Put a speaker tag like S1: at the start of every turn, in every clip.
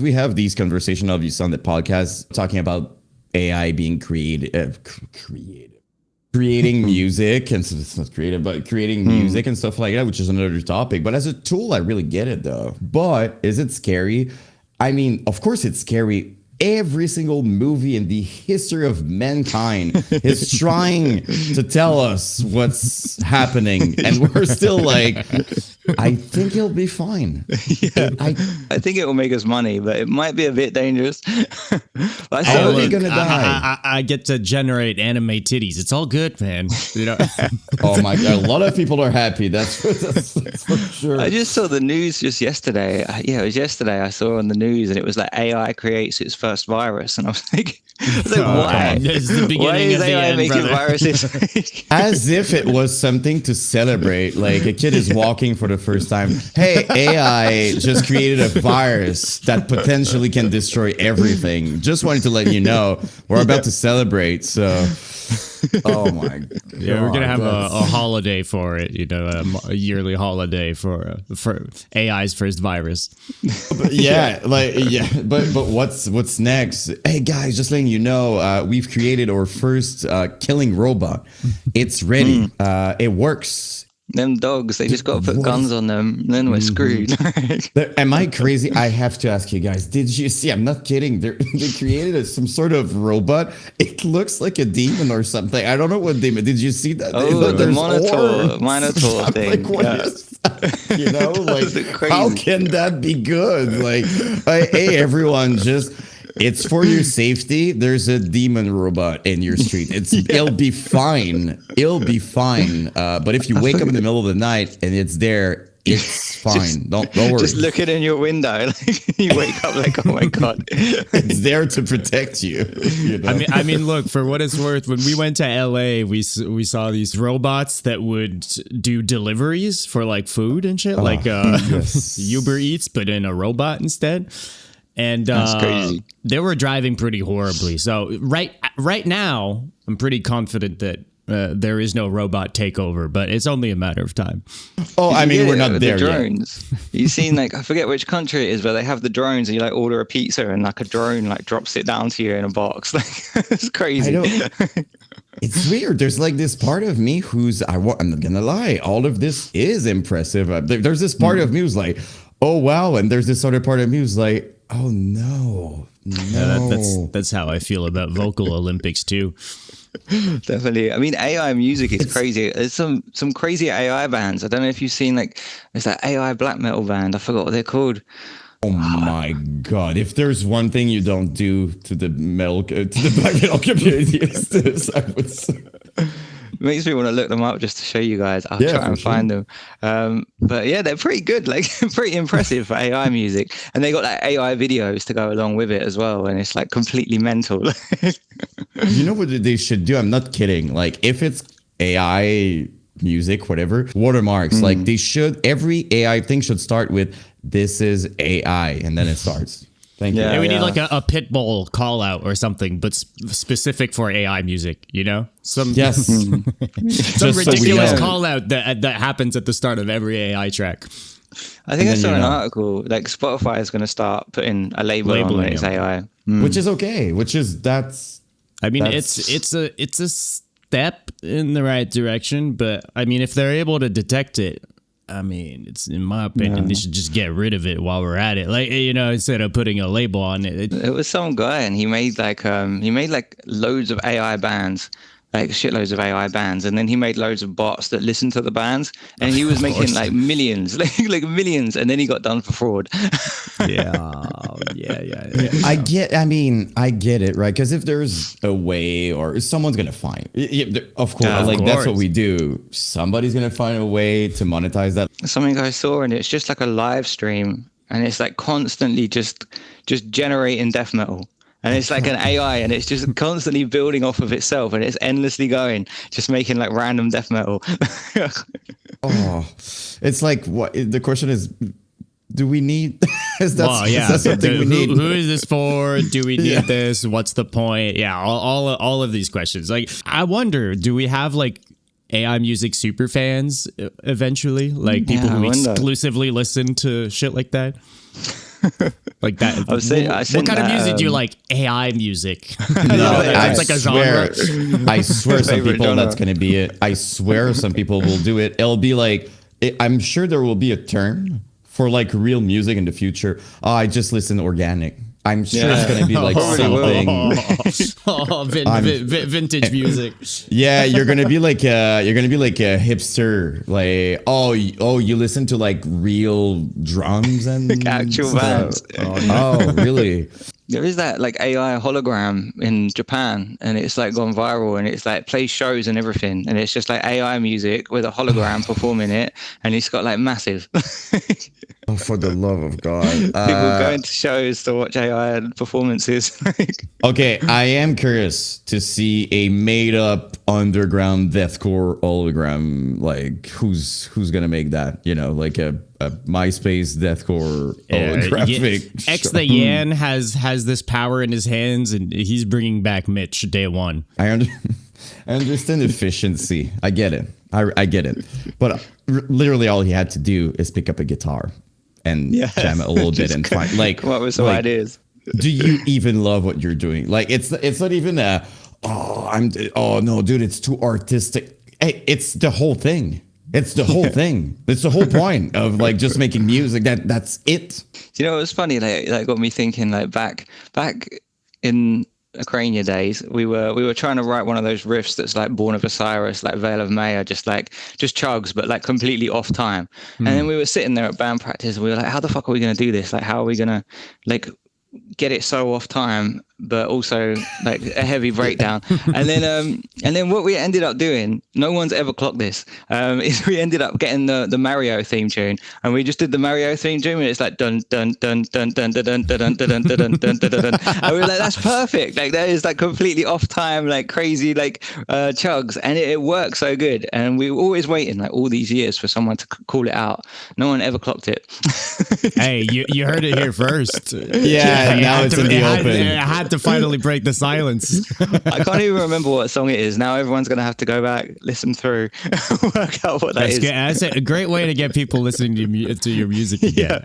S1: We have these conversations obviously on the podcast talking about AI being creating music, and so it's not creative, but creating music and stuff like that, which is another topic. But as a tool, I really get it though. But is it scary? I mean, of course it's scary. Every single movie in the history of mankind is trying to tell us what's happening, and we're still like, I think he'll be fine.
S2: Yeah. I think it will make us money, but it might be a bit dangerous.
S1: How are we gonna die?
S3: I get to generate anime titties. It's all good, man. You know.
S1: Oh my god, a lot of people are happy. That's for sure.
S2: I just saw the news just yesterday. Yeah, it was yesterday. I saw on the news, and it was like AI creates its first virus, and I was like why?
S3: It's the beginning
S2: Why is
S3: of the
S2: AI
S3: end,
S2: making
S3: brother.
S2: viruses?
S1: As if it was something to celebrate. Like a kid is walking for the first time. Hey, AI just created a virus that potentially can destroy everything. Just wanted to let you know we're about to celebrate. So, oh my god.
S3: Yeah, we're gonna have a holiday for it. You know, a yearly holiday for AI's first virus.
S1: But but what's next? Hey guys, just letting you know, we've created our first killing robot. It's ready. It works.
S2: Them dogs, they just got to put guns on them, and then we're screwed.
S1: Am I crazy? I have to ask you guys, did you see? I'm not kidding. They created some sort of robot. It looks like a demon or something. I don't know what demon. Did you see that?
S2: Oh, the Minotaur thing.
S1: Like, what is that? You know, like, how can that be good? Like, hey, everyone, just... It's for your safety. There's a demon robot in your street. It'll be fine. It'll be fine. But if you wake up in the middle of the night and it's there, it's fine. Don't worry.
S2: Just look it in your window. Like, you wake up like, oh my god,
S1: it's there to protect you. You know?
S3: I mean, look, for what it's worth, when we went to LA, we saw these robots that would do deliveries for like food and shit, like Uber Eats, but in a robot instead. And
S2: that's crazy.
S3: They were driving pretty horribly. So right now, I'm pretty confident that there is no robot takeover, but it's only a matter of time.
S1: Oh, I mean, we're not there
S2: the drones. Yet. You've seen, like, I forget which country it is, where they have the drones, and you like order a pizza, and like a drone like drops it down to you in a box. Like, it's crazy.
S1: It's weird. There's like this part of me who's I'm not gonna lie. All of this is impressive. There's this part of me who's like, oh wow, and there's this other part of me who's like, oh no.
S3: That's how I feel about vocal Olympics too.
S2: Definitely. I mean, AI music is crazy. There's some crazy AI bands. I don't know if you've seen, like, there's that AI black metal band. I forgot what they're called.
S1: Oh my god! If there's one thing you don't do to the black metal community, it's this. I would say.
S2: Makes me want to look them up just to show you guys. I'll try and find them. But yeah, they're pretty good, like pretty impressive for AI music. And they got like AI videos to go along with it as well. And it's like completely mental.
S1: You know what they should do? I'm not kidding. Like if it's AI music, whatever, watermarks, like they should, every AI thing should start with, this is AI. And then it starts. Thank you.
S3: Yeah, we need like a Pitbull call out or something, but specific for AI music, you know? Some ridiculous call out that happens at the start of every AI track.
S2: I think I saw an article, like Spotify is going to start putting a label on when it's AI.
S1: Which is okay.
S3: It's a step in the right direction, but I mean, if they're able to detect it, I mean, it's, in my opinion, they should just get rid of it while we're at it. Like, you know, instead of putting a label on it.
S2: It was some guy, and he made like loads of AI bands, like shitloads of AI bands, and then he made loads of bots that listened to the bands, and he was making like millions, like millions, and then he got done for fraud.
S3: Yeah.
S1: I get it, right? Because if there's a way, or someone's gonna find, of course, that's what we do. Somebody's gonna find a way to monetize that.
S2: Something I saw, and it's just like a live stream, and it's like constantly just generating death metal. And it's like an AI, and it's just constantly building off of itself, and it's endlessly going, just making like random death metal.
S1: It's like, what the question is, do we need is that something we need?
S3: Who is this for? Do we need this? What's the point? Yeah, all of these questions. Like, I wonder, do we have like AI music super fans eventually? Like people who exclusively listen to shit like that? Like that.
S2: I
S3: What kind of music do you like? AI music.
S1: No,
S3: It's like a genre.
S1: I swear some
S2: Favorite
S1: people
S2: genre.
S1: that's going to be it. I swear some people will do it. It'll be like, I'm sure there will be a term for like real music in the future. Oh, I just listen organic. I'm sure it's going to be like something.
S3: Vintage music.
S1: Yeah, you're going to be like a hipster. Like, you listen to like real drums and
S2: Actual
S1: stuff.
S2: bands.
S1: Oh, really?
S2: There is that like AI hologram in Japan, and it's like gone viral, and it's like plays shows and everything, and it's just like AI music with a hologram performing it, and it's got like massive.
S1: Oh, for the love of God.
S2: People going to shows to watch AI performances.
S1: Okay, I am curious to see a made-up underground deathcore hologram. Like, who's gonna make that? You know, like a MySpace deathcore holographic.
S3: xtheyan has this power in his hands, and he's bringing back Mitch day one.
S1: I understand efficiency. I get it. I get it. But literally, all he had to do is pick up a guitar and jam it a little bit and find like
S2: come up with some ideas.
S1: Do you even love what you're doing? Like it's not even no, dude, it's too artistic. Hey, it's the whole thing. It's the whole thing. It's the whole point of like just making music. That's it.
S2: You know, it was funny. That got me thinking. Like back in Acrania days, we were trying to write one of those riffs that's like Born of Osiris, like Veil of Maya, just chugs, but like completely off time. And then we were sitting there at band practice, and we were like, how the fuck are we going to do this? Like, how are we going to like get it so off time, but also like a heavy breakdown? And then what we ended up doing, no one's ever clocked this, is we ended up getting the Mario theme tune, and we just did the Mario theme tune, and it's like dun dun dun dun dun dun dun dun dun dun dun dun dun dun, and we were like, that's perfect. Like that is like completely off time, like crazy like chugs, and it works so good. And we were always waiting like all these years for someone to call it out. No one ever clocked it.
S3: Hey, you heard it here first.
S1: Yeah, now it's in the open.
S3: I had to finally break the silence.
S2: I can't even remember what song it is. Now everyone's going to have to go back, listen through, work out what that is.
S3: Good. That's a great way to get people listening to your music again.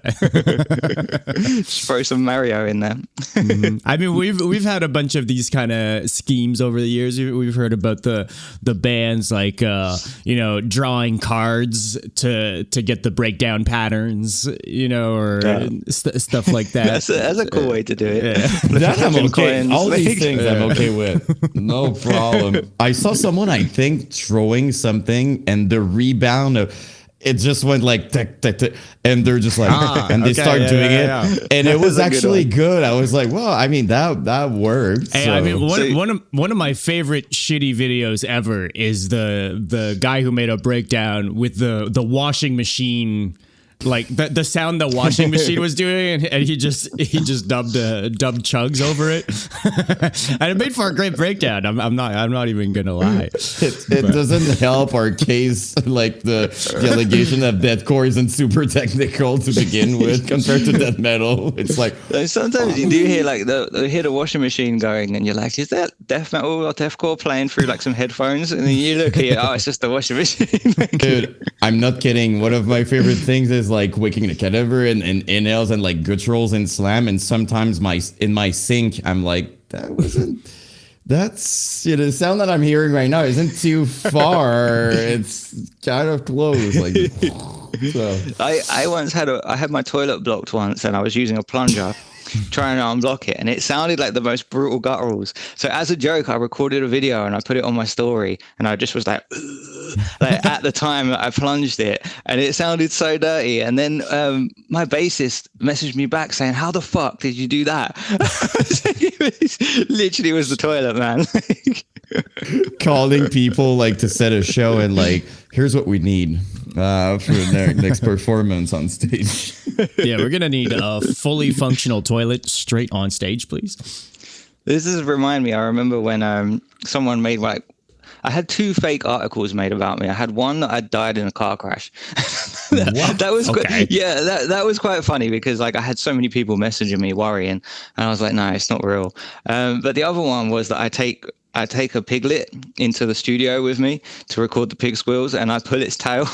S2: Just throw some Mario in there.
S3: Mm-hmm. I mean, we've had a bunch of these kind of schemes over the years. We've heard about the bands like drawing cards to get the breakdown patterns, or stuff like that.
S2: That's a cool way to do it.
S3: Yeah.
S1: That I'm okay.
S2: Coins.
S1: All these things I'm okay with. No problem. I saw someone, I think, throwing something, and the rebound of it just went like tick, tick, tick, and they're just like, and they start doing it, and it was actually good. I was like, well, I mean that works.
S3: Hey,
S1: so.
S3: I mean, one of my favorite shitty videos ever is the guy who made a breakdown with the washing machine. Like the sound the washing machine was doing, and he just dubbed chugs over it, and it made for a great breakdown. I'm not even gonna lie.
S1: It doesn't help our case, like the allegation that deathcore isn't super technical to begin with compared to death metal. It's like
S2: sometimes you do hear like you hear the washing machine going, and you're like, is that death metal or deathcore playing through like some headphones? And then you look at it, oh, it's just the washing machine.
S1: Dude, I'm not kidding. One of my favorite things is like waking the cadaver and inhales and like gutturals and slam, and sometimes in my sink I'm like, that's the sound that I'm hearing right now isn't too far. It's kind of close, like so.
S2: I once had my toilet blocked once, and I was using a plunger trying to unblock it, and it sounded like the most brutal gutturals. So as a joke, I recorded a video and I put it on my story, and I just was like at the time I plunged it, and it sounded so dirty. And then my bassist messaged me back saying, how the fuck did you do that? It literally was the toilet, man.
S1: Calling people like to set a show and like, here's what we need for the next performance on stage.
S3: Yeah, we're gonna need a fully functional toilet straight on stage, please.
S2: This is remind me. I remember when someone made like, I had 2 fake articles made about me. I had one that I died in a car crash. that was
S3: okay.
S2: that was quite funny because like I had so many people messaging me worrying, and I was like, no, it's not real. But the other one was that I take a piglet into the studio with me to record the Pigsqueals, and I pull its tail.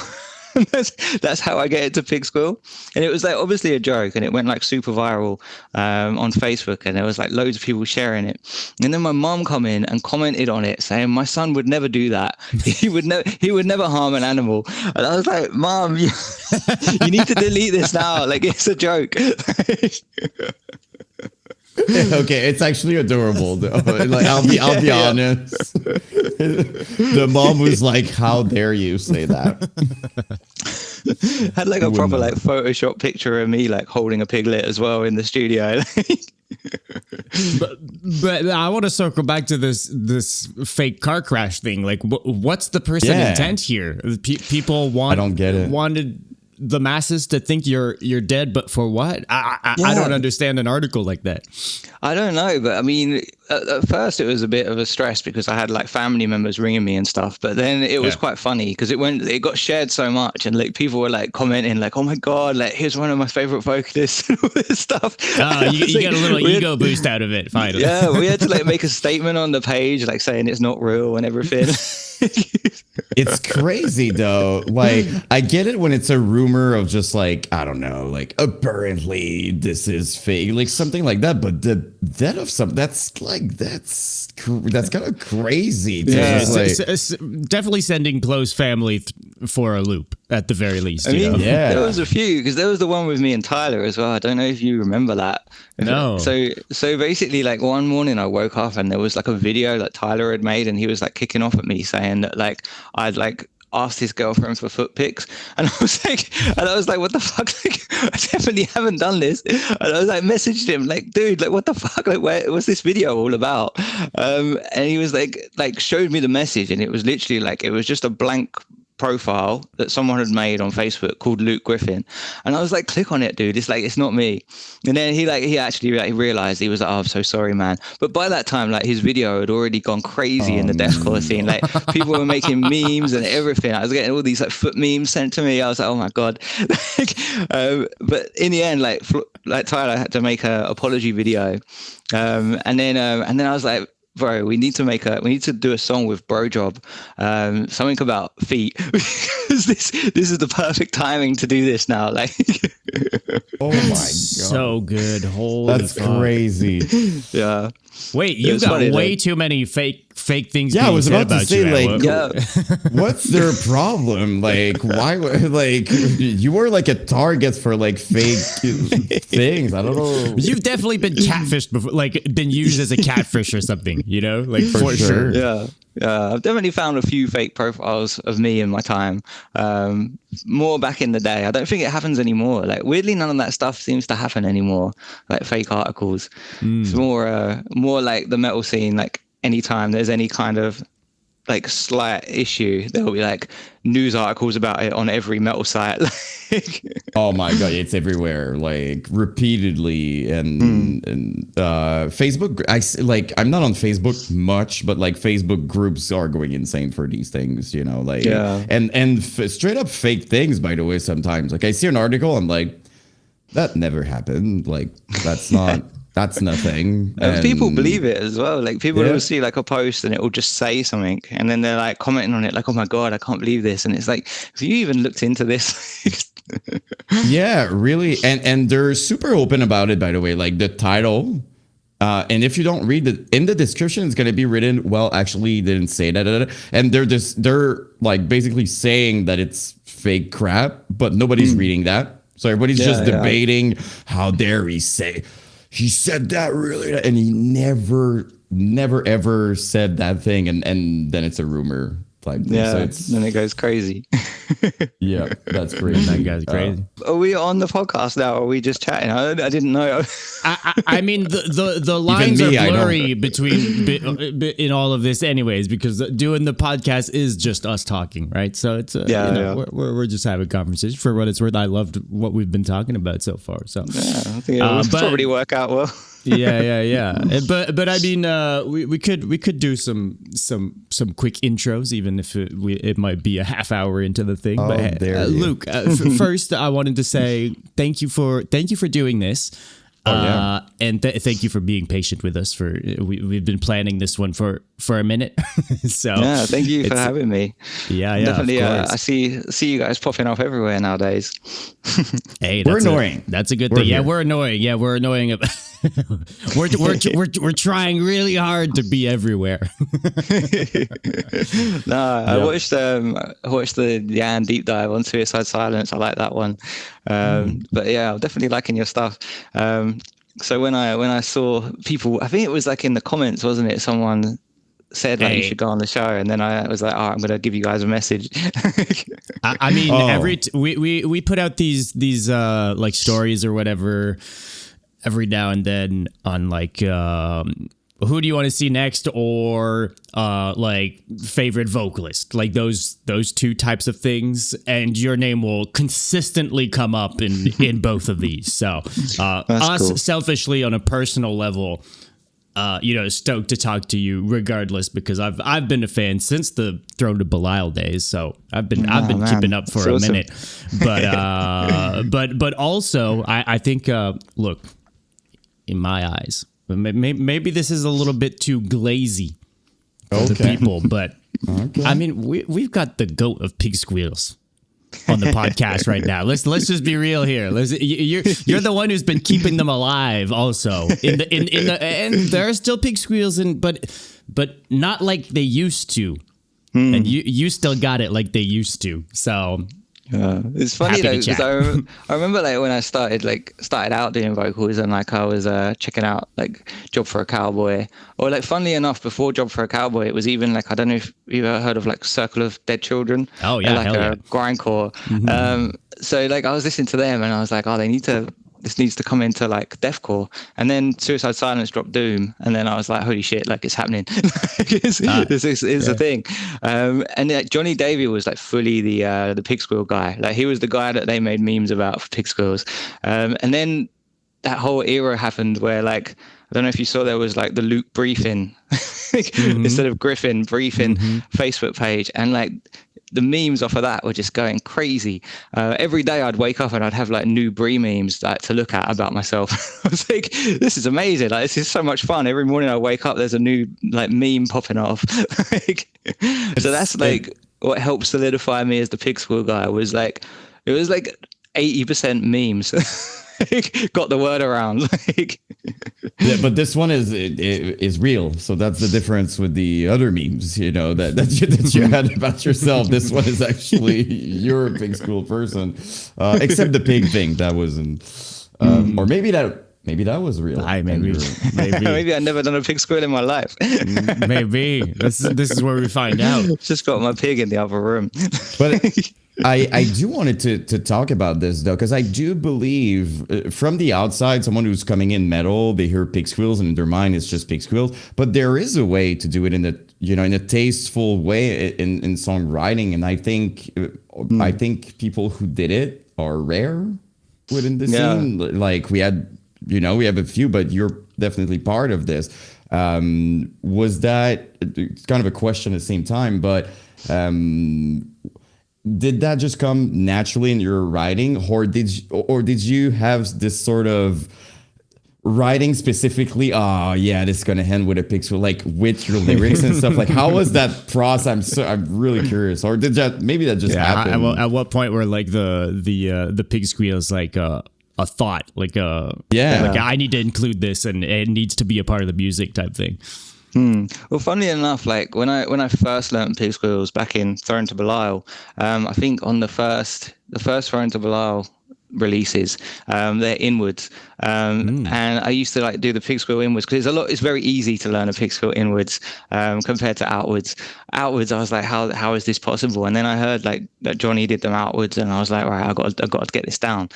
S2: that's how I get into Pigsqueal. And it was like obviously a joke, and it went like super viral on Facebook, and there was like loads of people sharing it. And then my mom come in and commented on it saying my son would never do that. He would never harm an animal. And I was like, Mom, you need to delete this now. Like, it's a joke.
S1: Okay, it's actually adorable though. Like, I'll be honest. The mom was like, "How dare you say that?"
S2: Had like a proper like Photoshop picture of me like holding a piglet as well in the studio.
S3: But I want to circle back to this fake car crash thing. Like, what's the person intent here? People
S1: I don't get it.
S3: Wanted the masses to think you're dead, but for what? I don't understand an article like that.
S2: I don't know, but I mean, at first it was a bit of a stress because I had like family members ringing me and stuff. But then it was quite funny because it got shared so much, and like people were like commenting like, "Oh my god, like here's one of my favorite vocalists," and all this stuff.
S3: You get a little ego boost out of it finally.
S2: Yeah, we had to like make a statement on the page like saying it's not real and everything.
S1: It's crazy though. Like, I get it when it's a rumor of just like, I don't know, like apparently this is fake, like something like that. But that of some that's kind of crazy.
S3: Yeah,
S1: it's
S3: definitely sending close family for a loop at the very least.
S2: I mean,
S3: know?
S1: Yeah.
S2: There was a few because there was the one with me and Tyler as well. I don't know if you remember that.
S3: No.
S2: So basically, like one morning I woke up and there was like a video that Tyler had made, and he was like kicking off at me saying that like I'd like asked his girlfriend for foot pics, and I was like, what the fuck? Like, I definitely haven't done this. And I was like, messaged him like, dude, like what the fuck? Like, what's this video all about? And he was like showed me the message, and it was literally like it was just a blank profile that someone had made on Facebook called Luke Griffin, and I was like, click on it, dude, it's not me. And then he actually like realized, he was like, oh, I'm so sorry, man. But by that time, like his video had already gone crazy in the deathcore scene. Like people were making memes and everything. I was getting all these like foot memes sent to me. I was like, oh my god. But in the end, like Tyler had to make an apology video, and then I was like, bro, we need to do a song with Bro Job, something about feet. Because this is the perfect timing to do this now. Like,
S1: oh my god,
S3: so good. Holy
S1: that's
S3: fuck.
S1: crazy.
S2: Yeah.
S3: Wait, you've got
S2: funny,
S3: way
S2: like,
S3: too many fake things.
S1: Yeah, I was about to say,
S3: you,
S1: like, what's their problem? Like, why? Like, you were like a target for like fake things. I don't know.
S3: You've definitely been catfished before, like been used as a catfish or something. You know, like for sure.
S2: Yeah. I've definitely found a few fake profiles of me in my time. More back in the day. I don't think it happens anymore. Like weirdly, none of that stuff seems to happen anymore. Like fake articles. It's more like the metal scene. Like anytime there's any kind of like slight issue, there'll be like news articles about it on every metal site.
S1: Oh my god, it's everywhere, like repeatedly. And Facebook, I'm not on Facebook much, but like Facebook groups are going insane for these things, you know, like and straight up fake things, by the way. Sometimes like I see an article, I'm like, that never happened, like that's not that's nothing.
S2: And people believe it as well. Like people will see like a post and it will just say something, and then they're like commenting on it like, oh my god, I can't believe this. And it's like, have you even looked into this?
S1: Yeah, really. And they're super open about it, by the way. Like the title, and if you don't read it in the description, it's going to be written, well, actually you didn't say that. And they're like basically saying that it's fake crap, but nobody's reading that. So everybody's just debating, how dare he say, he said that really, and he never ever said that thing, and then it's a rumor type thing.
S2: Yeah,
S1: So
S2: then it goes crazy.
S1: yeah, that's great.
S3: That guy's crazy.
S2: Are we on the podcast now? Or are we just chatting? I didn't know.
S3: I mean, the lines
S1: me,
S3: are blurry in all of this, anyways, because doing the podcast is just us talking, right? So it's we're just having a conversation. For what it's worth, I loved what we've been talking about so far. So
S2: yeah, I think it will probably work out well.
S3: yeah. But I mean, we could do some quick intros, even if it might be a half hour into the thing. But Luke, first I wanted to say thank you for doing this. And thank you for being patient with us. We've been planning this one for a minute. So
S2: yeah, thank you for having me.
S3: Yeah,
S2: definitely.
S3: Of course.
S2: I see you guys popping up everywhere nowadays.
S3: Hey,
S1: we're annoying.
S3: That's a good thing. Yeah, we're annoying. Yeah, we're annoying. we're trying really hard to be everywhere.
S2: I watched the Yan deep dive on Suicide Silence. I like that one. But yeah, I'm definitely liking your stuff. So when I saw people, I think it was like in the comments, wasn't it? Someone said like you should go on the show, and then I was like, I'm gonna give you guys a message.
S3: I mean, we put out these like stories or whatever every now and then on like who do you want to see next, or like favorite vocalist, like those two types of things, and your name will consistently come up in both of these. So us cool. Selfishly on a personal level, stoked to talk to you regardless, because I've been a fan since the Thrown To Belial days, so I've been keeping up for a minute. But also I think look, in my eyes, maybe this is a little bit too glazy for the people, but I mean we've got the goat of Pigsqueals on the podcast right now. Let's just be real here. You're the one who's been keeping them alive. Also, in the and there are still Pigsqueals but not like they used to. And you still got it like they used to. So
S2: it's funny though, because I remember like when I started out doing vocals, and like I was checking out like Job for a Cowboy, or like funnily enough before Job for a Cowboy it was even like, I don't know if you've ever heard of like Circle of Dead Children.
S3: Oh yeah,
S2: like a grindcore. So like I was listening to them and I was like, this needs to come into like deathcore. And then Suicide Silence dropped Doom, and then I was like, holy shit, like it's happening. This is a thing. And like, Johnny Davey was like fully the Pigsqueal guy. Like he was the guy that they made memes about for Pigsqueals. And then that whole era happened where like, I don't know if you saw, there was like the Luke briefing instead of Griffin briefing Facebook page, and like the memes off of that were just going crazy. Every day I'd wake up and I'd have like new Brie memes like to look at about myself. I was like, this is amazing. Like, this is so much fun. Every morning I wake up, there's a new like meme popping off. So that's like what helped solidify me as the Pigsqueal guy. It was like 80% memes. Got the word around.
S1: Yeah, but this one is real, so that's the difference with the other memes, that you had about yourself. This one is actually you're a Pigsqueal person, except the pig thing that wasn't, or maybe that was real.
S2: Maybe I've never done a Pigsqueal in my life.
S3: Maybe this is where we find out.
S2: Just got my pig in the other room.
S1: But I do wanted to talk about this though, because I do believe from the outside, someone who's coming in metal, they hear Pigsqueals and in their mind it's just Pigsqueals. But there is a way to do it in a tasteful way in songwriting, and I think people who did it are rare within the scene. Like we have a few, but you're definitely part of this. Was that, it's kind of a question at the same time, but did that just come naturally in your writing, or did you have this sort of writing specifically? Oh yeah, this is gonna end with a Pigsqueal, like with your lyrics and stuff. Like, how was that process? I'm really curious. Or did that just happen?
S3: At what point were like the Pigsqueals like a thought, like I need to include this and it needs to be a part of the music type thing?
S2: Well, funnily enough, like when I first learned Pigsqueals back in Thrown To Belial, I think on the first Thrown To Belial releases, they're inwards, and I used to like do the Pigsqueal inwards because it's very easy to learn a Pigsqueal inwards compared to outwards. I was like, how is this possible? And then I heard like that Johnny did them outwards, and I was like, right, I got to get this down.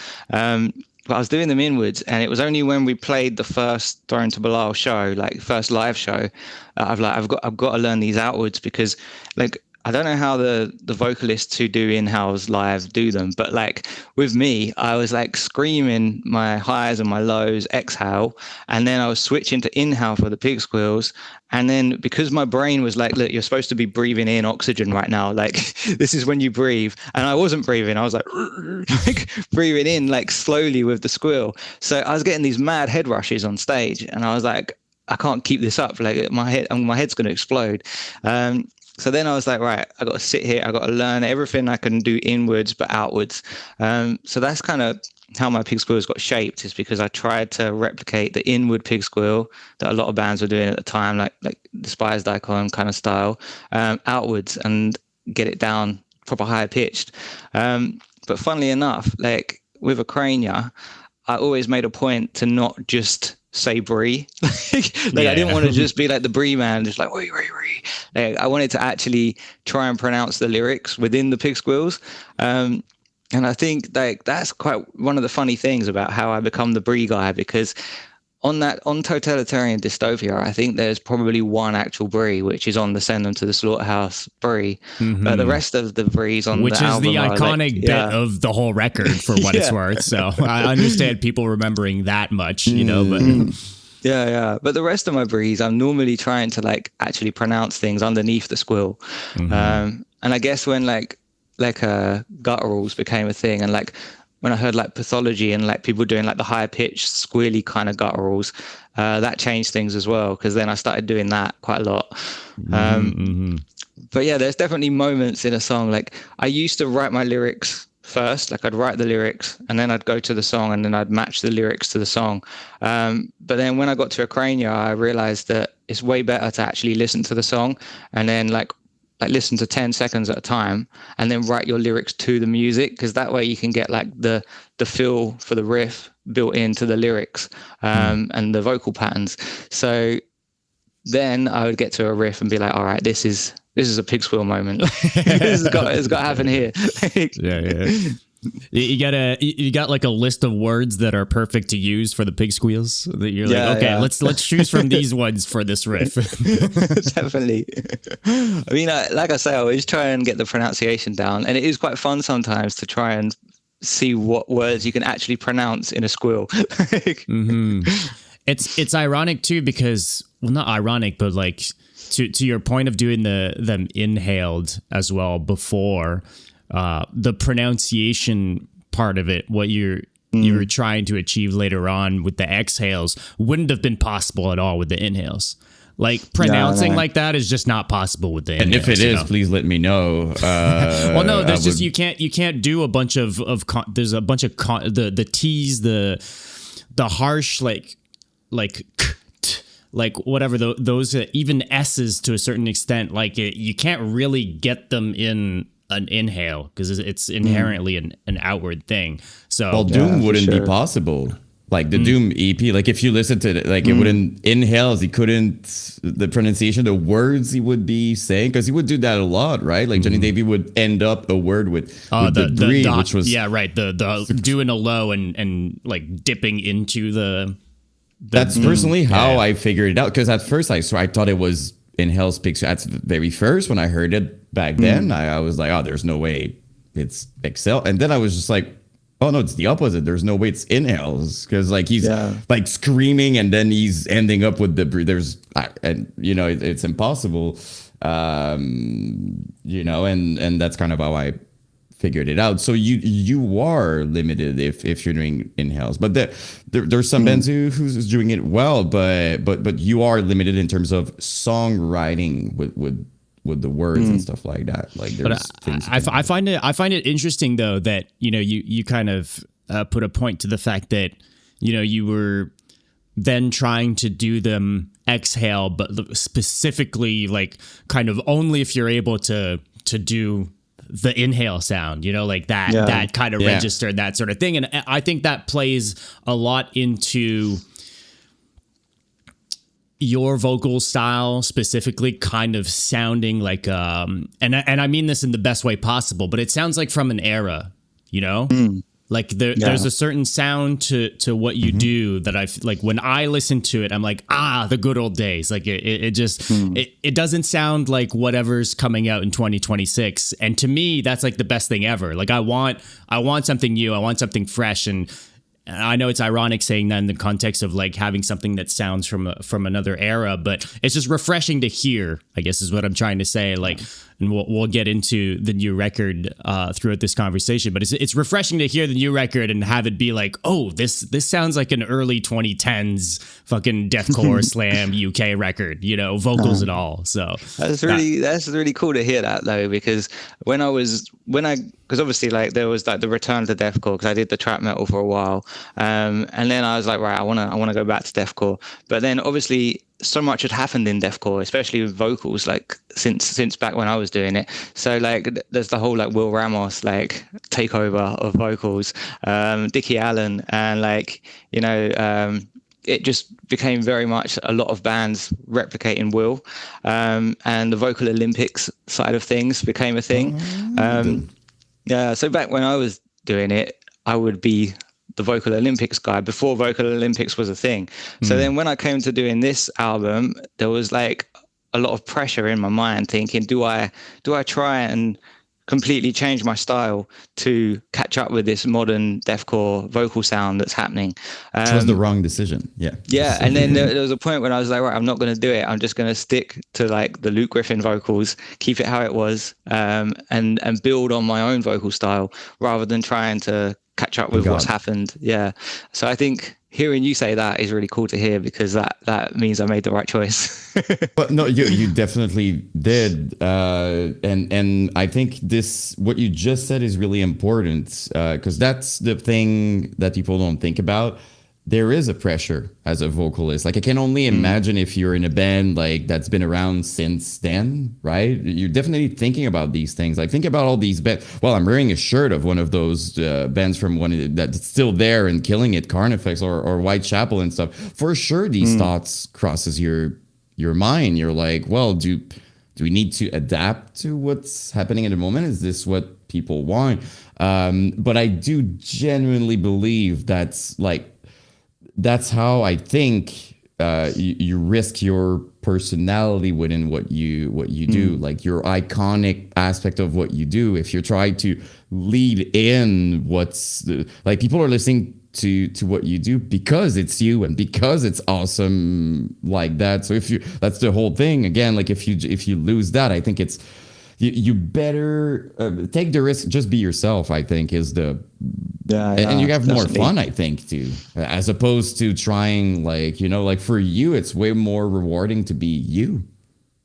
S2: But I was doing them inwards, and it was only when we played the first Thrown To Belial show, like first live show, I've got to learn these outwards, because like I don't know how the vocalists who do inhales live do them, but like with me, I was like screaming my highs and my lows, exhale, and then I was switching to inhale for the Pigsqueals. And then because my brain was like, look, you're supposed to be breathing in oxygen right now. Like this is when you breathe. And I wasn't breathing. I was like breathing in like slowly with the squeal. So I was getting these mad head rushes on stage, and I was like, I can't keep this up. Like my head's going to explode. So then I was like, right, I got to sit here. I got to learn everything I can do inwards, but outwards. So that's kind of how my pig squeals got shaped, is because I tried to replicate the inward pig squeal that a lot of bands were doing at the time, like Despised Icon kind of style, outwards, and get it down proper high pitched. But funnily enough, like with Acrania, I always made a point to not just say brie. I didn't want to just be like the brie man, just like wee. Like, I wanted to actually try and pronounce the lyrics within the pig squeals. And I think like that's quite one of the funny things about how I become the brie guy, because on Totalitarian Dystopia, I think there's probably one actual brie, which is on the Send Them to the Slaughterhouse brie. But the rest of the bries on
S3: which
S2: the album,
S3: is the iconic bit of the whole record, for what it's worth. So I understand people remembering that much, you know, but
S2: yeah. But the rest of my bries, I'm normally trying to like actually pronounce things underneath the squeal. And I guess when like gutturals became a thing, and like when I heard like Pathology and like people doing like the higher pitched squealy kind of gutturals, that changed things as well, because then I started doing that quite a lot. But yeah, there's definitely moments in a song. Like I used to write my lyrics first, like I'd write the lyrics and then I'd go to the song and then I'd match the lyrics to the song. But then when I got to Acrania, I realized that it's way better to actually listen to the song and then like listen to 10 seconds at a time and then write your lyrics to the music, because that way you can get like the feel for the riff built into the lyrics and the vocal patterns. So then I would get to a riff and be like, all right, this is a pig squeal moment. It's got to happen here.
S3: yeah. You got like a list of words that are perfect to use for the pig squeals that you're like, okay, let's choose from these ones for this riff.
S2: Definitely. I mean, like I say, I always try and get the pronunciation down, and it is quite fun sometimes to try and see what words you can actually pronounce in a squeal.
S3: It's ironic too, because, well, not ironic, but like to your point of doing them inhaled as well before. The pronunciation part of it, what you were trying to achieve later on with the exhales, wouldn't have been possible at all with the inhales. Like pronouncing like that is just not possible with the inhales.
S1: And if it is, please let me know.
S3: Well, no, there's just you can't do a bunch of there's a bunch of the T's, the harsh like whatever those even S's to a certain extent, like you can't really get them in an inhale because it's inherently an outward thing. So
S1: Doom wouldn't be possible. Like the Doom EP, like if you listen to it, like it wouldn't inhales. He couldn't, the pronunciation, the words he would be saying, because he would do that a lot, right? Like Johnny Davey would end up a word with the brie, which was
S3: the doing a low and like dipping into the
S1: that's personally how I figured it out. Because at first I thought it was inhales pig. That's very first when I heard it back then. I was like, oh, there's no way it's Excel. And then I was just like, oh no, it's the opposite. There's no way it's inhales, because like he's like screaming and then he's ending up with the there's and you know it's impossible, you know, and that's kind of how I figured it out. So you are limited if you're doing inhales, but there's some bands who's doing it well, but you are limited in terms of songwriting with the words and stuff like that. Like there's things.
S3: I find it interesting though that you kind of put a point to the fact that you were then trying to do them exhale, but specifically like kind of only if you're able to do the inhale sound, like that kind of register, that sort of thing. And I think that plays a lot into your vocal style specifically, kind of sounding like and I mean this in the best way possible, but it sounds like from an era, Like there's a certain sound to what you do that I like when I listen to it, I'm like, the good old days. Like it just it doesn't sound like whatever's coming out in 2026. And to me, that's like the best thing ever. Like I want something new. I want something fresh. And I know it's ironic saying that in the context of like having something that sounds from another era, but it's just refreshing to hear, I guess is what I'm trying to say. Like, and we'll get into the new record throughout this conversation, but it's refreshing to hear the new record and have it be like, oh, this sounds like an early 2010s fucking deathcore slam UK record, you know, vocals and all. So
S2: that's really cool to hear that though, because because obviously like there was like the return to deathcore because I did the trap metal for a while, and then I was like, right, I wanna go back to deathcore, but then obviously so much had happened in deathcore, especially with vocals, like since back when I was doing it. So like there's the whole like Will Ramos like takeover of vocals, Dickie Allen, and like, you know, it just became very much a lot of bands replicating Will, and the Vocal Olympics side of things became a thing. Yeah, so back when I was doing it, I would be the Vocal Olympics guy before Vocal Olympics was a thing. So then when I came to doing this album, there was like a lot of pressure in my mind thinking, do I try and completely change my style to catch up with this modern deathcore vocal sound that's happening?
S1: Which was the wrong decision. Yeah.
S2: And then there was a point when I was like, right, I'm not going to do it. I'm just going to stick to like the Luke Griffin vocals, keep it how it was, and build on my own vocal style rather than trying to catch up with what's happened. Yeah. So I think hearing you say that is really cool to hear, because that means I made the right choice.
S1: But no, you definitely did, and I think what you just said is really important, because that's the thing that people don't think about. There is a pressure as a vocalist. Like I can only imagine if you're in a band like that's been around since then, right? You're definitely thinking about these things. Like think about all these bands. Well, I'm wearing a shirt of one of those bands from one that's still there and killing it, Carnifex or Whitechapel and stuff. For sure, these thoughts crosses your mind. You're like, well, do we need to adapt to what's happening at the moment? Is this what people want? But I do genuinely believe that's how I think you risk your personality within what you do, like your iconic aspect of what you do. If you try to lead in like people are listening to what you do because it's you and because it's awesome like that. So that's the whole thing. Again, like if you lose that, I think it's you better take the risk. Just be yourself, I think, is and you have more fun, I think, too, as opposed to trying like for you, it's way more rewarding to be you.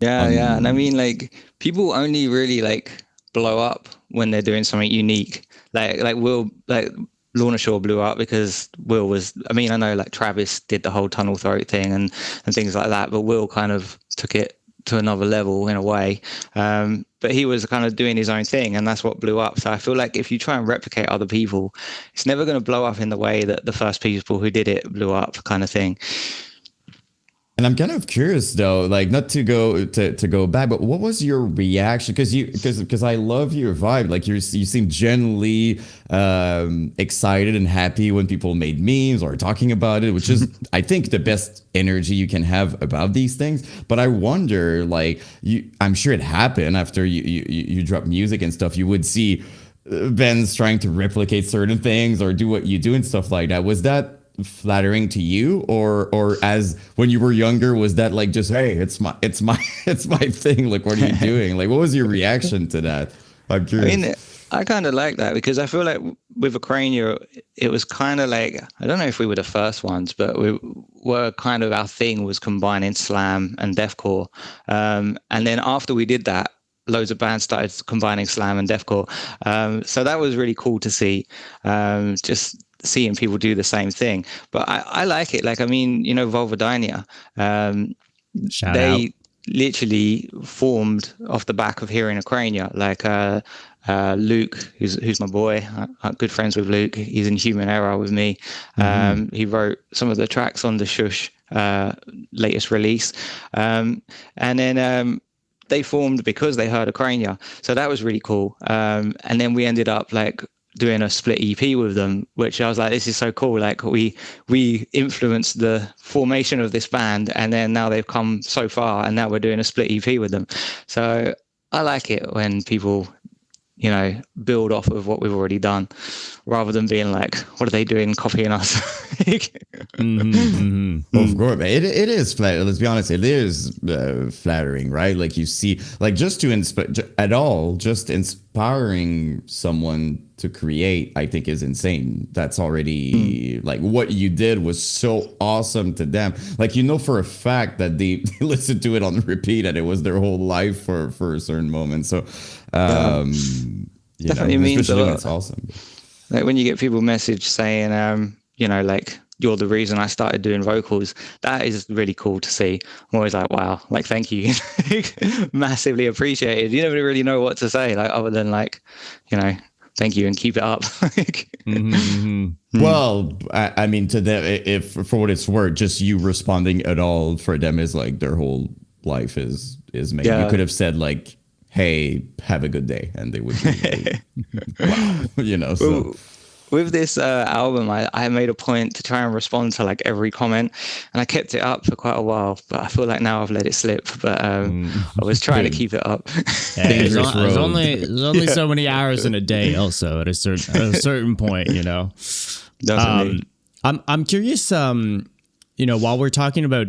S2: Yeah. And I mean, like people only really like blow up when they're doing something unique. Like Will, like Lorna Shore blew up because Will was, I mean, I know like Travis did the whole tunnel throat thing and things like that, but Will kind of took it to another level in a way, but he was kind of doing his own thing, and that's what blew up. So I feel like if you try and replicate other people, it's never going to blow up in the way that the first people who did it blew up, kind of thing.
S1: And I'm kind of curious though, like not to go back, but what was your reaction? Because I love your vibe. Like you seem genuinely excited and happy when people made memes or talking about it, which is I think the best energy you can have about these things. But I wonder, like I'm sure it happened after you drop music and stuff. You would see bands trying to replicate certain things or do what you do and stuff like that. Was that flattering to you, or as when you were younger, was that like just, hey, it's my thing, like what are you doing? Like what was your reaction to that? I'm curious.
S2: I mean, I kind of like that because I feel like with Acrania, it was kind of like, I don't know if we were the first ones, but we were kind of, our thing was combining slam and deathcore, and then after we did that, loads of bands started combining slam and deathcore, so that was really cool to see, just seeing people do the same thing. But I like it. Like, I mean, you know, Vulvodynia, they literally formed off the back of hearing Acrania. Like Luke, who's my boy, I'm good friends with Luke. He's in Human Error with me. He wrote some of the tracks on the Shush latest release. And then they formed because they heard Acrania. So that was really cool. And then we ended up like doing a split EP with them, which I was like, this is so cool. Like we influenced the formation of this band, and then now they've come so far, and now we're doing a split EP with them. So I like it when people, you know, build off of what we've already done, rather than being like, what are they doing copying us?
S1: Of course, it is flattering. Let's be honest, it is flattering, right? Like you see, like just inspiring someone to create, I think is insane. That's already like what you did was so awesome to them. Like, you know, for a fact that they listened to it on repeat and it was their whole life for a certain moment. So,
S2: definitely means a lot.
S1: It's awesome.
S2: Like when you get people message saying, you know, like, you're the reason I started doing vocals, that is really cool to see. I'm always like, wow, like, thank you. Massively appreciated. You never really know what to say, like, other than like, you know, thank you and keep it up.
S1: Well, I mean, to them, if for what it's worth, just you responding at all for them is like their whole life is made.
S2: Yeah.
S1: You could have said like, hey, have a good day, and they would be like, wow, you know. So.
S2: With this album, I made a point to try and respond to like every comment, and I kept it up for quite a while, but I feel like now I've let it slip. But I was trying to keep it up.
S3: There's only so many hours in a day also at a certain point, you know.
S2: Definitely.
S3: I'm curious, you know, while we're talking about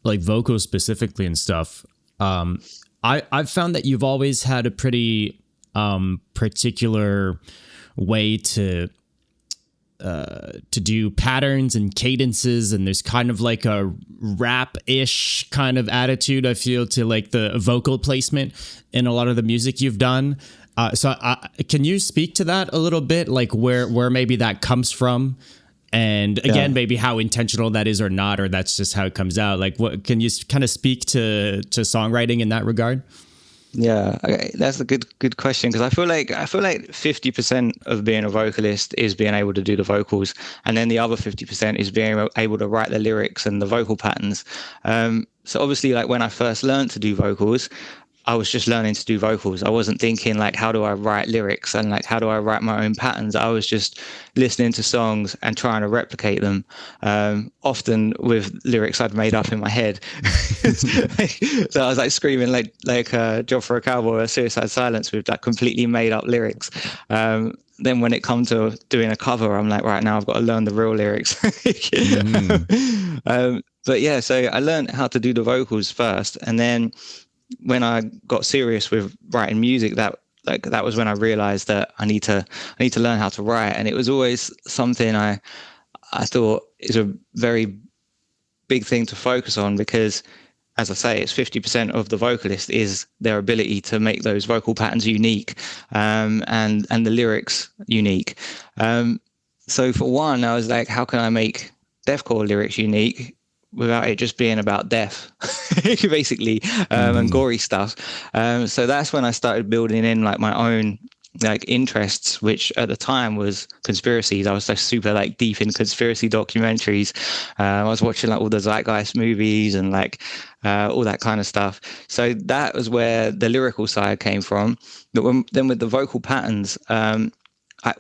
S3: like vocals specifically and stuff, I've found that you've always had a pretty particular way to do patterns and cadences, and there's kind of like a rap-ish kind of attitude, I feel, to like the vocal placement in a lot of the music you've done. So can you speak to that a little bit, like where maybe that comes from? And again, maybe how intentional that is or not, or that's just how it comes out. Like, what can you kind of speak to songwriting in that regard?
S2: Yeah, okay. That's a good question, because I feel like 50% of being a vocalist is being able to do the vocals, and then the other 50% is being able to write the lyrics and the vocal patterns. So obviously, like when I first learned to do vocals, I was just learning to do vocals. I wasn't thinking like, how do I write lyrics and like, how do I write my own patterns? I was just listening to songs and trying to replicate them, often with lyrics I'd made up in my head. So I was like screaming like Job for a Cowboy or Suicide Silence with like completely made up lyrics. Then when it comes to doing a cover, I'm like, right, now I've got to learn the real lyrics. But yeah, so I learned how to do the vocals first, and then when I got serious with writing music, that was when I realized that I need to learn how to write. And it was always something I thought is a very big thing to focus on, because as I say, it's 50% of the vocalist is their ability to make those vocal patterns unique, and the lyrics unique. So for one, I was like, how can I make deathcore lyrics unique without it just being about death, basically, and gory stuff. So that's when I started building in like my own like interests, which at the time was conspiracies. I was so super like deep in conspiracy documentaries. I was watching like all the Zeitgeist movies and like all that kind of stuff. So that was where the lyrical side came from. But then with the vocal patterns, I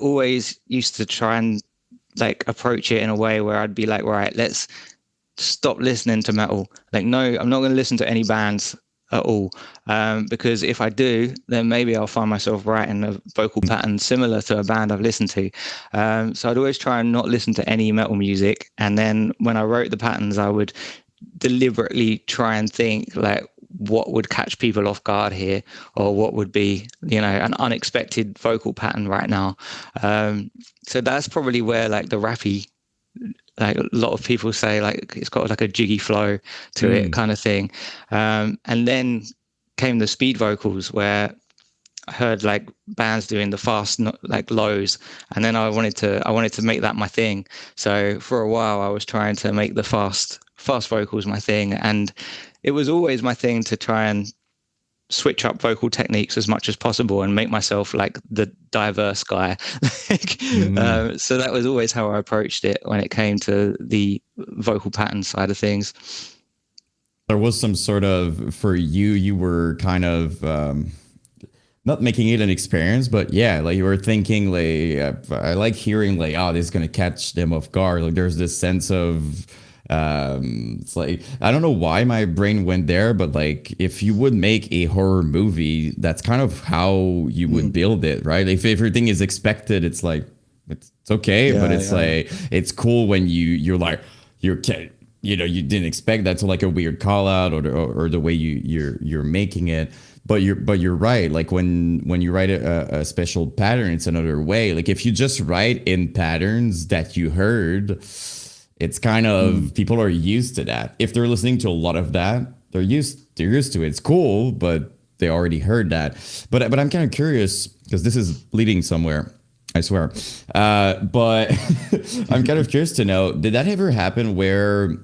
S2: always used to try and like approach it in a way where I'd be like, right, let's stop listening to metal. Like, no, I'm not going to listen to any bands at all, because if I do, then maybe I'll find myself writing a vocal pattern similar to a band I've listened to. So I'd always try and not listen to any metal music, and then when I wrote the patterns, I would deliberately try and think like, what would catch people off guard here, or what would be, you know, an unexpected vocal pattern right now. So that's probably where like the rappy, like a lot of people say, like it's got like a jiggy flow to it kind of thing. And then came the speed vocals, where I heard like bands doing the fast like lows, and then I wanted to make that my thing. So for a while I was trying to make the fast vocals my thing, and it was always my thing to try and switch up vocal techniques as much as possible and make myself like the diverse guy. So that was always how I approached it when it came to the vocal pattern side of things. There
S1: was some sort of, for you were kind of not making it an experience, but yeah, like you were thinking, like I like hearing like, oh, this is gonna catch them off guard. Like there's this sense of it's like I don't know why my brain went there, but like if you would make a horror movie, that's kind of how you would build it, right? If everything is expected, it's like it's okay, but it's like it's cool when you're like you're you know you didn't expect that to like a weird call out or the way you're making it. But you're right. Like when you write a special pattern, it's another way. Like if you just write in patterns that you heard, it's kind of people are used to that. If they're listening to a lot of that, they're used to it. It's cool, but they already heard that. But I'm kind of curious because this is leading somewhere, I swear. But I'm kind of curious to know, did that ever happen where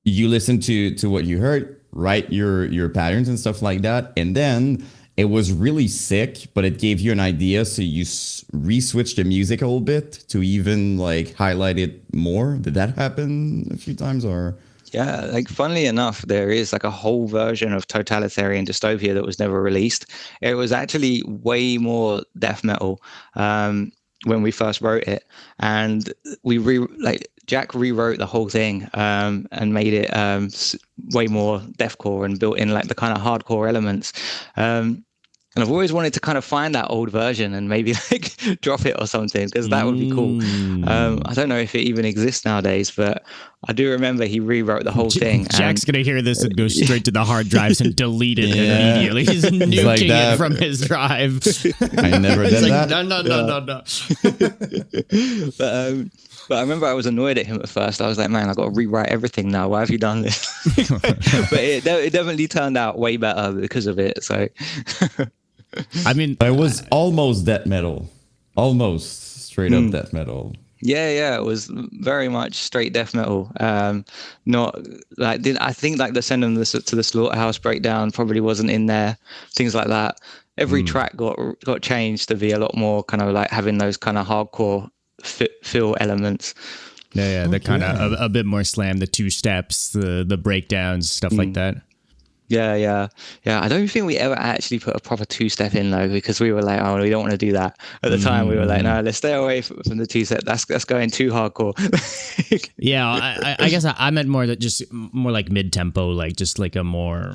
S1: you listen to what you heard, write your patterns and stuff like that, and then it was really sick, but it gave you an idea, so you re-switched the music a little bit to even like highlight it more? Did that happen a few times, or?
S2: Yeah, like funnily enough, there is like a whole version of Totalitarian Dystopia that was never released. It was actually way more death metal when we first wrote it, and Jack rewrote the whole thing and made it way more deathcore and built in like the kind of hardcore elements. And I've always wanted to kind of find that old version and maybe like drop it or something, because that would be cool. I don't know if it even exists nowadays, but I do remember he rewrote the whole thing.
S3: Jack's going to hear this and go straight to the hard drives and delete it immediately. He's nuking like it from his drive.
S1: I never did
S3: like,
S1: that.
S2: No. But I remember I was annoyed at him at first. I was like, man, I've got to rewrite everything now. Why have you done this? But it definitely turned out way better because of it. So,
S3: I mean,
S1: it was almost death metal, almost straight up death metal.
S2: Yeah, it was very much straight death metal. Not like I think like the Send Them to the Slaughterhouse breakdown probably wasn't in there. Things like that. Every track got changed to be a lot more kind of like having those kind of hardcore feel elements.
S3: Yeah, the kind of a bit more slam, the two steps, the breakdowns, stuff like that.
S2: Yeah. I don't think we ever actually put a proper two-step in though, because we were like, oh, we don't want to do that. At the time, we were like, no, let's stay away from the two-step. That's going too hardcore.
S3: Yeah, I guess I meant more that just more like mid-tempo, like just like a more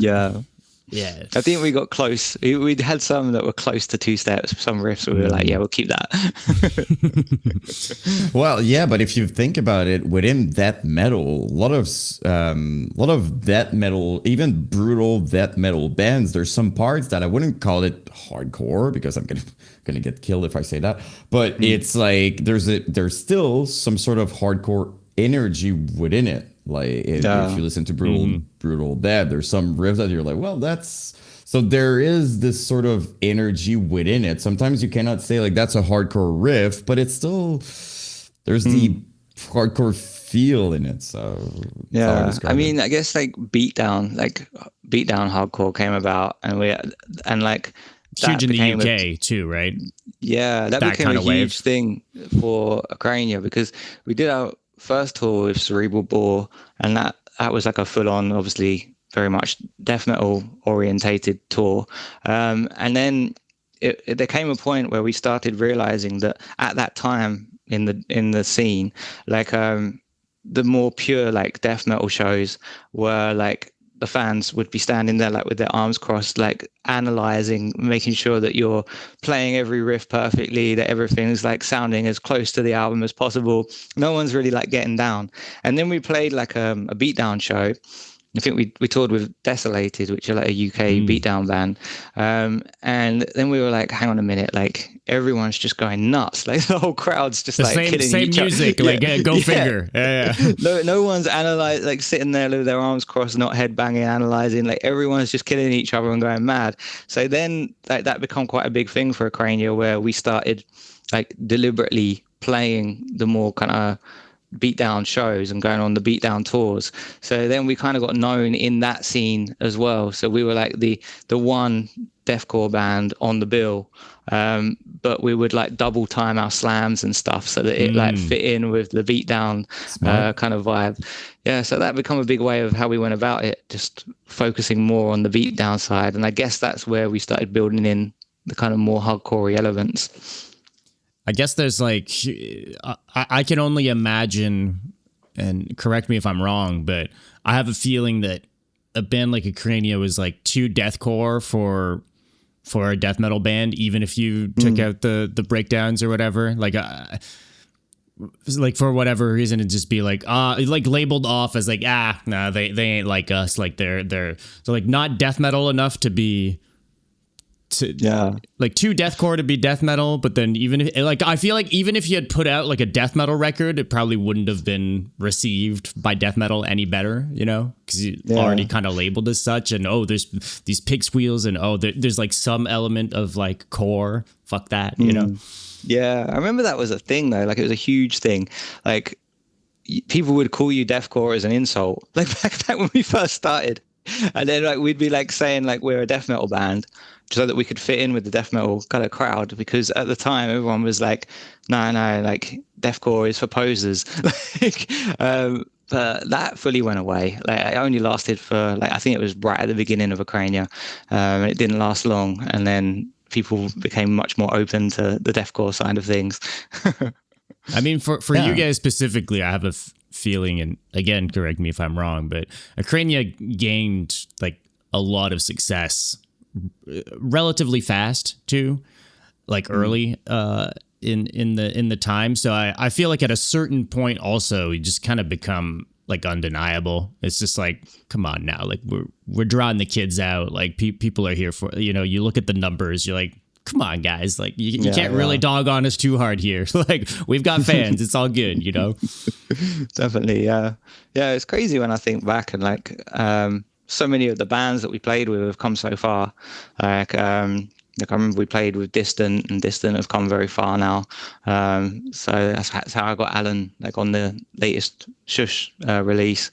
S3: Yeah,
S2: I think we got close. We had some that were close to two steps, some riffs we were like, yeah, we'll keep that.
S1: Well, yeah, but if you think about it, within death metal, a lot of death metal, even brutal death metal bands, there's some parts that I wouldn't call it hardcore, because I'm gonna get killed if I say that. But it's like there's still some sort of hardcore energy within it. Like if you listen to brutal death, there's some riffs that you're like, well, that's so there is this sort of energy within it. Sometimes you cannot say like that's a hardcore riff, but it's still there's the hardcore feel in it. So
S2: yeah, I mean, I guess like beatdown hardcore came about, and like
S3: huge in the UK too, right?
S2: Yeah, that became a huge thing for Acrania, because we did our first tour with Cerebral Bore, and that was like a full-on, obviously very much death metal orientated tour, and then there came a point where we started realizing that at that time in the scene, like the more pure like death metal shows were like the fans would be standing there like with their arms crossed, like analyzing, making sure that you're playing every riff perfectly, that everything's like sounding as close to the album as possible. No one's really like getting down. And then we played like a beatdown show. I think we toured with Desolated, which are like a UK beatdown band. And then we were like, hang on a minute, like everyone's just going nuts. Like the whole crowd's just like killing each other.
S3: Same music, like go figure. Yeah.
S2: No one's analyzing, like sitting there with their arms crossed, not headbanging, analyzing. Like everyone's just killing each other and going mad. So then that became quite a big thing for Acrania, where we started like deliberately playing the more kind of beatdown shows and going on the beatdown tours. So then we kind of got known in that scene as well. So we were like the one deathcore band on the bill, but we would like double time our slams and stuff so that it like fit in with the beatdown kind of vibe. Yeah, so that became a big way of how we went about it, just focusing more on the beatdown side. And I guess that's where we started building in the kind of more hardcore elements.
S3: I guess there's like, I can only imagine, and correct me if I'm wrong, but I have a feeling that a band like Acrania was like too deathcore for a death metal band, even if you took out the breakdowns or whatever. Like for whatever reason, it'd just be like labeled off as like, nah, they ain't like us. Like they're like not death metal enough to be like too deathcore to be death metal. But then even if, like, I feel like even if you had put out like a death metal record, it probably wouldn't have been received by death metal any better, you know, because you already kind of labeled as such. And there's these Pigsqueals, and there's like some element of like core. Fuck that, you know.
S2: Yeah, I remember that was a thing though. Like, it was a huge thing. Like, people would call you deathcore as an insult. Like back when we first started, and then like we'd be like saying like we're a death metal band, so that we could fit in with the death metal kind of crowd. Because at the time, everyone was like, no, like deathcore is for posers. But that fully went away. Like, it only lasted for like, I think it was right at the beginning of Acrania. It didn't last long, and then people became much more open to the deathcore side of things.
S3: I mean, for you guys specifically, I have a feeling, and again, correct me if I'm wrong, but Acrania gained like a lot of success relatively fast too, like early in the time. So I feel like at a certain point also you just kind of become like undeniable. It's just like, come on now, like we're drawing the kids out. Like people are here for, you know, you look at the numbers, you're like, come on guys, like you can't really dog on us too hard here. Like, we've got fans, it's all good, you know.
S2: Definitely. Yeah, it's crazy when I think back, and like so many of the bands that we played with have come so far. Like I remember we played with Distant, and Distant have come very far now. So that's how I got Alan like on the latest Shush release.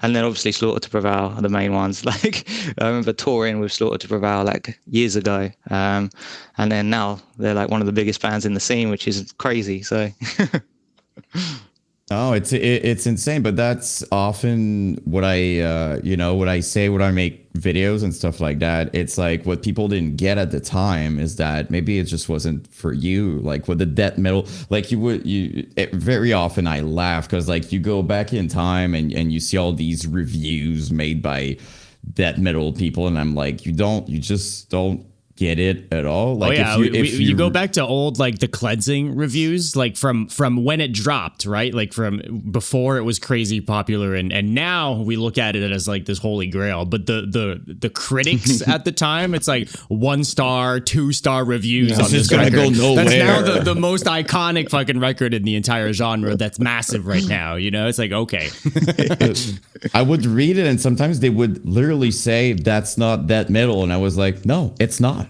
S2: And then obviously Slaughter to Prevail are the main ones. Like, I remember touring with Slaughter to Prevail like years ago. And then now they're like one of the biggest bands in the scene, which is crazy. So
S1: Oh, it's insane, but that's often what I say when I make videos and stuff like that. It's like what people didn't get at the time is that maybe it just wasn't for you. Like with the death metal, like very often I laugh because like you go back in time and you see all these reviews made by death metal people, and I'm like, you just don't get it at all. Like, if
S3: you go back to old like the Cleansing reviews, like from when it dropped, right? Like from before it was crazy popular, and now we look at it as like this holy grail. But the critics at the time, it's like 1-star, 2-star reviews on this record.
S1: Go nowhere.
S3: That's now the most iconic fucking record in the entire genre. That's massive right now. You know, it's like, okay.
S1: I would read it, and sometimes they would literally say that's not death metal, and I was like, no, it's not.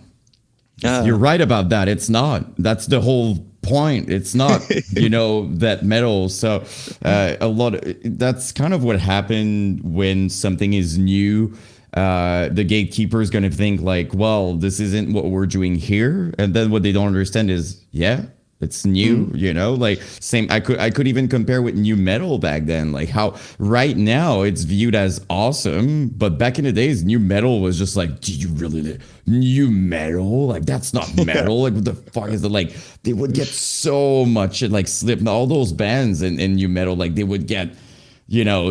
S1: You're right about that. It's not. That's the whole point. It's not, that metal. So that's kind of what happened when something is new. The gatekeeper is going to think like, well, this isn't what we're doing here. And then what they don't understand is, it's new, like same. I could even compare with new metal back then, like how right now it's viewed as awesome, but back in the days, new metal was just like, do you really new metal? Like, that's not metal. Like, what the fuck is it? Like, they would get so much, like Slipknot, all those bands in new metal, like they would get,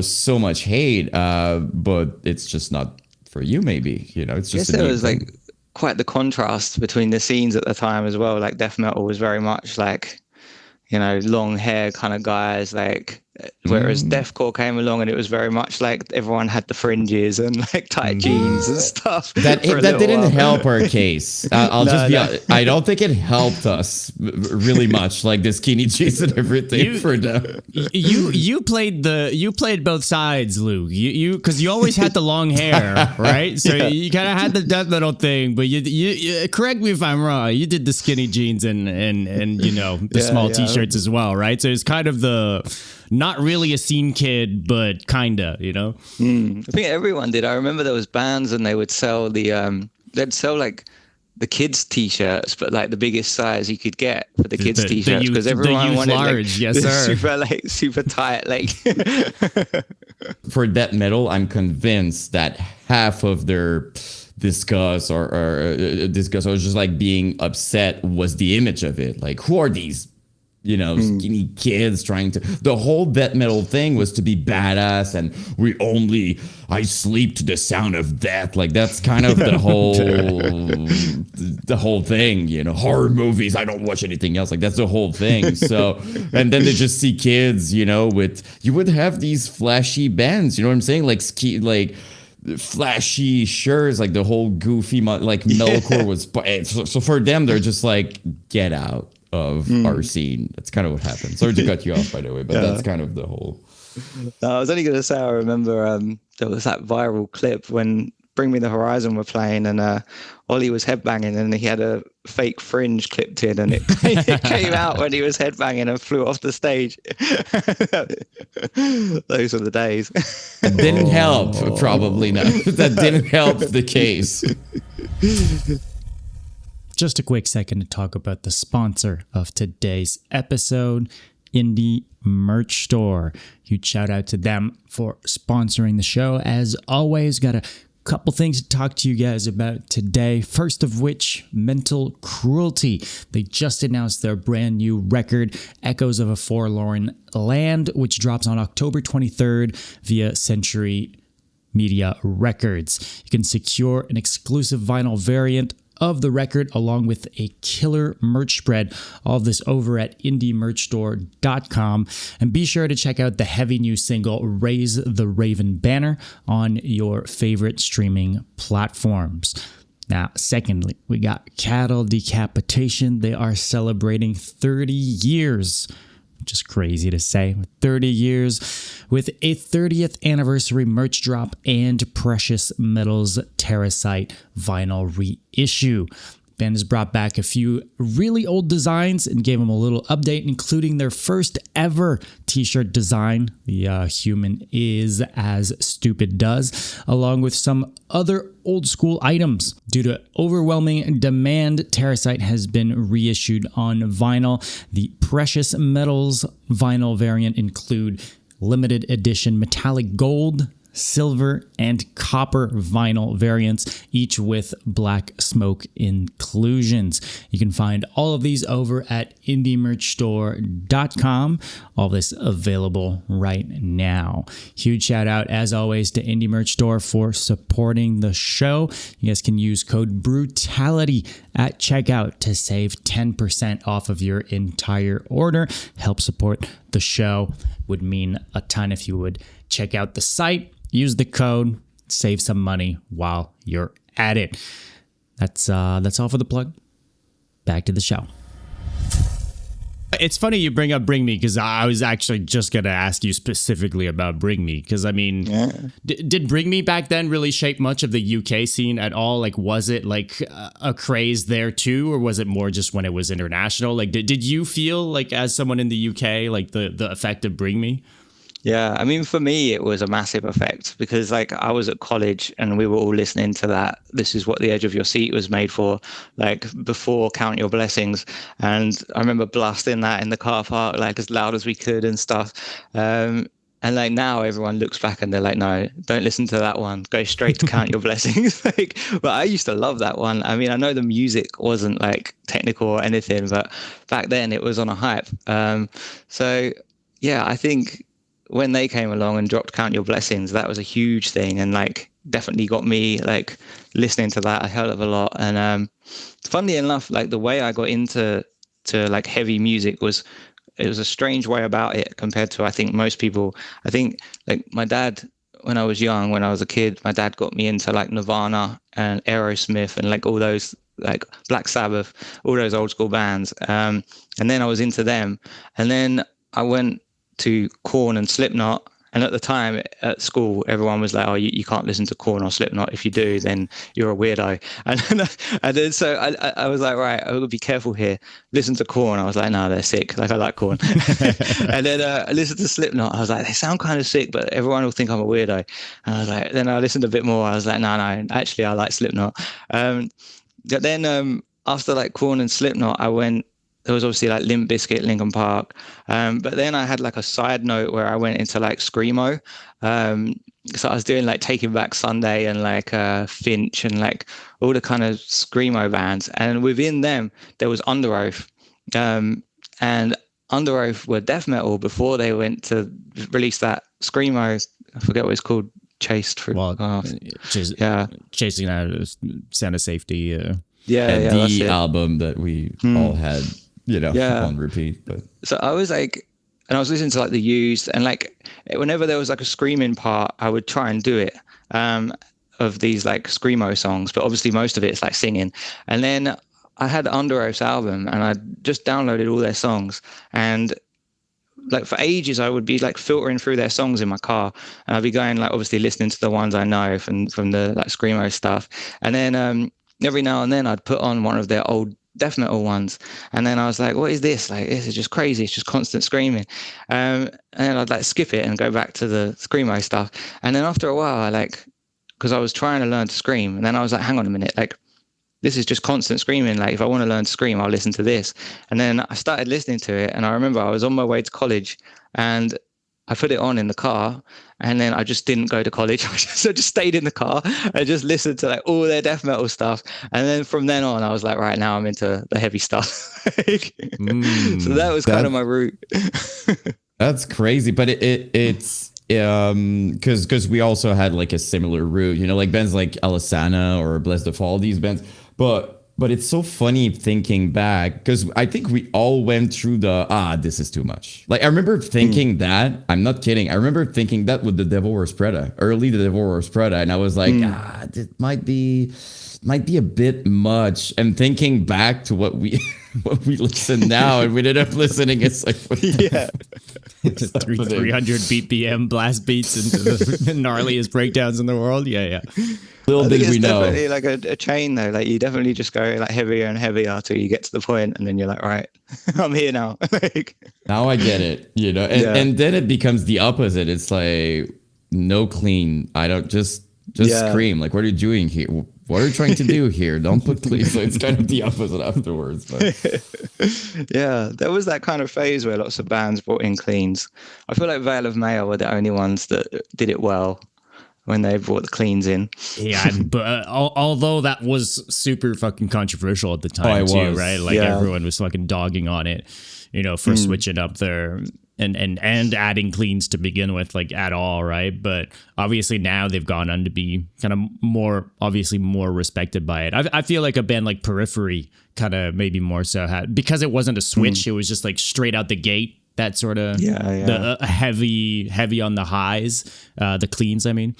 S1: so much hate. But it's just not for you, maybe. It's just.
S2: I guess there was like quite the contrast between the scenes at the time as well. Like, death metal was very much like, long hair kind of guys, like, whereas deathcore came along and it was very much like everyone had the fringes and like tight jeans and stuff.
S1: That didn't help our case. I don't think it helped us really much, like the skinny jeans and everything.
S3: You played both sides, Luke. You because you always had the long hair, right? So you kind of had the death metal thing, but you correct me if I'm wrong. You did the skinny jeans and the small t-shirts as well, right? So it's kind of not really a scene kid, but kinda, I
S2: think everyone did. I remember there was bands and they would sell they'd sell like the kids t-shirts, but like the biggest size you could get for the kids t-shirts, because everyone wanted
S3: large, yes sir,
S2: super tight, like.
S1: For death metal, I'm convinced that half of their discuss or discuss or just like being upset was the image of it. Like, who are these, skinny kids trying to, the whole death metal thing was to be badass and I sleep to the sound of death. Like that's kind of the whole thing, horror movies. I don't watch anything else. Like that's the whole thing. So, and then they just see kids, you would have these flashy bands, you know what I'm saying? Like flashy shirts, like the whole goofy, like metalcore was. So for them, they're just like, get out of our scene. That's kind of what happened. Sorry to cut you off, by the way, but that's kind of the whole.
S2: No, I was only going to say, I remember there was that viral clip when Bring Me the Horizon were playing, and Ollie was headbanging, and he had a fake fringe clipped in, and it came out when he was headbanging and flew off the stage. Those were the days.
S1: That didn't help, probably not. That didn't help the case.
S3: Just a quick second to talk about the sponsor of today's episode, Indie Merch Store. Huge shout out to them for sponsoring the show. As always, got a couple things to talk to you guys about today. First of which, Mental Cruelty. They just announced their brand new record, Echoes of a Forlorn Land, which drops on October 23rd via Century Media Records. You can secure an exclusive vinyl variant of the record along with a killer merch spread. All of this over at indiemerchstore.com. And be sure to check out the heavy new single Raise the Raven Banner on your favorite streaming platforms. Now, secondly, we got Cattle Decapitation. They are celebrating 30 years, which is crazy to say. 30 years with a 30th anniversary merch drop and Precious Metals Terracite vinyl reissue. The band has brought back a few really old designs and gave them a little update, including their first ever t-shirt design, The Human Is As Stupid Does, along with some other old school items. Due to overwhelming demand, Terracite has been reissued on vinyl. The Precious Metals vinyl variant include limited edition metallic gold, silver, and copper vinyl variants, each with black smoke inclusions. You can find all of these over at indiemerchstore.com. All this available right now. Huge shout out, as always, to Indie Merch Store for supporting the show. You guys can use code BRUTALITY at checkout to save 10% off of your entire order. Help support the show. Would mean a ton if you would check out the site. Use the code, save some money while you're at it. That's all for the plug. Back to the show. It's funny you bring up Bring Me, because I was actually just going to ask you specifically about Bring Me, because I mean, did Bring Me back then really shape much of the UK scene at all? Like, was it like a craze there too, or was it more just when it was international? Like, did you feel like, as someone in the UK, like the effect of Bring Me?
S2: Yeah, I mean, for me, it was a massive effect because, like, I was at college and we were all listening to that. This is what the edge of your seat was made for, like, before Count Your Blessings. And I remember blasting that in the car park, like, as loud as we could and stuff. And like now everyone looks back and they're like, no, don't listen to that one. Go straight to Count Your Blessings. Like, but I used to love that one. I mean, I know the music wasn't like technical or anything, but back then it was on a hype. So yeah, I think when they came along and dropped Count Your Blessings, that was a huge thing, and like definitely got me like listening to that a hell of a lot. And funnily enough, like the way I got into like heavy music was, it was a strange way about it compared to, I think, most people. I think like my dad, when I was young, when I was a kid, my dad got me into like Nirvana and Aerosmith and like all those, like Black Sabbath, all those old school bands. And then I was into them, and then I went to Korn and Slipknot, and at the time at school everyone was like, oh, you can't listen to Korn or Slipknot. If you do, then you're a weirdo. And then so I was like, right, I will be careful here, listen to Korn. I was like, no, they're sick, like I like Korn. And then I listened to Slipknot. I was like, they sound kind of sick, but everyone will think I'm a weirdo. And I was like, then I listened a bit more. I was like, no, actually I like Slipknot. But then after like Korn and Slipknot, I went there was obviously like Limp Bizkit, Linkin Park, but then I had like a side note where I went into like screamo. So I was doing like Taking Back Sunday and like Finch and like all the kind of screamo bands, and within them there was Under Oath, and Under Oath were death metal before they went to release that screamo. I forget what it's called. Chased for
S3: chasing out Sound of Safety.
S1: The album that we all had, on repeat. But
S2: so I was like, and I was listening to like the Used, and like whenever there was like a screaming part, I would try and do it of these like screamo songs, but obviously most of it is like singing. And then I had Under Oath's album, and I just downloaded all their songs, and like for ages I would be like filtering through their songs in my car, and I'd be going like obviously listening to the ones I know from the like screamo stuff, and then every now and then I'd put on one of their old death metal ones, and then I was like, what is this? Like, this is just crazy, it's just constant screaming. And then I'd like skip it and go back to the screamo stuff, and then after a while I like, because I was trying to learn to scream, and then I was like, hang on a minute, like this is just constant screaming. Like if I want to learn to scream, I'll listen to this. And then I started listening to it, and I remember I was on my way to college, and I put it on in the car, and then I just didn't go to college. I just stayed in the car and just listened to like all their death metal stuff. And then from then on, I was like, right, now I'm into the heavy stuff. So that was kind of my route.
S1: That's crazy, but it's because we also had like a similar route, like bands like Alisana or Bless the Fall, these bands. But it's so funny thinking back, because I think we all went through this is too much. Like I remember thinking that, I'm not kidding. I remember thinking that with The Devil Wears Prada, early The Devil Wears Prada. And I was like, this might be a bit much. And thinking back to what we listen now, and we ended up listening, it's like,
S3: 300 BPM blast beats into the gnarliest breakdowns in the world. Yeah.
S1: Little did we know.
S2: Definitely like a chain though. Like you definitely just go like heavier and heavier till you get to the point, and then you're like, right, I'm here now.
S1: Now I get it, and then it becomes the opposite. It's like no clean. I don't just scream. Like, what are you doing here? What are you trying to do here? Don't put clean. So it's kind of the opposite afterwards. But.
S2: Yeah, there was that kind of phase where lots of bands brought in cleans. I feel like Veil of Mail were the only ones that did it well when they brought the cleans in.
S3: Yeah, but although that was super fucking controversial at the time too, right? Like everyone was fucking dogging on it, for switching up their and adding cleans to begin with, like at all, right? But obviously now they've gone on to be kind of more respected by it. I feel like a band like Periphery kind of maybe more so had, because it wasn't a switch, it was just like straight out the gate. That sort of the heavy on the highs, the cleans. I mean,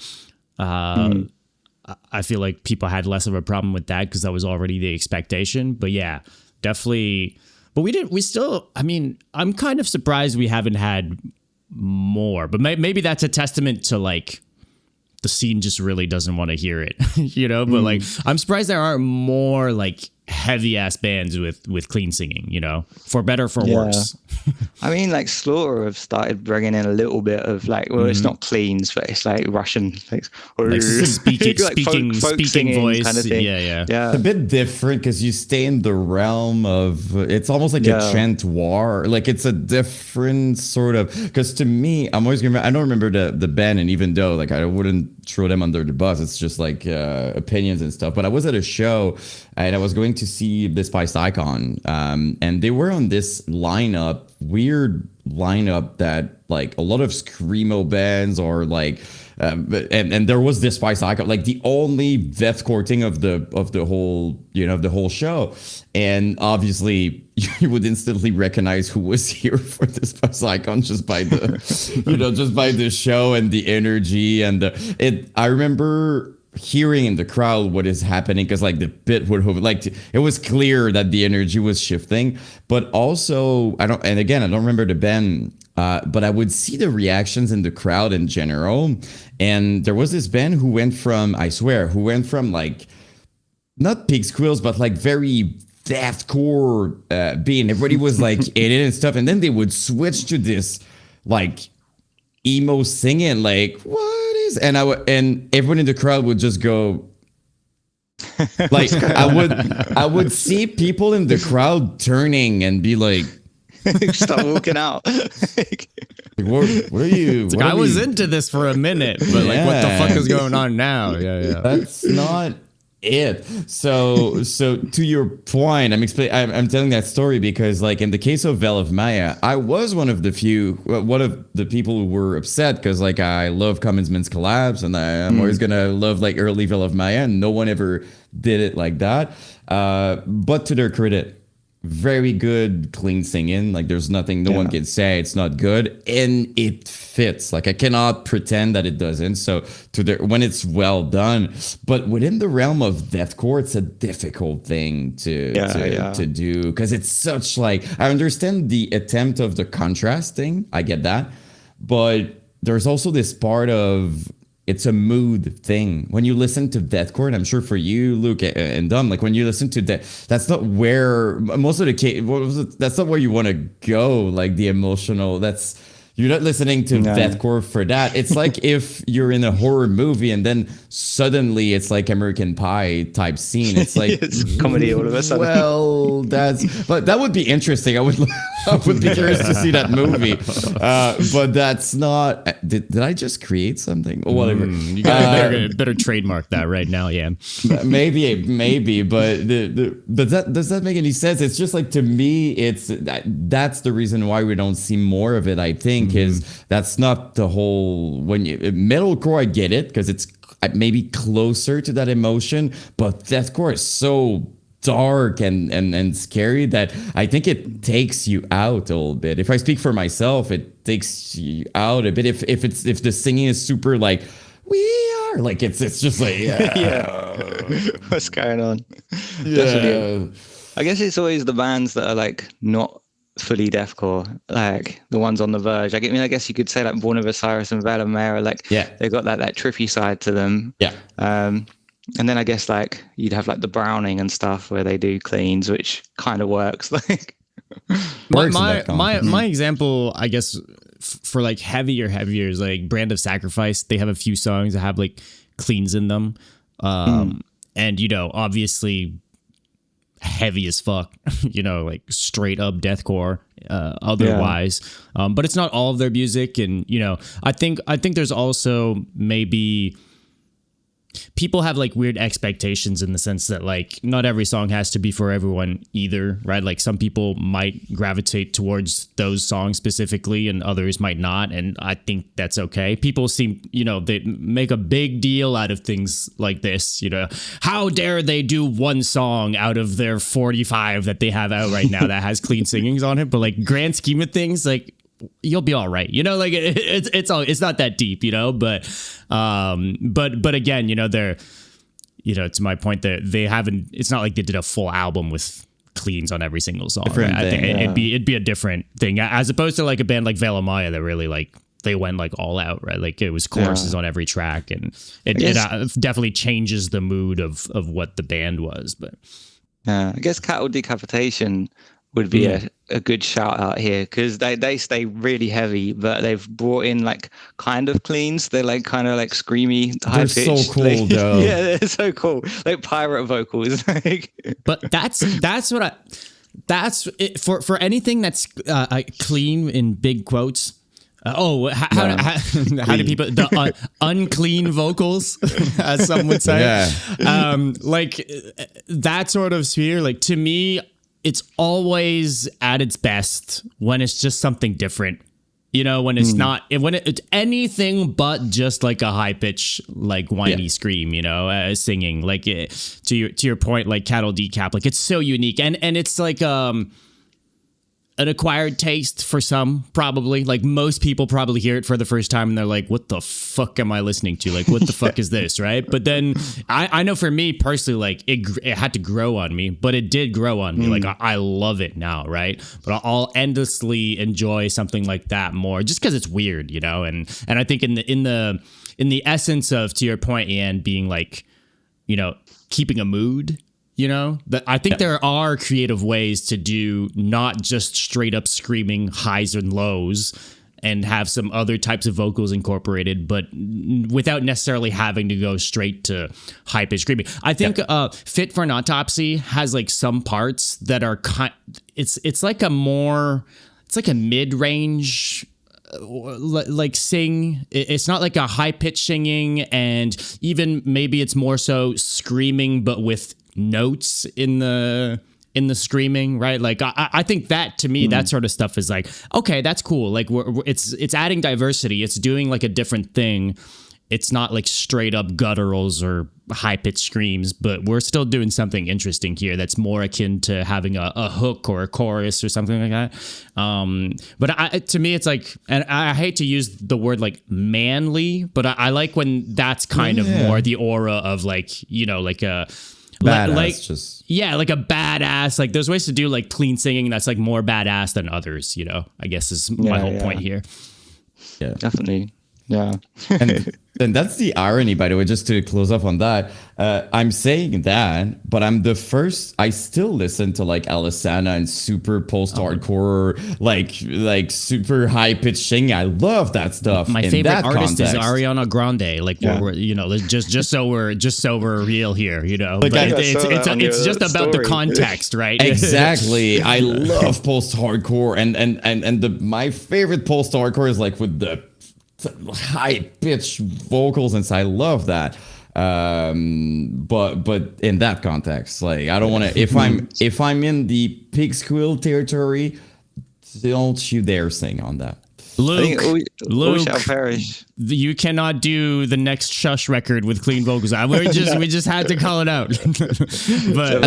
S3: I feel like people had less of a problem with that because that was already the expectation. But yeah, definitely. But we still. I mean, I'm kind of surprised we haven't had more. But maybe that's a testament to like the scene just really doesn't want to hear it, But like, I'm surprised there aren't more like heavy ass bands with clean singing, for better or for worse.
S2: I mean, like Slaughter have started bringing in a little bit of like, well, it's not cleans, but it's like Russian, like
S3: speaking
S2: folk
S3: voice
S2: kind of thing.
S3: Yeah.
S1: It's a bit different because you stay in the realm of, it's almost like a chantoir. Like it's a different sort of, because to me, I'm always gonna, I don't remember the band, and even though like I wouldn't throw them under the bus, it's just like opinions and stuff. But I was at a show and I was going to see Despised Icon, and they were on this weird lineup that like a lot of screamo bands or like and there was Despised Icon, like the only deathcore thing of the whole show, and obviously you would instantly recognize who was here for Despised Icon just by the just by the show and the energy and I remember hearing in the crowd what is happening, because like the bit would like it was clear that the energy was shifting. But also I don't remember the band, but I would see the reactions in the crowd in general. And there was this band who went from like not Pigsqueals, but like very deathcore being, everybody was like in it and stuff, and then they would switch to this like emo singing, like what is, and everyone in the crowd would just go, Like I would see people in the crowd turning and be like,
S2: Start walking out.
S1: what are you?
S3: It's like, I was into this for a minute, but like, what the fuck is going on now? Yeah.
S1: That's not it. So to your point, I'm telling that story because, like, in the case of Veil of Maya, I was one of the people who were upset because, like, I love Commonsman's collabs and I'm always gonna love like early Veil of Maya, and no one ever did it like that. But to their credit, very good clean singing. Like, there's nothing no one can say it's not good, and it fits. Like, I cannot pretend that it doesn't. So when it's well done, but within the realm of deathcore, it's a difficult thing to do because it's such, like, I understand the attempt of the contrast thing, I get that, but there's also this part of it's a mood thing. When you listen to deathcore, and I'm sure for you, Luke and Dom, like when you listen to that, that's not where most of the case. That's not where you want to go. Like the emotional. You're not listening to deathcore for that. It's like if you're in a horror movie and then suddenly it's like American Pie type scene. It's like
S2: it's comedy all of a sudden.
S1: Well, but that would be interesting. I would be curious to see that movie. But that's not. Did I just create something or whatever?
S3: You got better trademark that right now. Yeah,
S1: maybe. But does that make any sense? It's just like, to me, that's the reason why we don't see more of it. I think is that's not the whole. When metalcore, I get it because it's maybe closer to that emotion, but deathcore is so dark and scary that I think it takes you out a little bit. If I speak for myself, it takes you out a bit. If the singing is super like we are, like it's just like
S2: what's going on?
S1: Yeah.
S2: I guess it's always the bands that are like not fully deathcore, like the ones on the verge. I guess you could say like Born of Osiris and Veil of Maya, like they've got that trippy side to them. And then I guess like you'd have like the Browning and stuff where they do cleans, which kind of works. Like
S3: my example, I guess, for like heavier is like Brand of Sacrifice. They have a few songs that have like cleans in them, and obviously heavy as fuck, like straight up deathcore otherwise. But it's not all of their music, and I think there's also maybe people have like weird expectations in the sense that like not every song has to be for everyone either, right? Like some people might gravitate towards those songs specifically and others might not, and I think that's okay. People seem, they make a big deal out of things like this, how dare they do one song out of their 45 that they have out right now that has clean singings on it, but like grand scheme of things, like you'll be all right, like it's not that deep, but again, they're, to my point, that they haven't, it's not like they did a full album with cleans on every single song. Right? I think it'd be a different thing as opposed to like a band like Veil of Maya that really like they went like all out, right? Like it was choruses on every track, and it definitely changes the mood of what the band was. But
S2: I guess Cattle Decapitation would be a good shout out here because they stay really heavy, but they've brought in like kind of cleans. They're like kind of like screamy, high pitched.
S1: They're so cool, though.
S2: Yeah, they're so cool, like pirate vocals.
S3: But that's it for anything that's clean in big quotes. How do people unclean vocals, as some would say? Like that sort of sphere. Like to me, it's always at its best when it's just something different, when it's not, when it's anything but just like a high pitch, like whiny scream, singing, like to your point, like Cattle Decap, like it's so unique. And it's like, an acquired taste for some, probably. Like most people probably hear it for the first time and they're like, what the fuck am I listening to? Like, what the fuck is this, right? But then I know for me personally, like it had to grow on me, but it did grow on me. Like I love it now, right? But I'll endlessly enjoy something like that more just because it's weird, and I think in the essence of, to your point, Ian, being like, keeping a mood, that I think there are creative ways to do not just straight up screaming highs and lows and have some other types of vocals incorporated, but without necessarily having to go straight to high pitched screaming. I think Fit for an Autopsy has like some parts that are it's like a mid range like sing. It's not like a high pitch singing, and even maybe it's more so screaming but with notes in the screaming, right? Like I think that, to me, that sort of stuff is like, okay, that's cool. Like it's adding diversity. It's doing like a different thing. It's not like straight up gutturals or high pitched screams, but we're still doing something interesting here that's more akin to having a hook or a chorus or something like that. But to me, it's like, and I hate to use the word like manly, but I like when that's kind of more the aura of like, you know, like a
S1: badass,
S3: like a badass. Like there's ways to do like clean singing that's like more badass than others, you know, I guess is my whole point here.
S1: Yeah,
S2: definitely. Yeah.
S1: And that's the irony, by the way, just to close off on that. I'm saying that, but I still listen to like Alessana and super post-hardcore, like super high-pitched singing. I love that stuff.
S3: My
S1: in
S3: favorite
S1: that
S3: artist
S1: context.
S3: is Ariana Grande. Like we're you know, just so we're real here, you know.
S1: Like,
S3: but
S2: it's
S3: just about the context, right?
S1: Exactly. I love post-hardcore, and my favorite post-hardcore is like with the high pitched vocals, and so I love that. But in that context, like I don't want to. If I'm in the Pigsqueal territory, don't you dare sing on that.
S3: Luke,
S2: we shall perish.
S3: You cannot do the next Shush record with clean vocals. We just had to call it out. But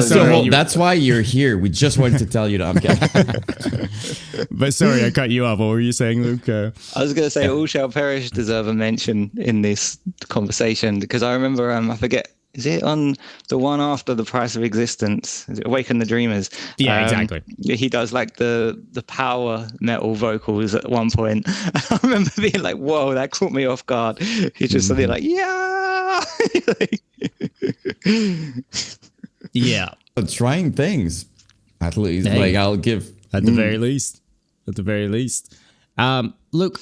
S1: that's why you're here. We just wanted to tell you that. I'm kidding.
S3: But sorry, I cut you off. What were you saying, Luke?
S2: I was going to say all shall perish deserve a mention in this conversation, because I remember I forget. Is it on the one after The Price of Existence? Is it Awaken the Dreamers?
S3: Yeah, exactly.
S2: He does like the power metal vocals at one point. I remember being like, whoa, that caught me off guard. He's just something like, yeah.
S3: Yeah.
S1: Trying things. At least. Hey, like I'll give.
S3: At the very least. At the very least. Luke,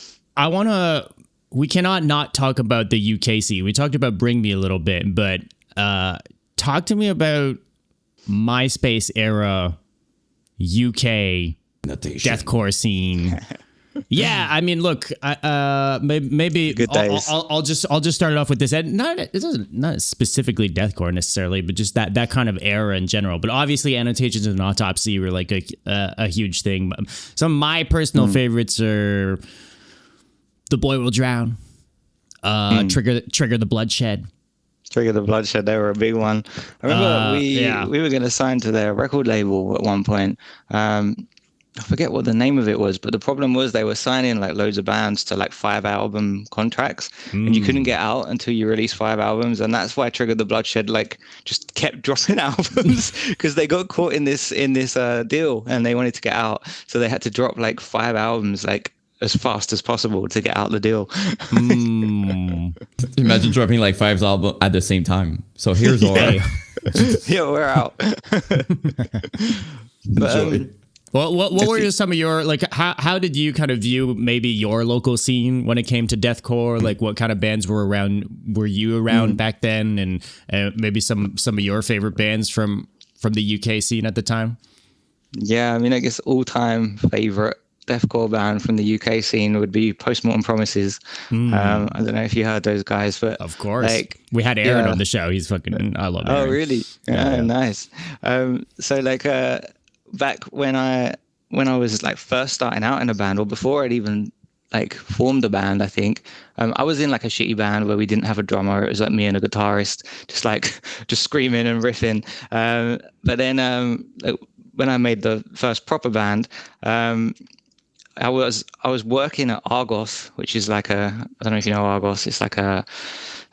S3: we cannot not talk about the UK scene. We talked about Bring Me a little bit, but talk to me about MySpace era UK deathcore scene. Yeah, I mean, look, maybe
S2: good days.
S3: I'll just start it off with this. And not specifically deathcore necessarily, but just that kind of era in general. But obviously, Annotations of an Autopsy were like a huge thing. Some of my personal favorites are The Boy Will Drown, Trigger the Bloodshed.
S2: Trigger the Bloodshed, they were a big one. I remember we were going to sign to their record label at one point. I forget what the name of it was, but the problem was they were signing like loads of bands to like 5-album contracts, and you couldn't get out until you released 5 albums, and that's why Trigger the Bloodshed like just kept dropping albums because they got caught in this deal and they wanted to get out, so they had to drop like 5 albums like as fast as possible to get out the deal.
S1: Imagine dropping like 5 albums at the same time. So here's our
S2: yeah, we're out. But,
S3: well, what were some of your, like, how did you kind of view maybe your local scene when it came to deathcore? Like, what kind of bands were you around back then, and maybe some of your favorite bands from the UK scene at the time? Yeah,
S2: I mean, I guess all-time favorite deathcore band from the UK scene would be Postmortem Promises. I don't know if you heard those guys, but
S3: of course,
S2: like,
S3: we had Aaron on the show. He's fucking, I love Aaron.
S2: Oh, really? Yeah. Nice. So like back when I was like first starting out in a band, or before I'd even like formed a band, I think I was in like a shitty band where we didn't have a drummer. It was like me and a guitarist, just screaming and riffing. But then when I made the first proper band, I was working at Argos, which is like I don't know if you know Argos. It's like a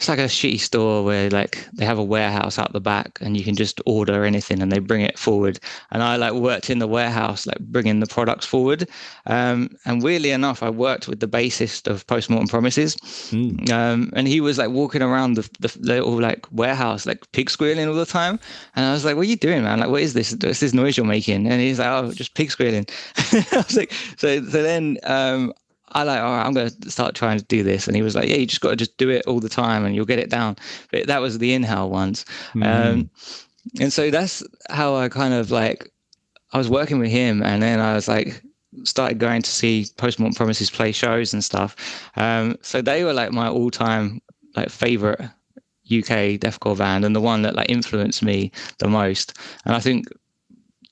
S2: shitty store where like they have a warehouse out the back and you can just order anything and they bring it forward. And I like worked in the warehouse, like bringing the products forward. And weirdly enough, I worked with the bassist of Postmortem Promises. And he was like walking around the little like warehouse, like pig squealing all the time. And I was like, what are you doing, man? Like, what is this? What's this noise you're making? And he's like, oh, just pig squealing. I was like, so then I like, all right, I'm going to start trying to do this. And he was like, yeah, you just got to just do it all the time and you'll get it down. But that was the inhale ones. And so that's how I kind of like, I was working with him, and then I was like, started going to see Postmortem Promises play shows and stuff. So they were like my all-time like favorite UK deathcore band, and the one that like influenced me the most. And I think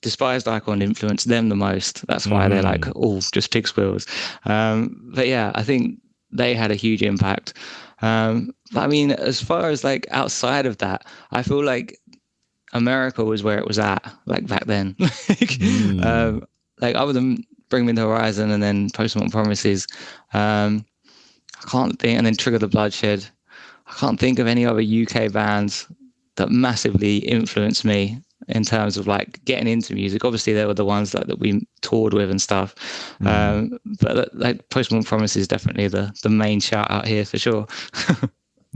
S2: Despised Icon influenced them the most. That's why they're like all just Pigsqueals. But yeah, I think they had a huge impact. But I mean, as far as like outside of that, I feel like America was where it was at, like back then. Like other than Bring Me the Horizon and then Postmortem Promises, I can't think, and then Trigger the Bloodshed. I can't think of any other UK bands that massively influenced me in terms of like getting into music. Obviously, they were the ones that we toured with and stuff. But like Postmortem Promises is definitely the main shout out here for sure.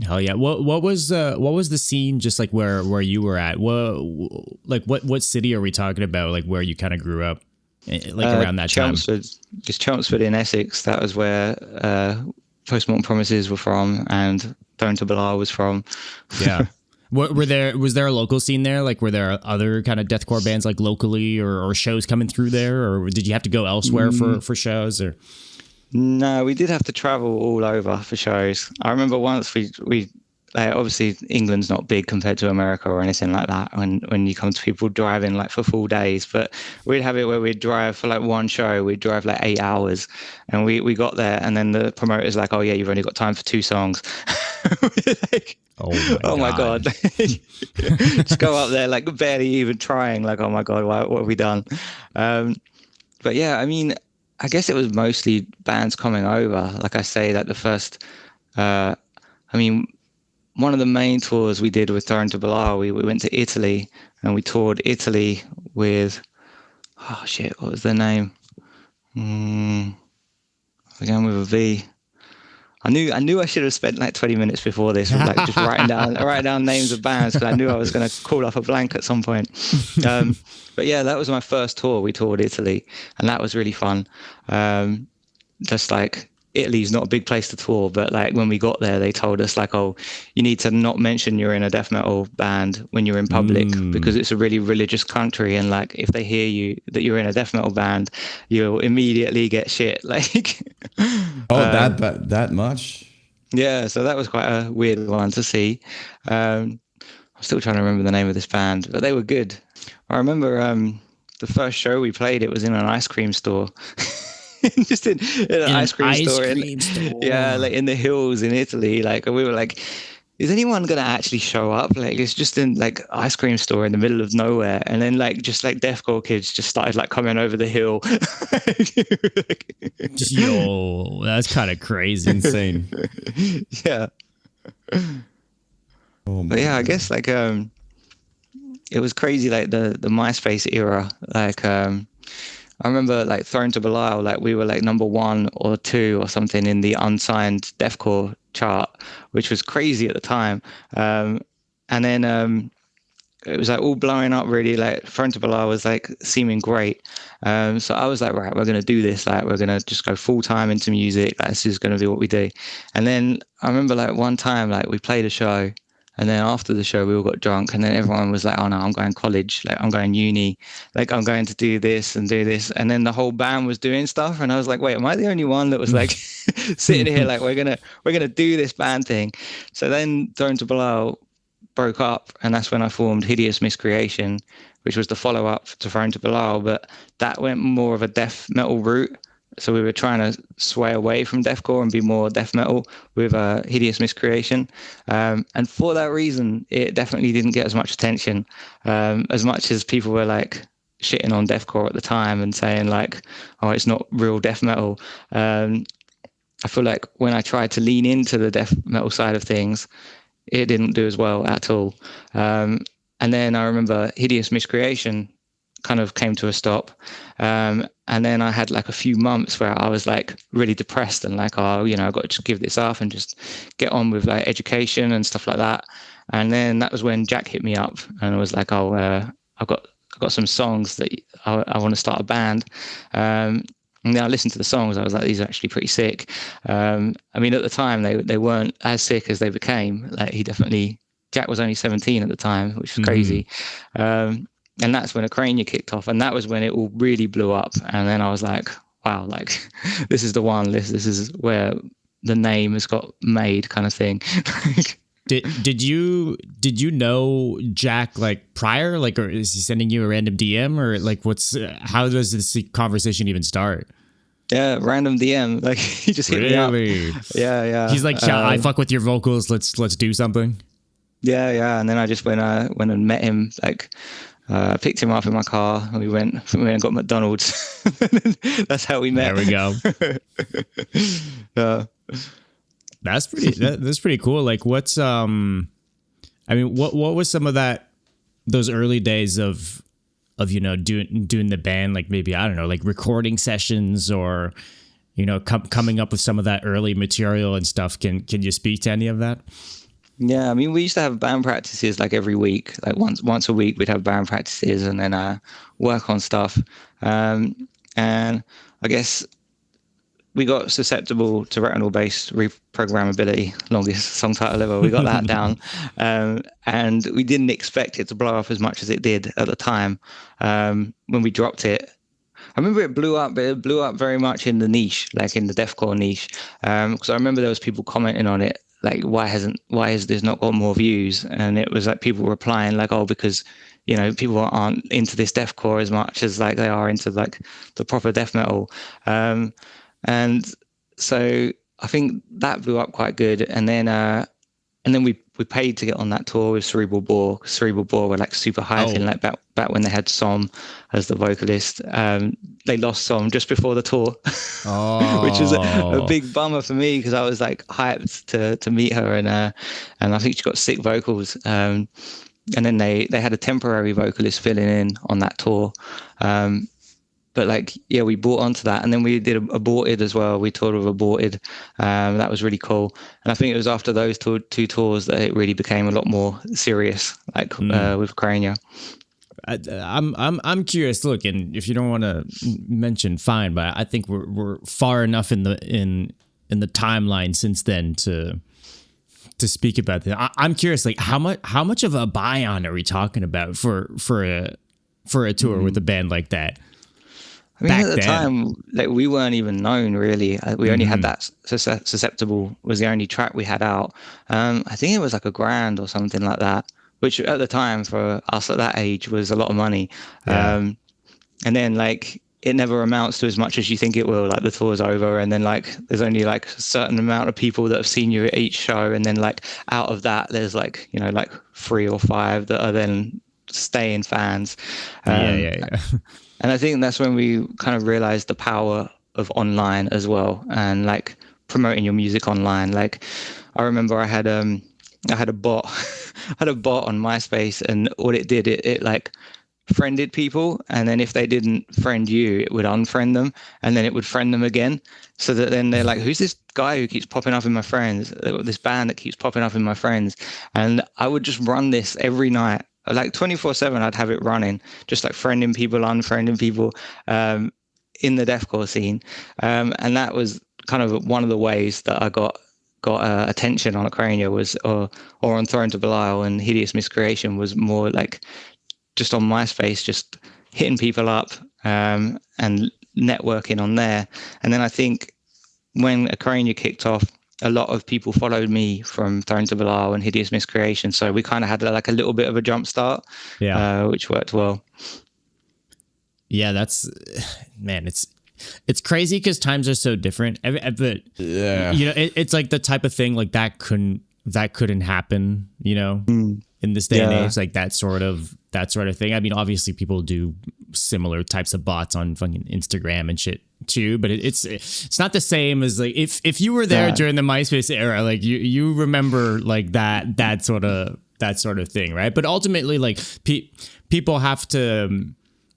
S3: Hell yeah! What was the scene just like where you were at? What city are we talking about? Like where you kind of grew up, like around that
S2: Chelmsford,
S3: time?
S2: just Chelmsford in Essex. That was where Postmortem Promises were from, and Thrown To Belial was from.
S3: Yeah. Was there a local scene there? Like, were there other kind of deathcore bands like locally or shows coming through there, or did you have to go elsewhere for shows? Or
S2: no, we did have to travel all over for shows. I remember once we obviously England's not big compared to America or anything like that. When you come to people driving like for full days, but we'd have it where we'd drive for like one show. We'd drive like 8 hours, and we got there, and then the promoter's like, "Oh yeah, you've only got time for 2 songs." Like, oh my god. Just go up there like barely even trying. Like, oh my god, what have we done? But yeah, I mean, I guess it was mostly bands coming over. Like I say, that the first, I mean, one of the main tours we did with Thrown To Belial, we went to Italy, and we toured Italy with, oh shit, what was their name? Began with a V. I knew I should have spent like 20 minutes before this with like just writing down names of bands, because I knew I was going to call off a blank at some point. But yeah, that was my first tour. We toured Italy, and that was really fun. Just like, Italy's not a big place to tour, but like when we got there, they told us like, oh, you need to not mention you're in a death metal band when you're in public, because it's a really religious country, and like if they hear you that you're in a death metal band, you'll immediately get shit. Like,
S1: that much?
S2: Yeah, so that was quite a weird one to see. I'm still trying to remember the name of this band, but they were good. I remember the first show we played, it was in an ice cream store. Just in an ice cream store. Yeah, like in the hills in Italy. Like, we were like, is anyone gonna actually show up? Like, it's just in like ice cream store in the middle of nowhere, and then like just like deathcore kids just started like coming over the hill.
S3: Yo, that's kind of crazy.
S1: Insane.
S2: Yeah. But yeah, I guess like it was crazy, like the MySpace era. Like I remember like Thrown To Belial, like we were like number 1 or 2 or something in the unsigned deathcore chart, which was crazy at the time. And then it was like all blowing up really. Like Thrown To Belial was like seeming great. So I was like, right, we're going to do this. Like, we're going to just go full time into music. Like, this is going to be what we do. And then I remember like one time, like we played a show, and then after the show, we all got drunk, and then everyone was like, oh no, I'm going college, like I'm going uni, like I'm going to do this and do this. And then the whole band was doing stuff, and I was like, wait, am I the only one that was like sitting here like we're gonna do this band thing? So then Thrown To Belial broke up, and that's when I formed Hideous Miscreation, which was the follow-up to Thrown To Belial, but that went more of a death metal route. So we were trying to sway away from deathcore and be more death metal with Hideous Miscreation. And for that reason, it definitely didn't get as much attention. As much as people were like shitting on deathcore at the time and saying like, oh, it's not real death metal. I feel like when I tried to lean into the death metal side of things, it didn't do as well at all. And then I remember Hideous Miscreation kind of came to a stop. And then I had like a few months where I was like really depressed and like, oh, you know, I've got to just give this up and just get on with like education and stuff like that. And then that was when Jack hit me up and I was like, oh, I've got some songs that I want to start a band. And then I listened to the songs. I was like, these are actually pretty sick. I mean, at the time, they weren't as sick as they became. Like Jack was only 17 at the time, which is crazy. And that's when Acrania kicked off, and that was when it all really blew up. And then I was like, wow, like this is the one. This is where the name has got made, kind of thing.
S3: Did you know Jack like prior, like, or is he sending you a random DM, or like how does this conversation even start?
S2: Yeah, random DM. Like he just hit me up. Yeah.
S3: He's like, I fuck with your vocals. Let's do something.
S2: Yeah. And then I just went and met him. Like, I picked him up in my car, and we went and got McDonald's. That's how we met.
S3: There we go. That's pretty cool. Like, what's I mean, what was some of those early days of doing the band, like maybe, I don't know, like recording sessions, or coming up with some of that early material and stuff. Can you speak to any of that?
S2: Yeah, I mean, we used to have band practices like every week, like once a week we'd have band practices, and then work on stuff. And I guess we got susceptible to retinal-based reprogrammability, longest song title ever. We got that down, and we didn't expect it to blow up as much as it did at the time. When we dropped it, I remember it blew up, but it blew up very much in the niche, like in the deathcore niche. Because I remember there was people commenting on it, like, why has this not got more views? And it was like people replying like, oh, because people aren't into this deathcore as much as like they are into like the proper death metal. And so I think that blew up quite good. And then we paid to get on that tour with Cerebral Bore. Cerebral Bore were like super hyping, like back when they had Som as the vocalist. They lost Som just before the tour, which was a big bummer for me, because I was like hyped to meet her, and I think she got sick vocals. And then they had a temporary vocalist filling in on that tour. But like, yeah, we bought onto that, and then we did Aborted as well. We toured with Aborted. That was really cool. And I think it was after those two tours that it really became a lot more serious, like with Acrania.
S3: I'm curious. Look, and if you don't want to mention, fine. But I think we're far enough in the timeline since then to speak about that. I'm curious, like how much of a buy-on are we talking about for a tour with a band like that?
S2: I mean, at the time, like, we weren't even known really. We only had that Susceptible was the only track we had out. I think it was like $1,000 or something like that, which at the time for us at that age was a lot of money. Yeah. And then like it never amounts to as much as you think it will. Like the tour's over, and then like there's only like a certain amount of people that have seen you at each show, and then like out of that, there's like like 3 or 5 that are then staying fans. Yeah. And I think that's when we kind of realized the power of online as well, and like promoting your music online. Like I remember I had a bot, I had a bot on MySpace, and what it did, it like friended people, and then if they didn't friend you, it would unfriend them, and then it would friend them again. So that then they're like, who's this guy who keeps popping up in my friends? This band that keeps popping up in my friends. And I would just run this every night. Like 24/7, I'd have it running, just like friending people, unfriending people in the deathcore scene. And that was kind of one of the ways that I got attention on Acrania, was or on Thrown To Belial and Hideous Miscreation, was more like just on MySpace, just hitting people up and networking on there. And then I think when Acrania kicked off, a lot of people followed me from Thrown To Belial and Hideous Miscreation. So we kind of had like a little bit of a jump start, which worked well. Yeah,
S3: that's, man, it's crazy because times are so different. But it's like the type of thing like that couldn't happen, in this day and age, like that sort of thing. I mean, obviously people do similar types of bots on fucking Instagram and shit too, but it's not the same as like if you were there during the MySpace era, like you remember like that sort of thing, right? But ultimately, like people have to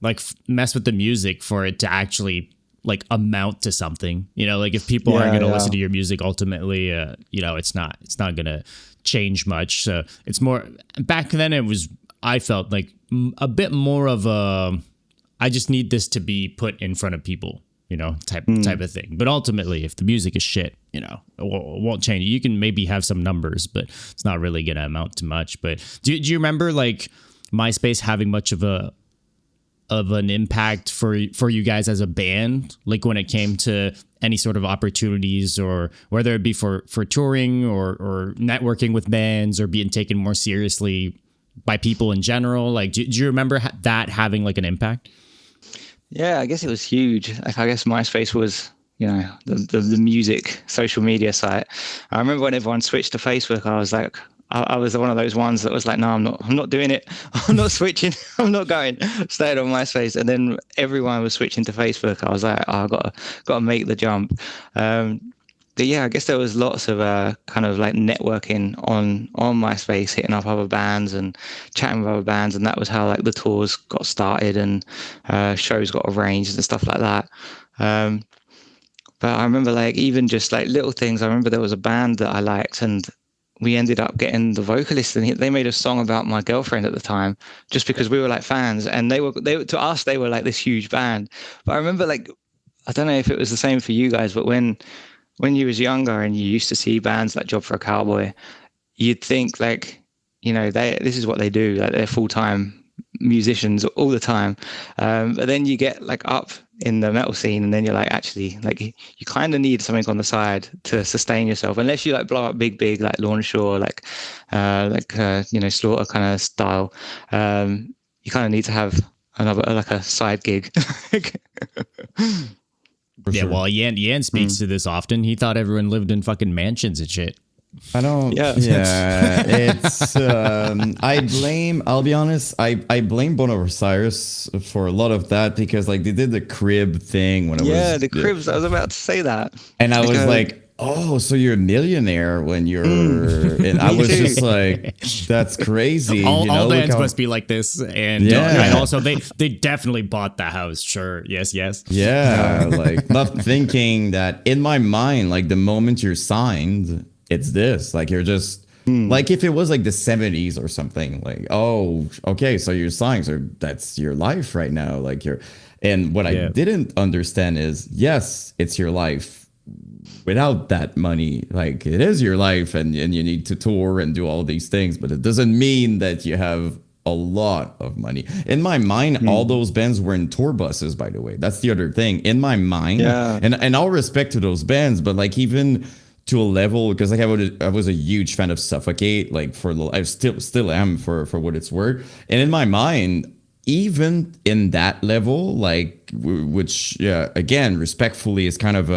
S3: like mess with the music for it to actually like amount to something, like if people aren't going to listen to your music, ultimately, it's not going to change much. So it's more, back then it was, I felt like a bit more of a, I just need this to be put in front of people, type of thing. But ultimately, if the music is shit, it won't change. You can maybe have some numbers, but it's not really going to amount to much. But do you remember like MySpace having much of an impact for you guys as a band, like when it came to any sort of opportunities, or whether it be for touring or networking with bands or being taken more seriously by people in general? Like, do you remember that having like an impact?
S2: Yeah, I guess it was huge. Like, I guess MySpace was, the music social media site. I remember when everyone switched to Facebook, I was like, I was one of those ones that was like, no, I'm not doing it. I'm not switching. I'm not going. Stayed on MySpace. And then everyone was switching to Facebook. I was like, oh, I got to make the jump. But yeah, I guess there was lots of kind of like networking on MySpace, hitting up other bands and chatting with other bands, and that was how like the tours got started and shows got arranged and stuff like that. But I remember like even just like little things. I remember there was a band that I liked, and we ended up getting the vocalist, and they made a song about my girlfriend at the time, just because we were like fans, and they were to us they were like this huge band. But I remember like, I don't know if it was the same for you guys, but when you was younger and you used to see bands like Job for a Cowboy, you'd think like, this is what they do, like they're full-time musicians all the time. But then you get like up in the metal scene, and then you're like, actually, like you kind of need something on the side to sustain yourself, unless you like blow up big like Lawnshaw, Slaughter kind of style. You kind of need to have another like a side gig.
S3: Yeah, sure. Well, Yan speaks to this often. He thought everyone lived in fucking mansions and shit.
S1: I don't. Yeah, it's. I'll be honest. I blame Bono Osiris for a lot of that, because like they did the crib thing when it was.
S2: Yeah, the cribs. I was about to say that.
S1: And I was like, oh, so you're a millionaire when you're. And I was just like, that's crazy.
S3: All bands must be like this, and also they definitely bought the house. Sure, yes.
S1: Yeah, like not thinking that in my mind, like the moment you're signed, it's this. Like you're just like if it was like the 70s or something. Like, oh, okay, so you're signed, so that's your life right now. Like you're, and what I didn't understand is, yes, it's your life. Without that money, like it is your life, and you need to tour and do all these things, but it doesn't mean that you have a lot of money. In my mind, all those bands were in tour buses, by the way. That's the other thing. In my mind, and all respect to those bands, but like even to a level, because like I was a huge fan of Suffocate, like I still am for what it's worth. And in my mind, even in that level, like, which again, respectfully, is kind of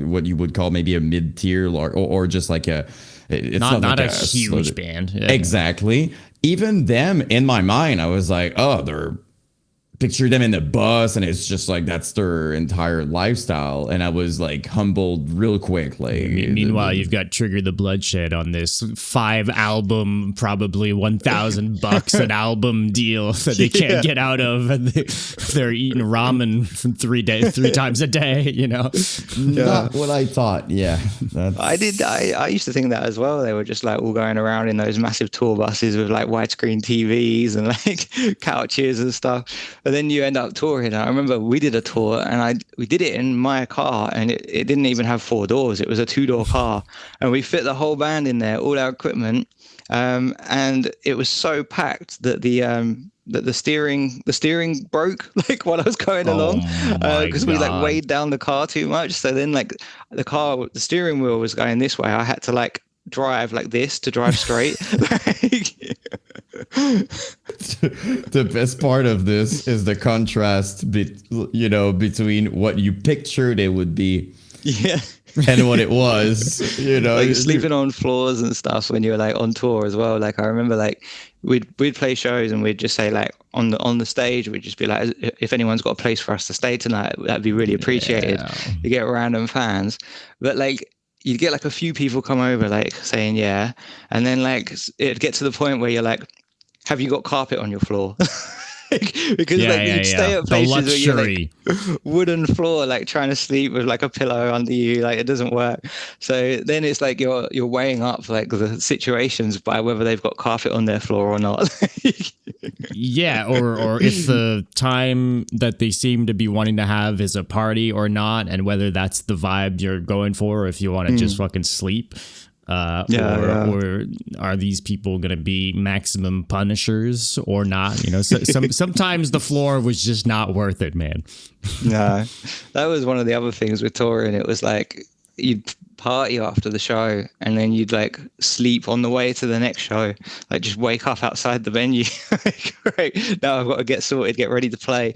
S1: what you would call maybe a mid-tier or just like it's
S3: not
S1: like
S3: a huge band. Yeah.
S1: Exactly. Even them, in my mind, I was like, oh, picture them in the bus, and it's just like that's their entire lifestyle, and I was like humbled real quick. Like,
S3: meanwhile, you've got Trigger the Bloodshed on this 5-album, probably $1,000 an album deal that they can't get out of, and they're eating ramen 3 times a day.
S1: Not what I thought. Yeah,
S2: I used to think that as well. They were just like all going around in those massive tour buses with like widescreen TVs and like couches and stuff. But then you end up touring. I remember we did a tour, and we did it in my car, and it didn't even have 4 doors. It was a 2-door car, and we fit the whole band in there, all our equipment, and it was so packed that the steering broke like while I was going along, because we like weighed down the car too much. So then like the steering wheel was going this way. I had to like drive like this to drive straight.
S1: The best part of this is the contrast between what you pictured it would be and what it was,
S2: like sleeping on floors and stuff when you were like on tour as well. Like I remember like we'd play shows, and we'd just say like on the stage, we'd just be like, if anyone's got a place for us to stay tonight, that'd be really appreciated. You get random fans, but like you'd get like a few people come over like saying yeah, and then like it'd get to the point where you're like, have you got carpet on your floor? Because you'd stay at places where you're like wooden floor, like trying to sleep with like a pillow under you, like it doesn't work. So then it's like you're weighing up like the situations by whether they've got carpet on their floor or not.
S3: Yeah, or if the time that they seem to be wanting to have is a party or not, and whether that's the vibe you're going for, or if you want to just fucking sleep. Or are these people going to be maximum punishers or not? You know, sometimes the floor was just not worth it, man.
S2: No, that was one of the other things with touring. It was like you'd party after the show and then you'd like sleep on the way to the next show, like just wake up outside the venue. Great, now I've got to get sorted, get ready to play.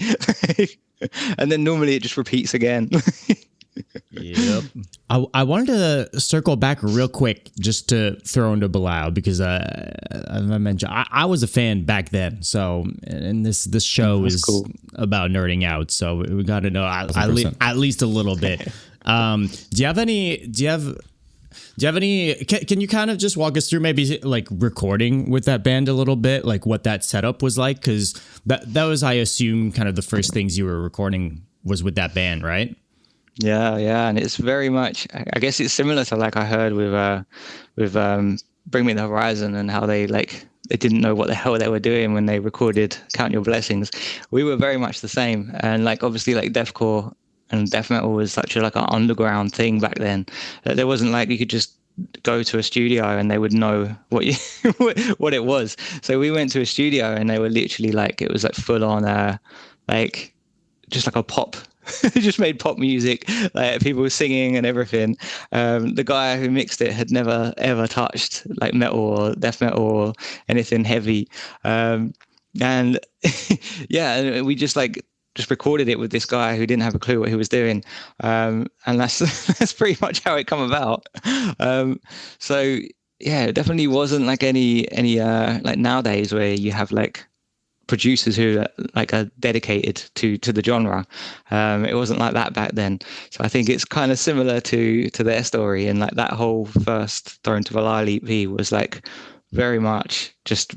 S2: And then normally it just repeats again.
S3: Yep. I wanted to circle back real quick just to Thrown To Belial because as I mentioned, I was a fan back then. So, and this show is cool. About nerding out. So we got to know at least a little bit. Do you have any? Can you kind of just walk us through maybe like recording with that band a little bit, like what that setup was like? Because that was, I assume, kind of the first things you were recording was with that band, right?
S2: Yeah, and it's very much. I guess it's similar to like I heard with Bring Me the Horizon and how they didn't know what the hell they were doing when they recorded Count Your Blessings. We were very much the same, and like obviously like deathcore and death metal was such a like an underground thing back then that there wasn't like you could just go to a studio and they would know what what it was. So we went to a studio and they were literally like it was like full on like just like a pop. They just made pop music, like people were singing and everything. The guy who mixed it had never ever touched like metal or death metal or anything heavy, and yeah, we just recorded it with this guy who didn't have a clue what he was doing, and that's pretty much how it come about. So yeah, it definitely wasn't like any like nowadays where you have like producers who are dedicated to the genre. It wasn't like that back then. So I think it's kind of similar to their story, and like that whole first Thrown To Belial EP was like very much just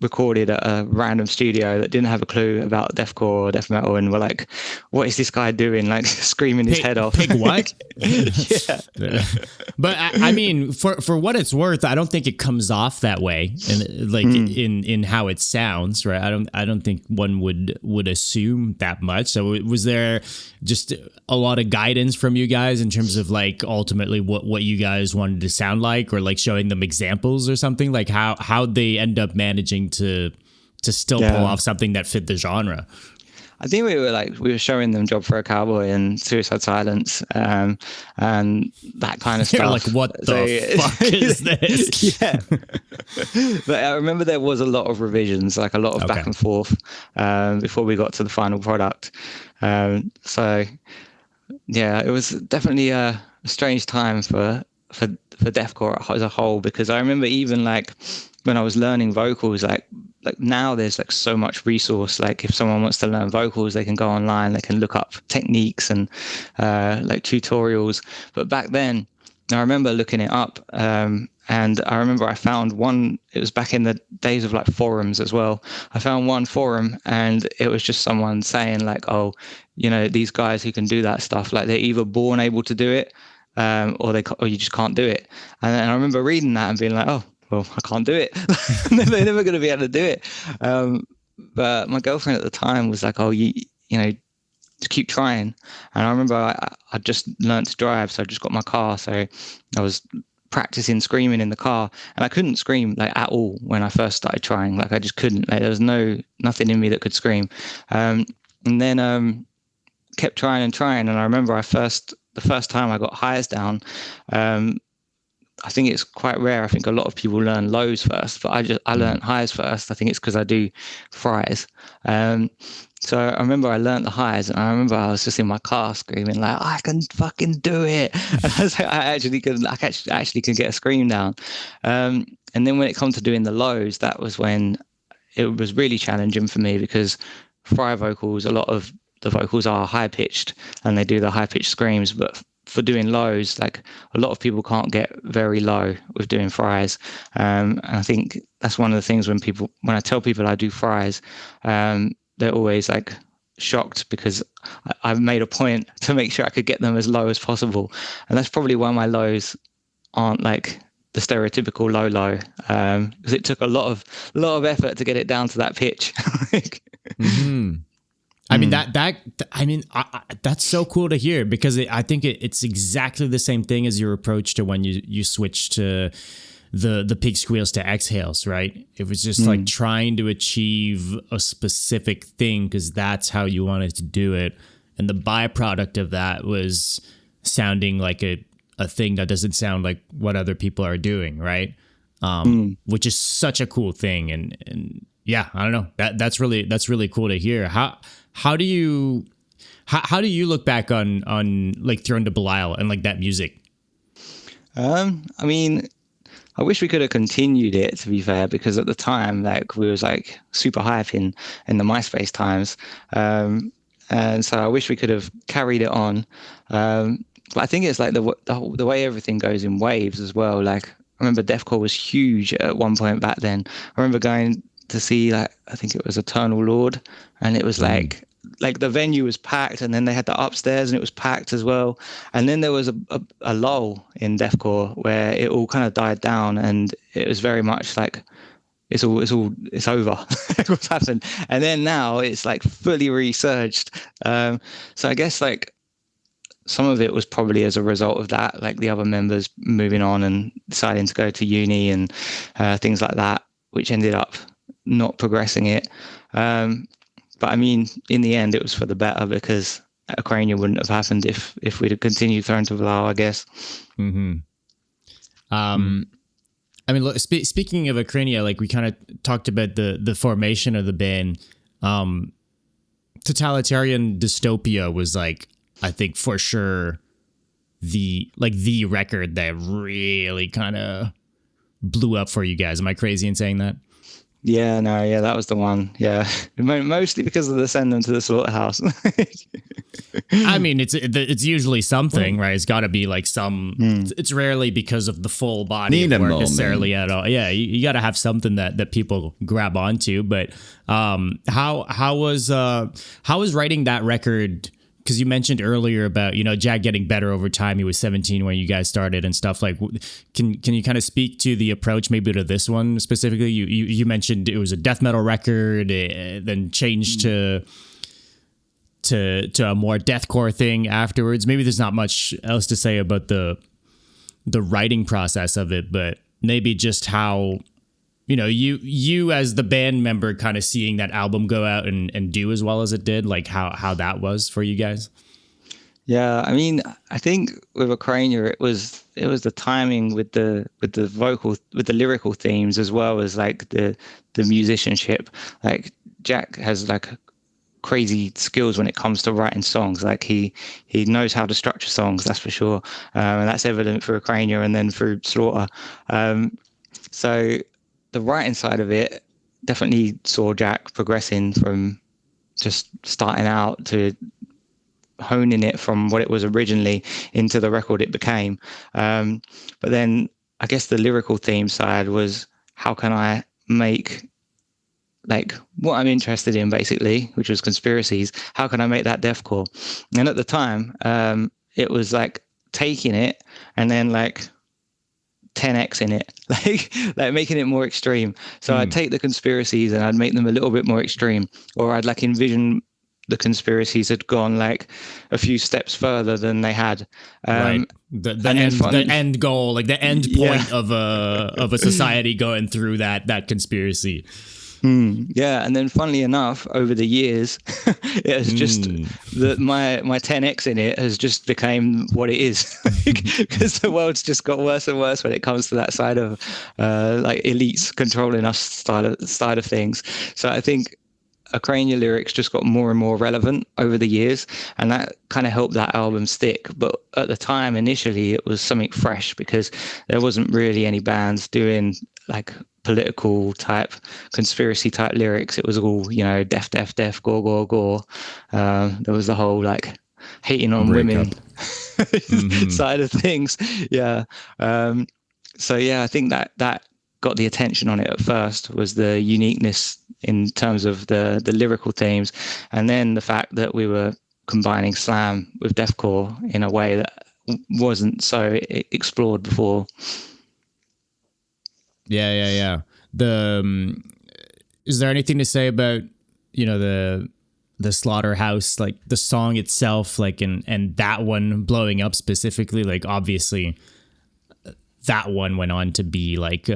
S2: recorded at a random studio that didn't have a clue about deathcore or death metal, and were like, what is this guy doing, like screaming his head off.
S3: Pig what?
S2: Yeah.
S3: But I mean, for what it's worth, I don't think it comes off that way, and like in how it sounds, right? I don't think one would assume that much. So was there just a lot of guidance from you guys in terms of like ultimately what you guys wanted to sound like, or like showing them examples or something, like how they end up managing to still pull off something that fit the genre?
S2: I think we were showing them Job for a Cowboy and Suicide Silence, and that kind of stuff.
S3: They're like, what the fuck is this?
S2: Yeah. But I remember there was a lot of revisions, like a lot of back and forth, before we got to the final product. So yeah, it was definitely a strange time for deathcore as a whole, because I remember even like when I was learning vocals, like now there's like so much resource. Like if someone wants to learn vocals, they can go online, they can look up techniques and like tutorials. But back then, I remember looking it up, and I remember I found one. It was back in the days of like forums as well. I found one forum, and it was just someone saying like, "Oh, you know, these guys who can do that stuff, like they're either born able to do it, or you just can't do it." And I remember reading that and being like, "Oh, well, I can't do it. They're never going to be able to do it." But my girlfriend at the time was like, "Oh, you know, just keep trying." And I remember I just learned to drive, so I just got my car. So I was practicing screaming in the car, and I couldn't scream like at all when I first started trying. Like I just couldn't. Like, there was nothing in me that could scream. And then kept trying and trying. And I remember the first time I got highs down. I think it's quite rare. I think a lot of people learn lows first, but I learned highs first. I think it's because I do fries. So I remember I learned the highs, and I remember I was just in my car screaming like, "I can fucking do it!" And I was like, I actually could get a scream down. And then when it comes to doing the lows, that was when it was really challenging for me, because fry vocals, a lot of the vocals are high pitched and they do the high pitched screams, but for doing lows, like a lot of people can't get very low with doing fries. And I think that's one of the things when I tell people I do fries, they're always like shocked, because I've made a point to make sure I could get them as low as possible. And that's probably why my lows aren't like the stereotypical low, because it took a lot of effort to get it down to that pitch.
S3: I mean that's so cool to hear, because I think it's exactly the same thing as your approach to when you switch to the Pigsqueals to exhales, right? It was just like trying to achieve a specific thing because that's how you wanted to do it, and the byproduct of that was sounding like a thing that doesn't sound like what other people are doing, right? Which is such a cool thing, and yeah, I don't know, that's really cool to hear. How do you look back on like Thrown To Belial and like that music?
S2: I mean, I wish we could have continued it, to be fair, because at the time, like, we was like super hype in the MySpace times, and so I wish we could have carried it on. But I think it's like the way everything goes in waves as well. Like, I remember Deathcore was huge at one point back then. I remember going to see, like, I think it was Eternal Lord, and it was like the venue was packed, and then they had the upstairs and it was packed as well. And then there was a lull in Deathcore where it all kind of died down, and it was very much like it's over. What's happened? And then now it's like fully resurged. So I guess like some of it was probably as a result of that, like the other members moving on and deciding to go to uni and things like that, which ended up not progressing it. But I mean, in the end, it was for the better, because Acrania wouldn't have happened if we'd have continued Thrown To Belial, I guess.
S3: I mean, look, speaking of Acrania, like we kind of talked about the formation of the band. Totalitarian Dystopia was like, I think for sure the record that really kind of blew up for you guys. Am I crazy in saying that?
S2: Yeah, no, yeah, that was the one. Yeah, mostly because of the Send Them to the Slaughterhouse.
S3: I mean, it's usually something, right? It's got to be like some. It's rarely because of the full body of work necessarily at all. Yeah, you got to have something that people grab onto. But how was writing that record? Because you mentioned earlier about, Jack getting better over time. He was 17 when you guys started and stuff. Like, can you kind of speak to the approach maybe to this one specifically? You mentioned it was a death metal record, then changed to a more deathcore thing afterwards. Maybe there's not much else to say about the writing process of it, but maybe just how, you as the band member kind of seeing that album go out and do as well as it did, like how that was for you guys.
S2: Yeah, I mean, I think with Acrania, it was the timing with the lyrical themes, as well as like the musicianship. Like, Jack has like crazy skills when it comes to writing songs. Like, he knows how to structure songs, that's for sure, and that's evident for Acrania and then through Slaughter. So the writing side of it definitely saw Jack progressing from just starting out to honing it from what it was originally into the record it became. But then I guess the lyrical theme side was, how can I make like what I'm interested in, basically, which was conspiracies. How can I make that deathcore? And at the time, it was like taking it and then like 10x in it, like making it more extreme. So I'd take the conspiracies and I'd make them a little bit more extreme, or I'd like envision the conspiracies had gone like a few steps further than they had.
S3: Right. The end goal, like the end point of a society going through that conspiracy.
S2: Yeah, and then funnily enough, over the years, it has just my 10x in it has just became what it is, because the world's just got worse and worse when it comes to that side of like elites controlling us side of things. So I think Acrania lyrics just got more and more relevant over the years, and that kind of helped that album stick. But at the time, initially, it was something fresh because there wasn't really any bands doing like political type, conspiracy type lyrics. It was all, death, death, death, gore, gore, gore. There was the whole like hating on women side of things. Yeah. So yeah, I think that got the attention on it at first, was the uniqueness in terms of the lyrical themes, and then the fact that we were combining slam with deathcore in a way that wasn't so explored before.
S3: Yeah. The is there anything to say about, you know, the Slaughterhouse, like the song itself, like and that one blowing up specifically? Like obviously that one went on to be like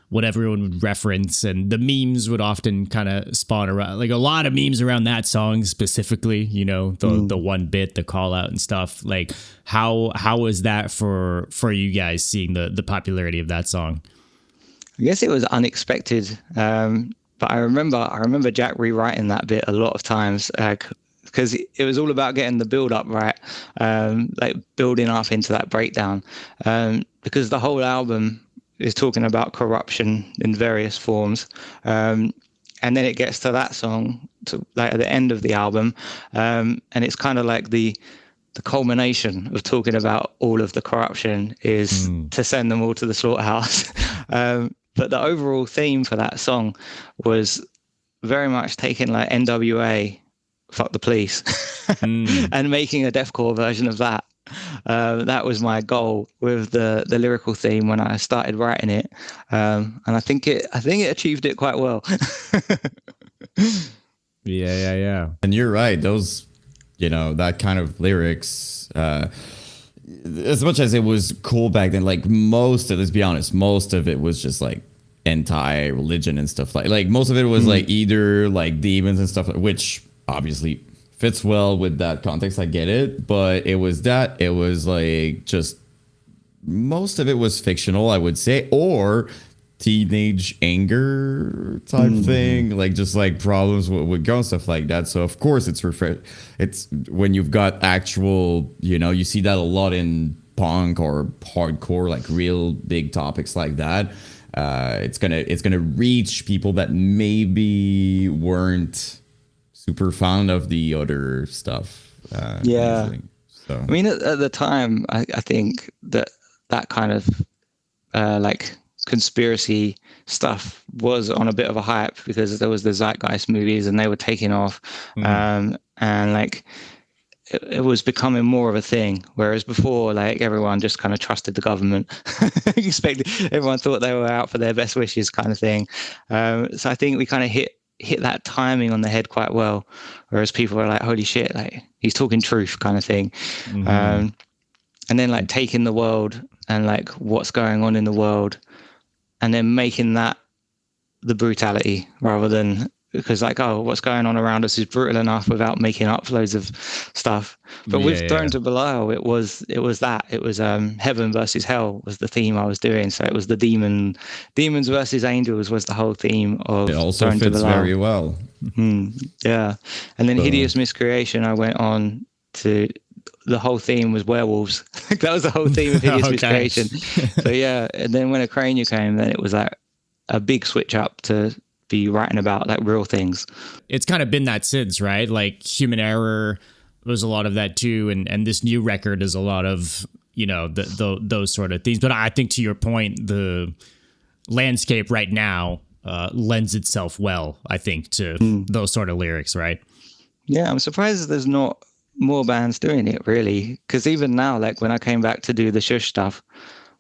S3: what everyone would reference, and the memes would often kind of spawn around, like a lot of memes around that song specifically, you know, the one bit, the call out and stuff. Like how was that for you guys, seeing the popularity of that song?
S2: I guess it was unexpected. But I remember Jack rewriting that bit a lot of times, because it was all about getting the build up right, like building up into that breakdown, because the whole album is talking about corruption in various forms, and then it gets to that song, to like at the end of the album, and it's kind of like the culmination of talking about all of the corruption is to send them all to the slaughterhouse. But the overall theme for that song was very much taking like NWA, fuck the police, and making a deathcore version of that. That was my goal with the lyrical theme when I started writing it, and I think it achieved it quite well.
S3: Yeah.
S1: And you're right. Those, you know, that kind of lyrics, as much as it was cool back then, like let's be honest, most of it was just like anti-religion and stuff, like most of it was like either like demons and stuff, which obviously fits well with that context. I get it, but it was like just most of it was fictional, I would say, or teenage anger type thing, like just like problems with girls, stuff like that. So of course it's when you've got actual, you know, you see that a lot in punk or hardcore, like real big topics like that. It's gonna reach people that maybe weren't super fond of the other stuff. Usually. So
S2: I mean, at the time, I think that kind of like conspiracy stuff was on a bit of a hype, because there was the Zeitgeist movies and they were taking off, and like it was becoming more of a thing, whereas before, like, everyone just kind of trusted the government. Everyone thought they were out for their best wishes, kind of thing. So I think we kind of hit that timing on the head quite well, whereas people were like, holy shit, like he's talking truth, kind of thing. And then like taking the world and like what's going on in the world, and then making that the brutality, rather than, because like, oh, what's going on around us is brutal enough without making up loads of stuff. But with Thrown To Belial, it was heaven versus hell was the theme I was doing. So it was the demons versus angels was the whole theme of
S1: it also
S2: Thrown To
S1: fits
S2: Belial.
S1: very well.
S2: Yeah. And then Hideous Miscreation, I went on to, the whole theme was werewolves. That was the whole theme of Hideous Miscreation. So yeah, and then when Acrania came, then it was like a big switch up to be writing about like real things.
S3: It's kind of been that since, right? Like Human Error was a lot of that too, and this new record is a lot of, you know, those sort of things. But I think, to your point, the landscape right now lends itself well, I think, to those sort of lyrics, right?
S2: Yeah, I'm surprised there's not more bands doing it, really, because even now, like when I came back to do the Shush stuff,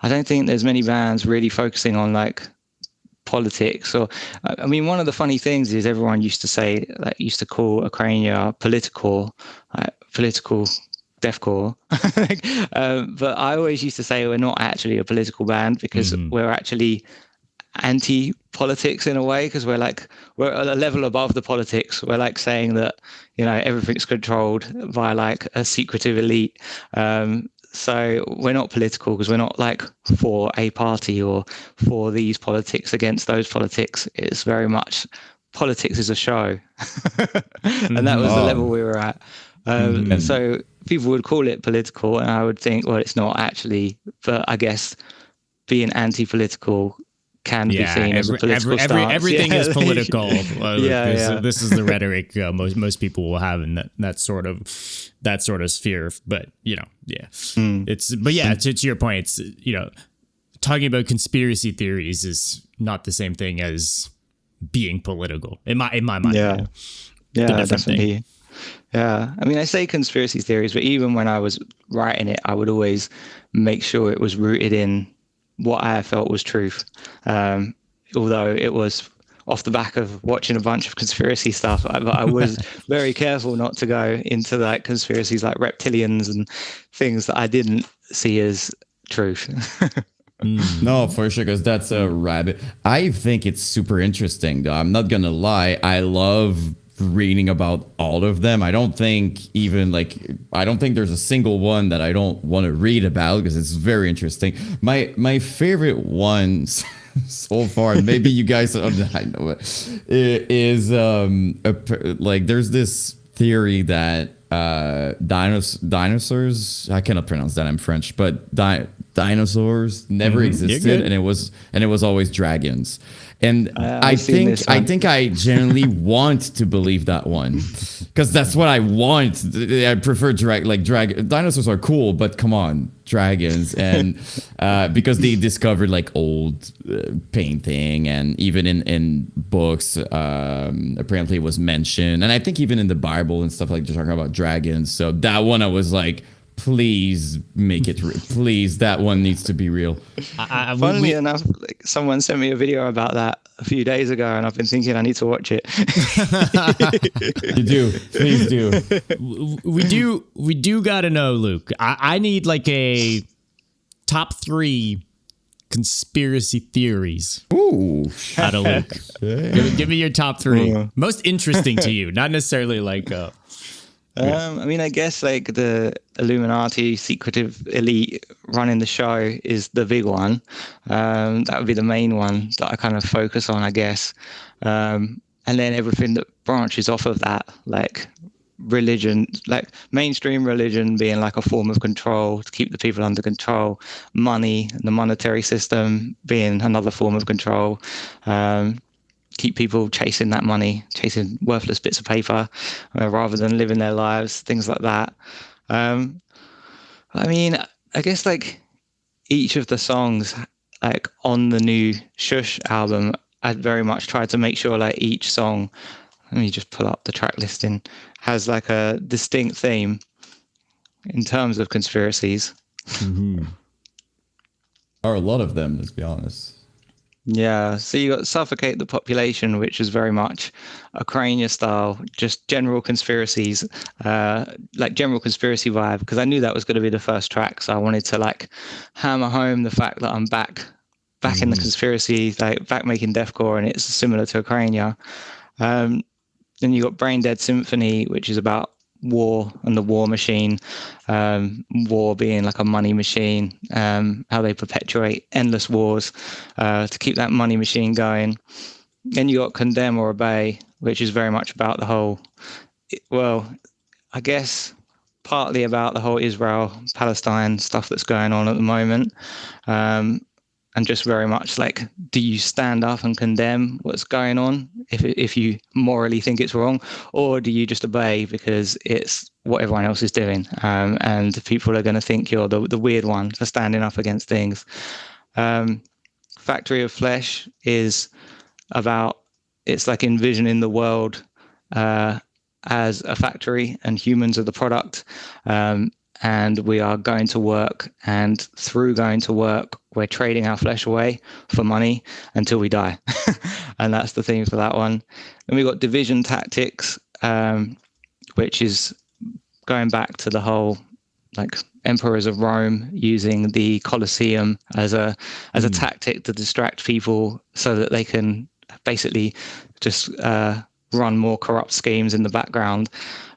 S2: I don't think there's many bands really focusing on like politics. Or I mean, one of the funny things is everyone used to call Acrania political deathcore. But I always used to say we're not actually a political band, because we're actually anti-politics in a way, because we're at a level above the politics. We're like saying that, you know, everything's controlled by like a secretive elite. So we're not political because we're not like for a party or for these politics against those politics. It's very much politics is a show. And that was the level we were at. So people would call it political, and I would think, well, it's not actually. But I guess being anti-political can be seen as a political stance.
S3: Everything is political. This is the rhetoric most people will have in that sort of sphere. But you know, to your point, it's, you know, talking about conspiracy theories is not the same thing as being political in my mind.
S2: Yeah, definitely. Yeah, I mean, I say conspiracy theories, but even when I was writing it, I would always make sure it was rooted in what I felt was truth. Although it was off the back of watching a bunch of conspiracy stuff, but I was very careful not to go into like conspiracies like reptilians and things that I didn't see as truth.
S1: No, for sure, because that's a rabbit. I think it's super interesting, though. I'm not gonna lie. I love reading about all of them. I don't think there's a single one that I don't want to read about because it's very interesting. My favorite ones so far, maybe you guys I know it, is like there's this theory that dinosaurs, I cannot pronounce that, I'm French, but dinosaurs never existed, and it was always dragons. And I think I genuinely want to believe that one, because that's what I want. I prefer dinosaurs are cool, but come on, dragons. And because they discovered like old painting, and even in books, apparently it was mentioned, and I think even in the Bible and stuff, like they're talking about dragons. So that one I was like, please make it real. Please, that one needs to be real.
S2: Funnily enough, like, someone sent me a video about that a few days ago, and I've been thinking I need to watch it.
S1: You do, please do.
S3: We do gotta know, Luke. I need like a top 3 conspiracy theories.
S1: Ooh,
S3: out of Luke. Give me your top 3 most interesting to you, not necessarily like.
S2: I mean, I guess like the Illuminati secretive elite running the show is the big one. That would be the main one that I kind of focus on, I guess. And then everything that branches off of that, like religion, like mainstream religion being like a form of control to keep the people under control, money and the monetary system being another form of control. Keep people chasing that money, chasing worthless bits of paper, rather than living their lives, things like that. I mean, I guess like each of the songs, like on the new Shush album, I very much tried to make sure like each song, let me just pull up the track listing, has like a distinct theme in terms of conspiracies.
S1: There are a lot of them, let's be honest.
S2: Yeah, so you got Suffocate the Population, which is very much Acrania style, just general conspiracies, like general conspiracy vibe, because I knew that was going to be the first track, so I wanted to like hammer home the fact that I'm back in the conspiracy, like back making deathcore, and it's similar to Acrania. Then you got Brain Dead Symphony, which is about war and the war machine, war being like a money machine, how they perpetuate endless wars to keep that money machine going. Then you got Condemn or Obey, which is very much about the whole, well, I guess partly about the whole Israel-Palestine stuff that's going on at the moment. And just very much like, do you stand up and condemn what's going on if you morally think it's wrong, or do you just obey because it's what everyone else is doing, and people are going to think you're the weird one for standing up against things. Factory of Flesh is about, it's like envisioning the world as a factory and humans are the product. And we are going to work, and through going to work, we're trading our flesh away for money until we die. And that's the theme for that one. Then we got Division Tactics, which is going back to the whole like emperors of Rome using the Colosseum as a tactic to distract people so that they can basically just run more corrupt schemes in the background.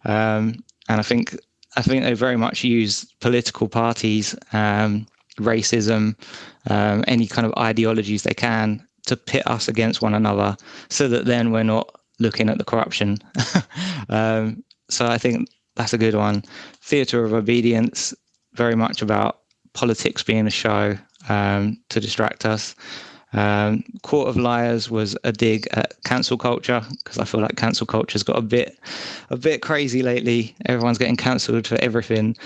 S2: And I think they very much use political parties, racism, any kind of ideologies they can to pit us against one another so that then we're not looking at the corruption. So I think that's a good one. Theatre of Obedience, very much about politics being a show to distract us. Court of Liars was a dig at cancel culture, because I feel like cancel culture's got a bit crazy lately. Everyone's getting cancelled for everything.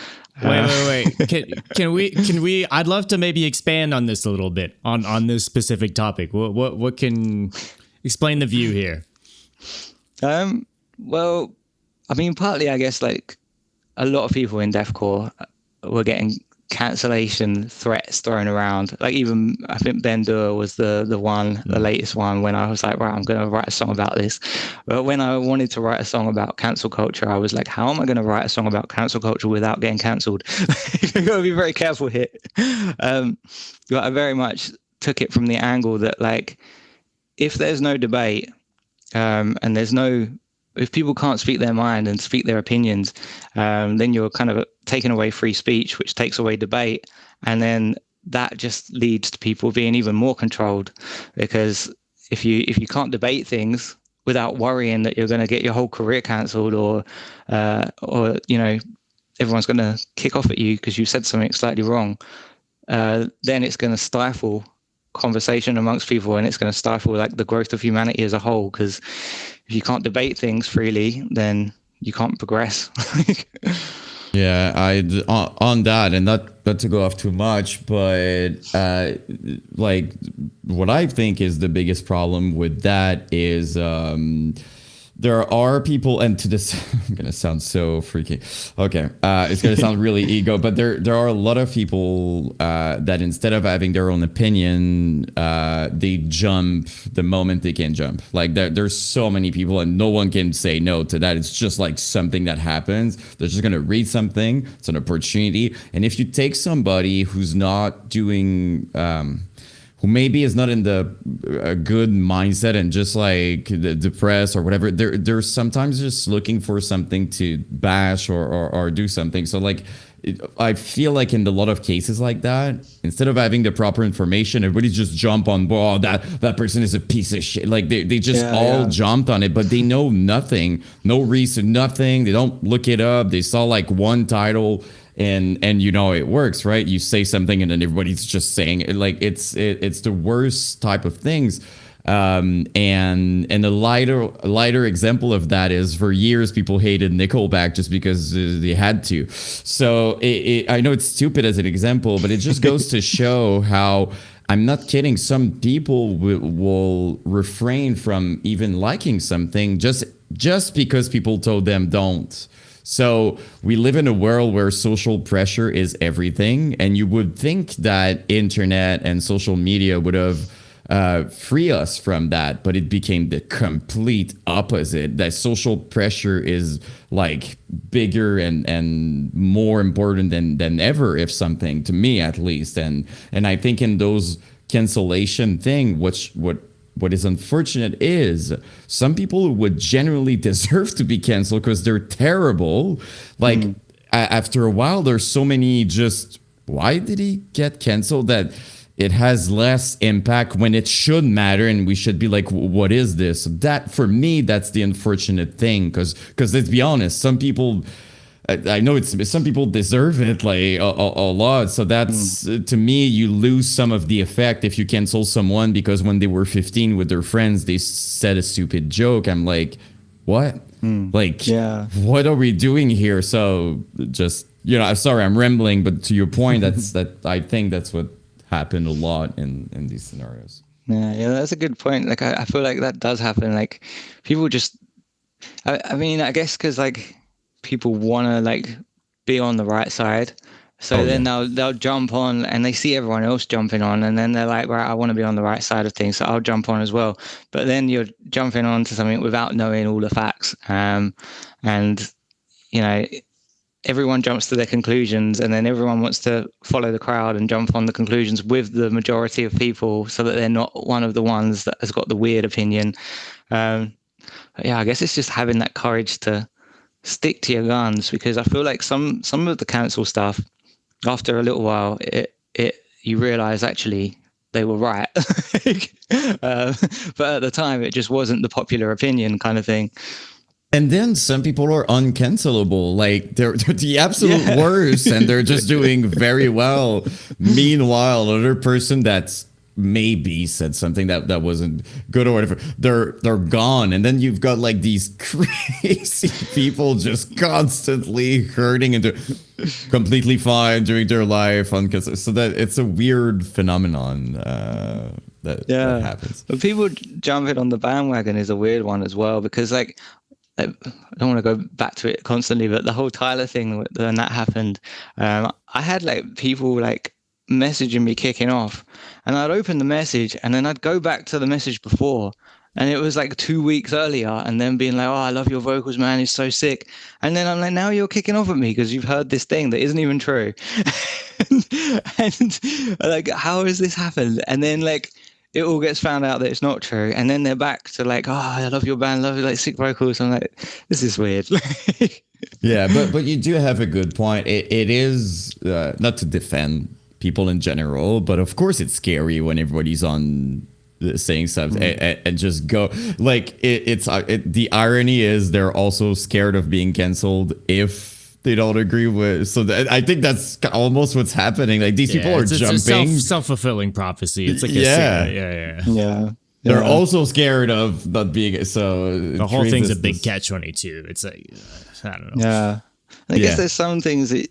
S3: Wait. Can we? I'd love to maybe expand on this a little bit on this specific topic. What can explain the view here? Well, I mean, partly I guess like a lot of people in deathcore were getting
S2: cancellation threats thrown around. Like even I think Ben Dur was the latest one when I was like, right, I'm going to write a song about this. But when I wanted to write a song about cancel culture, I was like, how am I going to write a song about cancel culture without getting cancelled? You've got to be very careful here. But I very much took it from the angle that like, if there's no debate, and if people can't speak their mind and speak their opinions, then you're kind of taking away free speech, which takes away debate. And then that just leads to people being even more controlled, because if you can't debate things without worrying that you're going to get your whole career cancelled, or everyone's going to kick off at you because you said something slightly wrong, then it's going to stifle conversation amongst people, and it's going to stifle like the growth of humanity as a whole, because if you can't debate things freely, then you can't progress.
S1: Yeah, on that, and not to go off too much, but like what I think is the biggest problem with that is there are people, and to this, I'm gonna sound so freaky. Okay, it's gonna sound really ego, but there are a lot of people that instead of having their own opinion, they jump the moment they can jump. Like there's so many people, and no one can say no to that. It's just like something that happens. They're just gonna read something. It's an opportunity, and if you take somebody who's not doing who maybe is not in a good mindset and just like depressed or whatever, they're sometimes just looking for something to bash or do something. So like, I feel like in a lot of cases like that, instead of having the proper information, everybody just jump on, oh, that person is a piece of shit. Like they just jumped on it, but they know nothing, no reason, nothing. They don't look it up. They saw like one title, and it works, right? You say something and then everybody's just saying it. Like it's the worst type of things. And a lighter example of that is, for years people hated Nickelback just because they had to. So I know it's stupid as an example, but it just goes to show how, I'm not kidding, some people will refrain from even liking something just because people told them don't. So we live in a world where social pressure is everything, and you would think that internet and social media would have free us from that, but it became the complete opposite. That social pressure is like bigger and more important than ever, if something, to me at least. And I think in those cancellation thing, what is unfortunate is some people would generally deserve to be canceled because they're terrible. Like after a while, there's so many just, why did he get canceled, that it has less impact when it should matter, and we should be like, what is this? That, for me, that's the unfortunate thing, because let's be honest, some people, I know some people deserve it like a lot. So that's to me, you lose some of the effect if you cancel someone because when they were 15 with their friends, they said a stupid joke. I'm like, what? What are we doing here? So just, sorry, I'm rambling, but to your point, I think that's what happened a lot in these scenarios.
S2: Yeah, that's a good point. Like I feel like that does happen. Like people just, I mean, I guess because like people want to like be on the right side, so they'll jump on, and they see everyone else jumping on, and then they're like, right, I want to be on the right side of things, so I'll jump on as well. But then you're jumping on to something without knowing all the facts, and everyone jumps to their conclusions, and then everyone wants to follow the crowd and jump on the conclusions with the majority of people, so that they're not one of the ones that has got the weird opinion. I guess it's just having that courage to stick to your guns, because I feel like some of the cancel stuff, after a little while, you realize actually they were right. But at the time, it just wasn't the popular opinion kind of thing.
S1: And then some people are uncancelable, like they're the absolute worst, and they're just doing very well. Meanwhile, another person that's maybe said something that wasn't good or whatever, they're gone. And then you've got like these crazy people just constantly hurting and completely fine during their life. So that it's a weird phenomenon that happens.
S2: But people jumping on the bandwagon is a weird one as well, because like I don't want to go back to it constantly, but the whole Tyler thing when that happened, I had like people like messaging me kicking off, and I'd open the message and then I'd go back to the message before, and it was like 2 weeks earlier, and then being like, "Oh, I love your vocals, man. It's so sick." And then I'm like, "Now you're kicking off at me because you've heard this thing that isn't even true." and like, how has this happened? And then like, it all gets found out that it's not true, and then they're back to like, "Oh, I love your band, love your like sick vocals." I'm like, this is weird.
S1: Yeah, but you do have a good point. It is not to defend people in general, but of course it's scary when everybody's on saying stuff and just go like the irony is they're also scared of being canceled if they don't agree with. So I think that's almost what's happening. Like these people are jumping.
S3: It's a self-fulfilling prophecy. It's like
S2: Yeah.
S1: They're also scared of not being. So
S3: the whole thing's a big catch-22. It's like, I don't know.
S2: Yeah. I guess there's some things that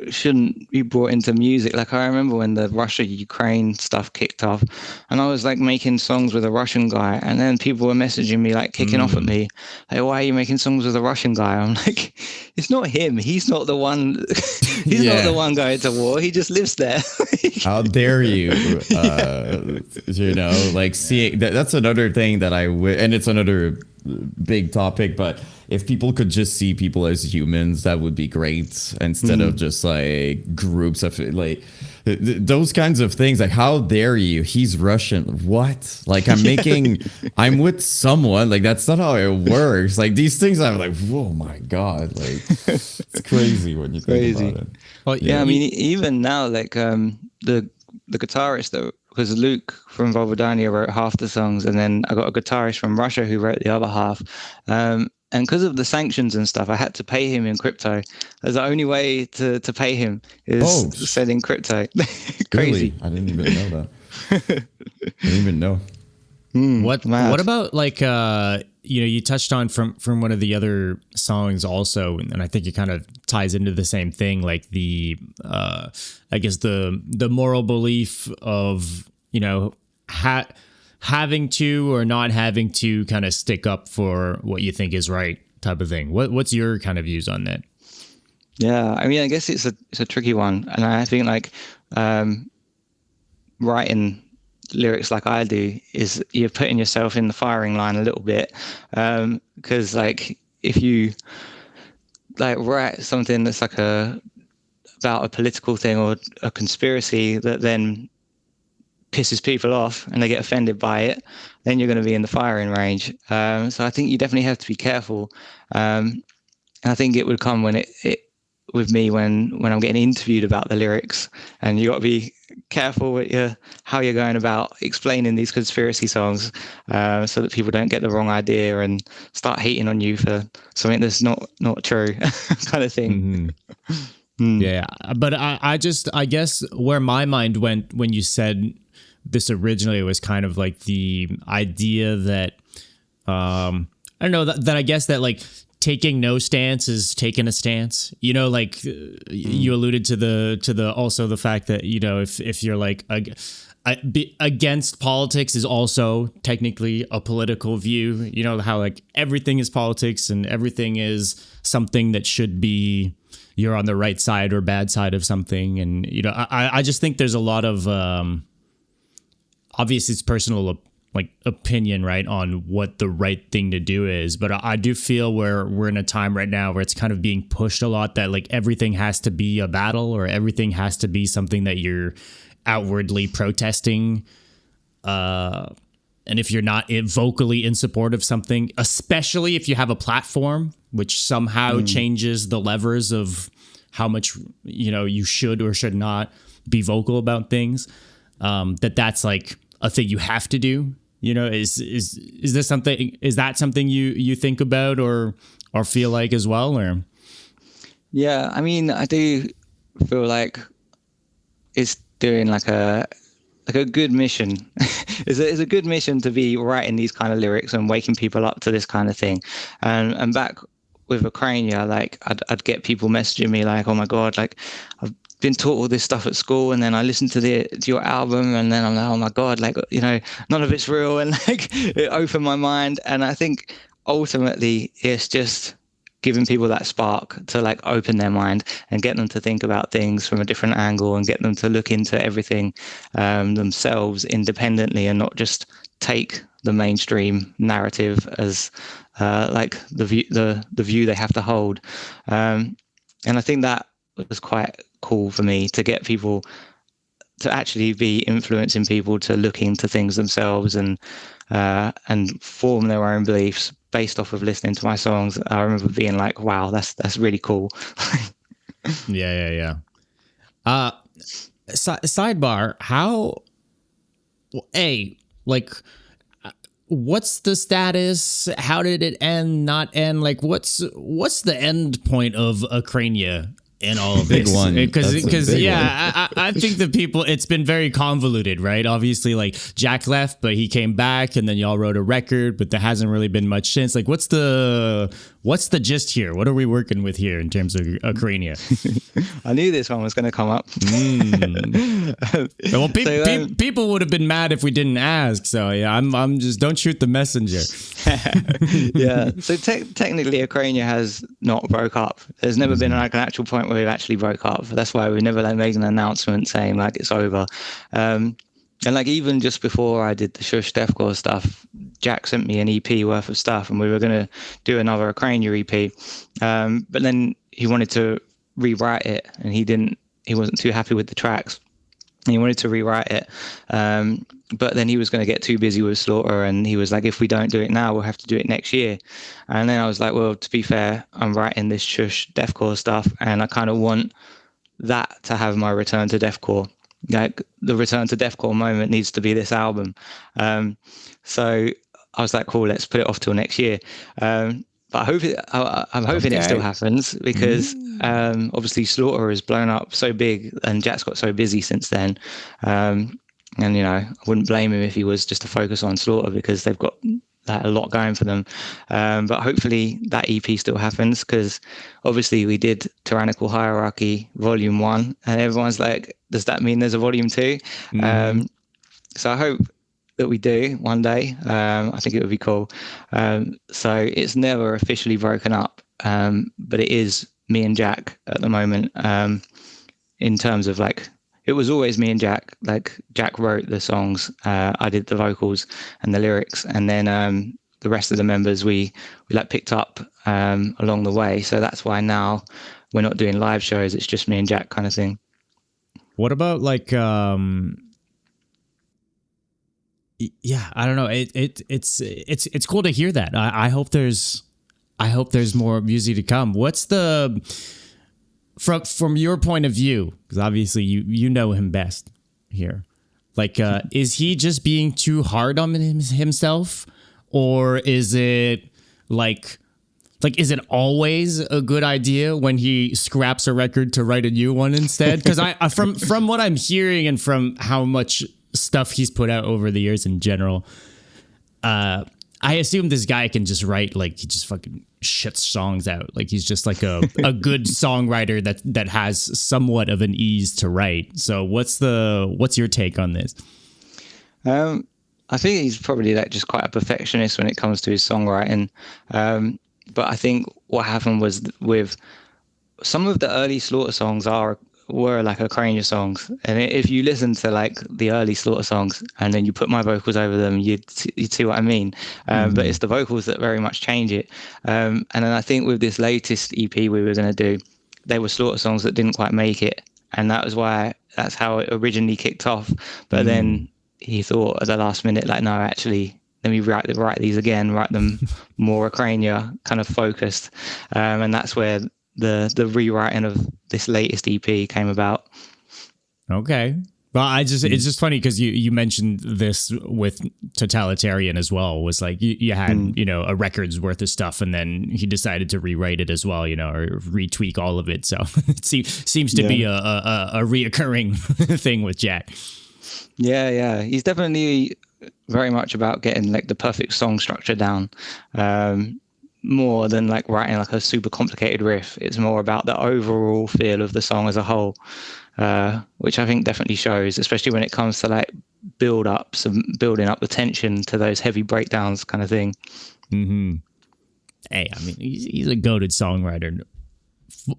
S2: shouldn't be brought into music. Like I remember when the Russia-Ukraine stuff kicked off, and I was like making songs with a Russian guy, and then people were messaging me like kicking off at me, like, "Why are you making songs with a Russian guy?" I'm like, it's not him. He's not the one. He's not the one going to war. He just lives there.
S1: How dare you? You know, like seeing that's another thing that and it's another big topic, but if people could just see people as humans, that would be great instead of just like groups of like those kinds of things. Like, how dare you? He's Russian. What? Like, I'm with someone. Like, that's not how it works. Like, these things, I'm like, whoa, my God. Like, it's crazy when you think about it.
S2: Well, yeah, I mean, even now, like the guitarist though, because Luke from Vow wrote half the songs, and then I got a guitarist from Russia who wrote the other half. And because of the sanctions and stuff, I had to pay him in crypto. That's the only way to pay him is sending crypto. Crazy.
S1: Really? I didn't even know that. I didn't even know.
S3: What about like you touched on from one of the other songs also, and I think it kind of ties into the same thing, like the I guess the moral belief of having to or not having to kind of stick up for what you think is right type of thing. What's your kind of views on that?
S2: Yeah, I mean, I guess it's a tricky one, and I think like writing lyrics like I do is you're putting yourself in the firing line a little bit, because like if you like write something that's like about a political thing or a conspiracy that then pisses people off and they get offended by it, then you're going to be in the firing range. So I think you definitely have to be careful. And I think it would come when it with me when I'm getting interviewed about the lyrics, and you got to be careful with how you're going about explaining these conspiracy songs, so that people don't get the wrong idea and start hating on you for something that's not true, kind of thing.
S3: Mm-hmm. Yeah, but I guess where my mind went when you said this originally was kind of like the idea that I don't know that I guess that like taking no stance is taking a stance, like you alluded to the also the fact that if you're like against politics is also technically a political view, how like everything is politics and everything is something that should be you're on the right side or bad side of something. And I just think there's a lot of obviously it's personal like opinion, right, on what the right thing to do is. But I do feel we're in a time right now where it's kind of being pushed a lot that like everything has to be a battle or everything has to be something that you're outwardly protesting. And if you're not vocally in support of something, especially if you have a platform, which somehow changes the levers of how much, you should or should not be vocal about things, that's like a thing you have to do. Is that something you think about or feel like as well? Or
S2: yeah, I mean, I do feel like it's doing like a good mission. It's a good mission to be writing these kind of lyrics and waking people up to this kind of thing. And back with Acrania, like I'd get people messaging me like, "Oh my God, like I've been taught all this stuff at school, and then I listened to your album, and then I'm like, oh my God, like none of it's real," and like it opened my mind. And I think ultimately it's just giving people that spark to like open their mind and get them to think about things from a different angle and get them to look into everything themselves independently and not just take the mainstream narrative as like the view they have to hold. And I think that was quite cool for me to get people to actually be influencing people to look into things themselves and form their own beliefs based off of listening to my songs. I remember being like, wow, that's really cool.
S3: Yeah. Sidebar, like, what's the status? How did it end, not end? Like, what's the end point of Acrania in all of
S1: Big
S3: this?
S1: one.
S3: Because yeah, I think the people, it's been very convoluted, right? Obviously, like, Jack left, but he came back, and then y'all wrote a record, but there hasn't really been much since. Like, what's the gist here? What are we working with here in terms of Acrania?
S2: I knew this one was going to come up.
S3: Well, people would have been mad if we didn't ask. So yeah, I'm just, don't shoot the messenger.
S2: Yeah. So technically, Acrania has not broke up. There's never been like an actual point where we've actually broke up. That's why we never like made an announcement saying like it's over. And like even just before I did the Shush Deathcore stuff, Jack sent me an EP worth of stuff, and we were going to do another Acrania EP. But then he wanted to rewrite it, and he wasn't too happy with the tracks. And he wanted to rewrite it. But then he was going to get too busy with Slaughter, and he was like, if we don't do it now, we'll have to do it next year. And then I was like, well, to be fair, I'm writing this Shush Deathcore stuff, and I kind of want that to have my return to Deathcore. Like the return to Deathcore moment needs to be this album. So I was like, cool, let's put it off till next year. But I'm hoping it still happens because obviously Slaughter has blown up so big and Jack's got so busy since then. And, you know, I wouldn't blame him if he was just to focus on Slaughter because they've got a lot going for them. But hopefully that EP still happens because obviously we did Tyrannical Hierarchy Volume 1 and everyone's like, does that mean there's a Volume 2? So I hope that we do one day. I think it would be cool. So it's never officially broken up, but it is me and Jack at the moment. In terms of like, it was always me and Jack. Like Jack wrote the songs, I did the vocals and the lyrics, and then the rest of the members we like picked up along the way. So that's why now we're not doing live shows. It's just me and Jack kind of thing.
S3: What about like? Yeah, I don't know. It's cool to hear that. I hope there's more music to come. What's the from your point of view? Because obviously you know him best here. Like, is he just being too hard on himself, or is it like is it always a good idea when he scraps a record to write a new one instead? Because I from what I'm hearing and from how much stuff he's put out over the years in general, I assume this guy can just write, like, he just fucking shits songs out. Like, he's just like a good songwriter that has somewhat of an ease to write. So what's your take on this?
S2: I think he's probably like just quite a perfectionist when it comes to his songwriting. But I think what happened was with some of the early Slaughter songs were like Acrania songs, and if you listen to like the early Slaughter songs and then you put my vocals over them, you'd see what I mean. But it's the vocals that very much change it. And then I think with this latest EP we were going to do, they were Slaughter songs that didn't quite make it, and that's how it originally kicked off. But then he thought at the last minute, like, no, actually, let me write these again, write them more Acrania kind of focused, and that's where the rewriting of this latest EP came about.
S3: Okay. Well, it's just funny because you mentioned this with Totalitarian as well. Was like you had a record's worth of stuff, and then he decided to rewrite it as well, or retweak all of it. So it seems to be a reoccurring thing with Jack.
S2: Yeah, he's definitely very much about getting like the perfect song structure down. More than like writing like a super complicated riff. It's more about the overall feel of the song as a whole, which I think definitely shows, especially when it comes to like building up the tension to those heavy breakdowns kind of thing.
S3: Mm-hmm. Hey, I mean, he's a goated songwriter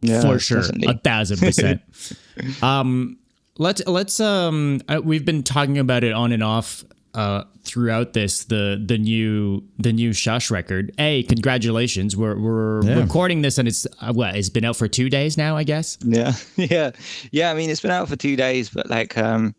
S2: Yeah,
S3: for sure,
S2: definitely.
S3: 1,000%. We've been talking about it on and off throughout this, the new Shush record. Congratulations. We're recording this, and it's been out for 2 days now, I guess.
S2: Yeah, yeah. I mean, it's been out for 2 days, but like, I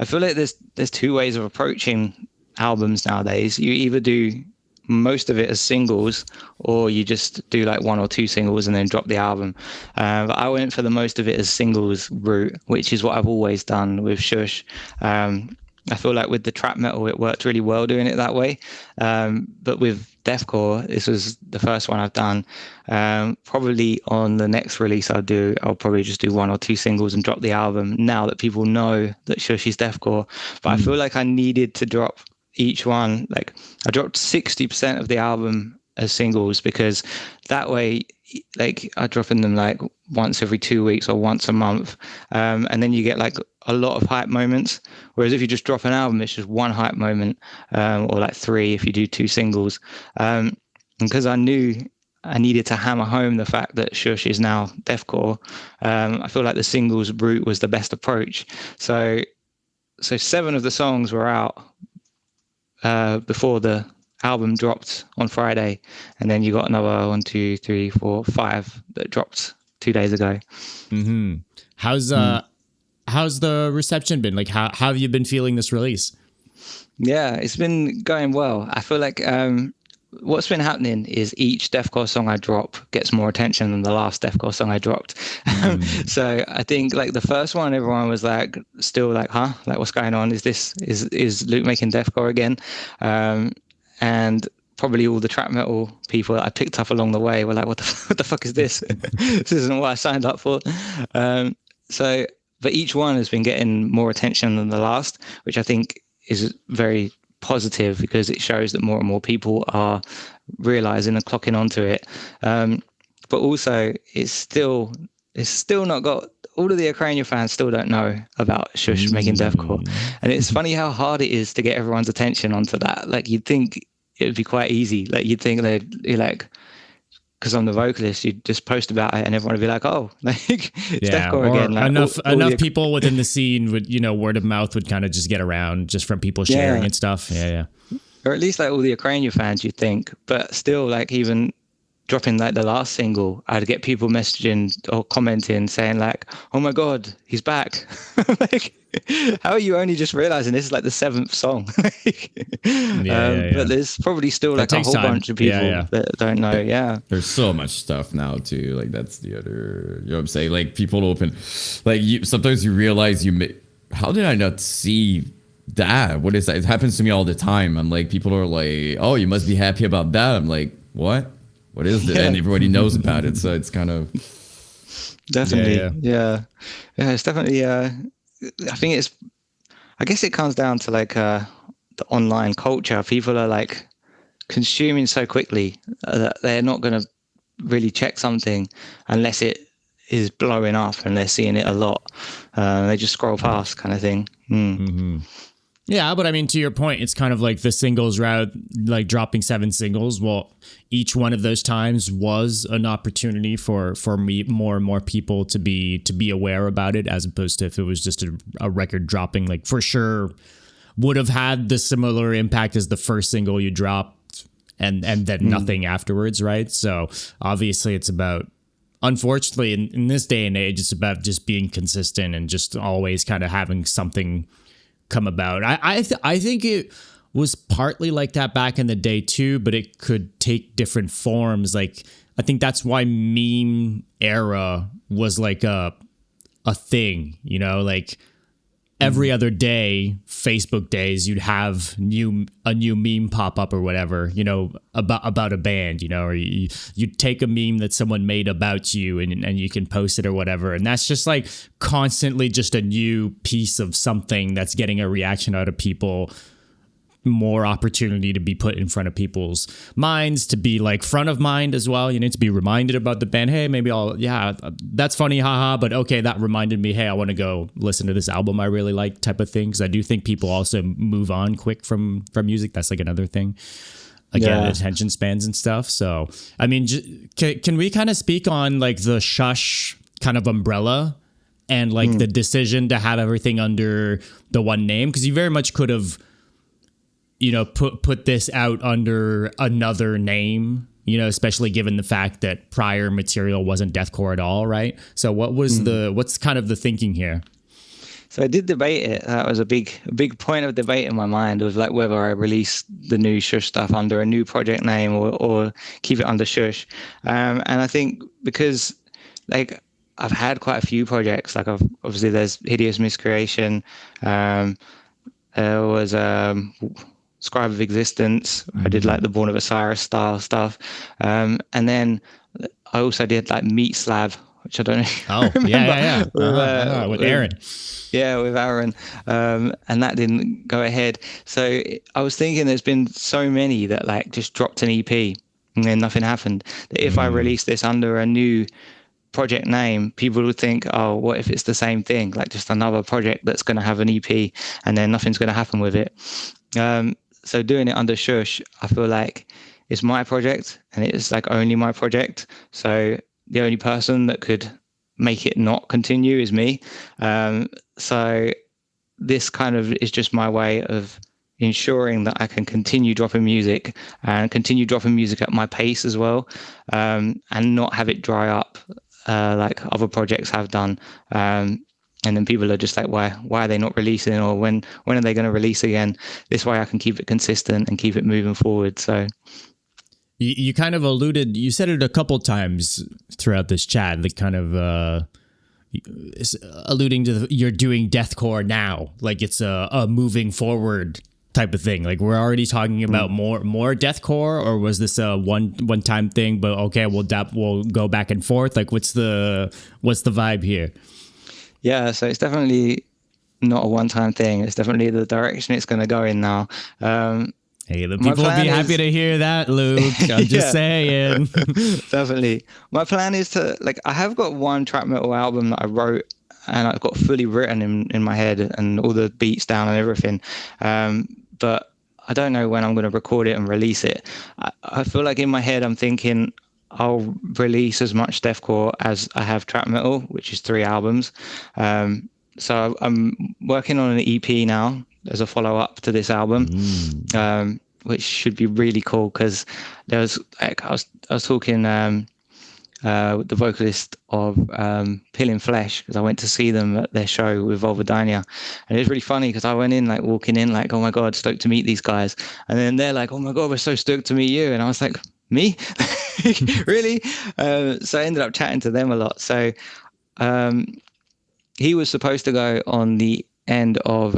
S2: feel like there's two ways of approaching albums nowadays. You either do most of it as singles, or you just do like one or two singles and then drop the album. But I went for the most of it as singles route, which is what I've always done with Shush. I feel like with the trap metal, it worked really well doing it that way. But with Deathcore, this was the first one I've done. Probably on the next release I'll probably just do one or two singles and drop the album now that people know that Shush is Deathcore. But I feel like I needed to drop each one. Like I dropped 60% of the album as singles, because that way, like I drop in them like once every 2 weeks or once a month. And then you get like a lot of hype moments. Whereas if you just drop an album, it's just one hype moment, or like three if you do two singles. Because I knew I needed to hammer home the fact that Shush is now Deathcore. I feel like the singles route was the best approach. So 7 of the songs were out before the album dropped on Friday, and then you got another 1, 2, 3, 4, 5 that dropped 2 days ago.
S3: Mm-hmm. How's the reception been? Like, how have you been feeling this release?
S2: Yeah, it's been going well. I feel like what's been happening is each Deathcore song I drop gets more attention than the last Deathcore song I dropped. So I think like the first one, everyone was like still like, huh? Like what's going on? Is Luke making Deathcore again? And probably all the trap metal people that I picked up along the way were like, what the fuck is this? This isn't what I signed up for. But each one has been getting more attention than the last, which I think is very positive, because it shows that more and more people are realizing and clocking onto it. But also it's still not got, all of the Acrania fans still don't know about Shush making Deathcore. And it's funny how hard it is to get everyone's attention onto that. Like you'd think it would be quite easy. Like you'd think you're like, because I'm the vocalist, you'd just post about it and everyone would be like, oh, like it's Deathcore again. Like,
S3: enough people within the scene would, word of mouth would kind of just get around just from people sharing and stuff. Yeah.
S2: Or at least like all the Acrania fans, you'd think. But still, like even dropping like the last single, I'd get people messaging or commenting saying like, oh my God, he's back. Like, how are you only just realizing this is like the 7th song? But there's probably still like a whole bunch of people that don't know. Yeah.
S1: There's so much stuff now too. Like that's the other, you know what I'm saying? Like people open, like sometimes you realize how did I not see that? What is that? It happens to me all the time. I'm like, people are like, oh, you must be happy about that. I'm like, what is this? And everybody knows about it. So it's kind of.
S2: Definitely. Yeah. It's definitely, I guess it comes down to like the online culture. People are like consuming so quickly that they're not going to really check something unless it is blowing up and they're seeing it a lot. They just scroll past kind of thing.
S3: Mm-hmm. Yeah, but I mean, to your point, it's kind of like the singles route, like dropping 7 singles. Well, each one of those times was an opportunity for me, more and more people to be aware about it, as opposed to if it was just a record dropping, like for sure would have had the similar impact as the first single you dropped and then nothing afterwards, right? So obviously it's about, unfortunately, in this day and age, it's about just being consistent and just always kind of having something come about. I think it was partly like that back in the day too, but it could take different forms. Like I think that's why meme era was like a thing, like every other day, Facebook days, you'd have a new meme pop up or whatever, about a band, or you'd take a meme that someone made about you and you can post it or whatever. And that's just like constantly just a new piece of something that's getting a reaction out of people, more opportunity to be put in front of people's minds, to be like front of mind as well. You need to be reminded about the band. Hey, maybe that's funny, haha, but okay, that reminded me, hey, I want to go listen to this album I really like, type of thing. Because I do think people also move on quick from music. That's like another thing. again, attention spans and stuff. So, I mean, can we kind of speak on like the Shush kind of umbrella and like the decision to have everything under the one name? Because you very much could have, you know, put this out under another name, you know, especially given the fact that prior material wasn't deathcore at all, right? So what was what's kind of the thinking here?
S2: So I did debate it. That was a big point of debate in my mind, was like whether I release the new Shush stuff under a new project name or keep it under Shush. And I think because like I've had quite a few projects, like obviously there's Hideous Miscreation, there was Scribe of Existence. I did like the Born of Osiris style stuff. And then I also did like Meat Slab, which I don't know.
S3: Oh, yeah. With Aaron.
S2: Yeah, with Aaron. And that didn't go ahead. So I was thinking there's been so many that like just dropped an EP and then nothing happened. That if I release this under a new project name, people would think, oh, what if it's the same thing? Like just another project that's going to have an EP and then nothing's going to happen with it. So doing it under Shush, I feel like it's my project and it's like only my project. So the only person that could make it not continue is me. So this kind of is just my way of ensuring that I can continue dropping music and continue dropping music at my pace as well, and not have it dry up like other projects have done. And then people are just like, why are they not releasing, or when are they going to release again? This way I can keep it consistent and keep it moving forward. So
S3: you kind of alluded, you said it a couple times throughout this chat, like kind of alluding to you're doing deathcore now, like it's a moving forward type of thing. Like we're already talking about more deathcore, or was this a one time thing? But okay, we'll go back and forth. Like what's the vibe here?
S2: Yeah, so it's definitely not a one-time thing. It's definitely the direction it's going to go in now.
S3: Hey, the people will be happy to hear that, Luke. I'm just saying.
S2: Definitely. My plan is to, like, I have got one trap metal album that I wrote and I've got fully written in my head and all the beats down and everything. But I don't know when I'm going to record it and release it. I feel like in my head I'm thinking I'll release as much deathcore as I have trap metal, which is 3 albums. So I'm working on an EP now as a follow-up to this album, which should be really cool, because there was like I was talking with the vocalist of Pill in Flesh, because I went to see them at their show with Vulvodynia, and it was really funny because I went in like walking in like, oh my god, stoked to meet these guys, and then they're like, oh my god, we're so stoked to meet you, and I was like, me? Really? So I ended up chatting to them a lot. So he was supposed to go on the end of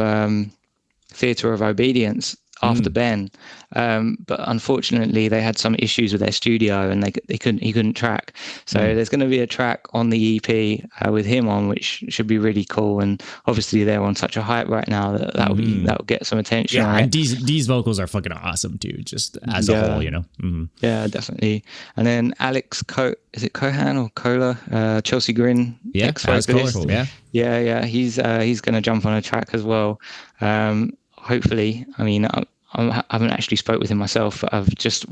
S2: Theatre of Obedience after Ben, but unfortunately they had some issues with their studio and he couldn't track. So there's going to be a track on the EP with him on, which should be really cool. And obviously they're on such a hype right now that'll get some attention.
S3: Yeah, and Dee's vocals are fucking awesome too, just as a whole, you know.
S2: Yeah, definitely. And then Alex is it Cohan or Cola? Chelsea Grin,
S3: ex-vocalist.
S2: Yeah. He's going to jump on a track as well. Hopefully. I mean, I haven't actually spoke with him myself, but I've just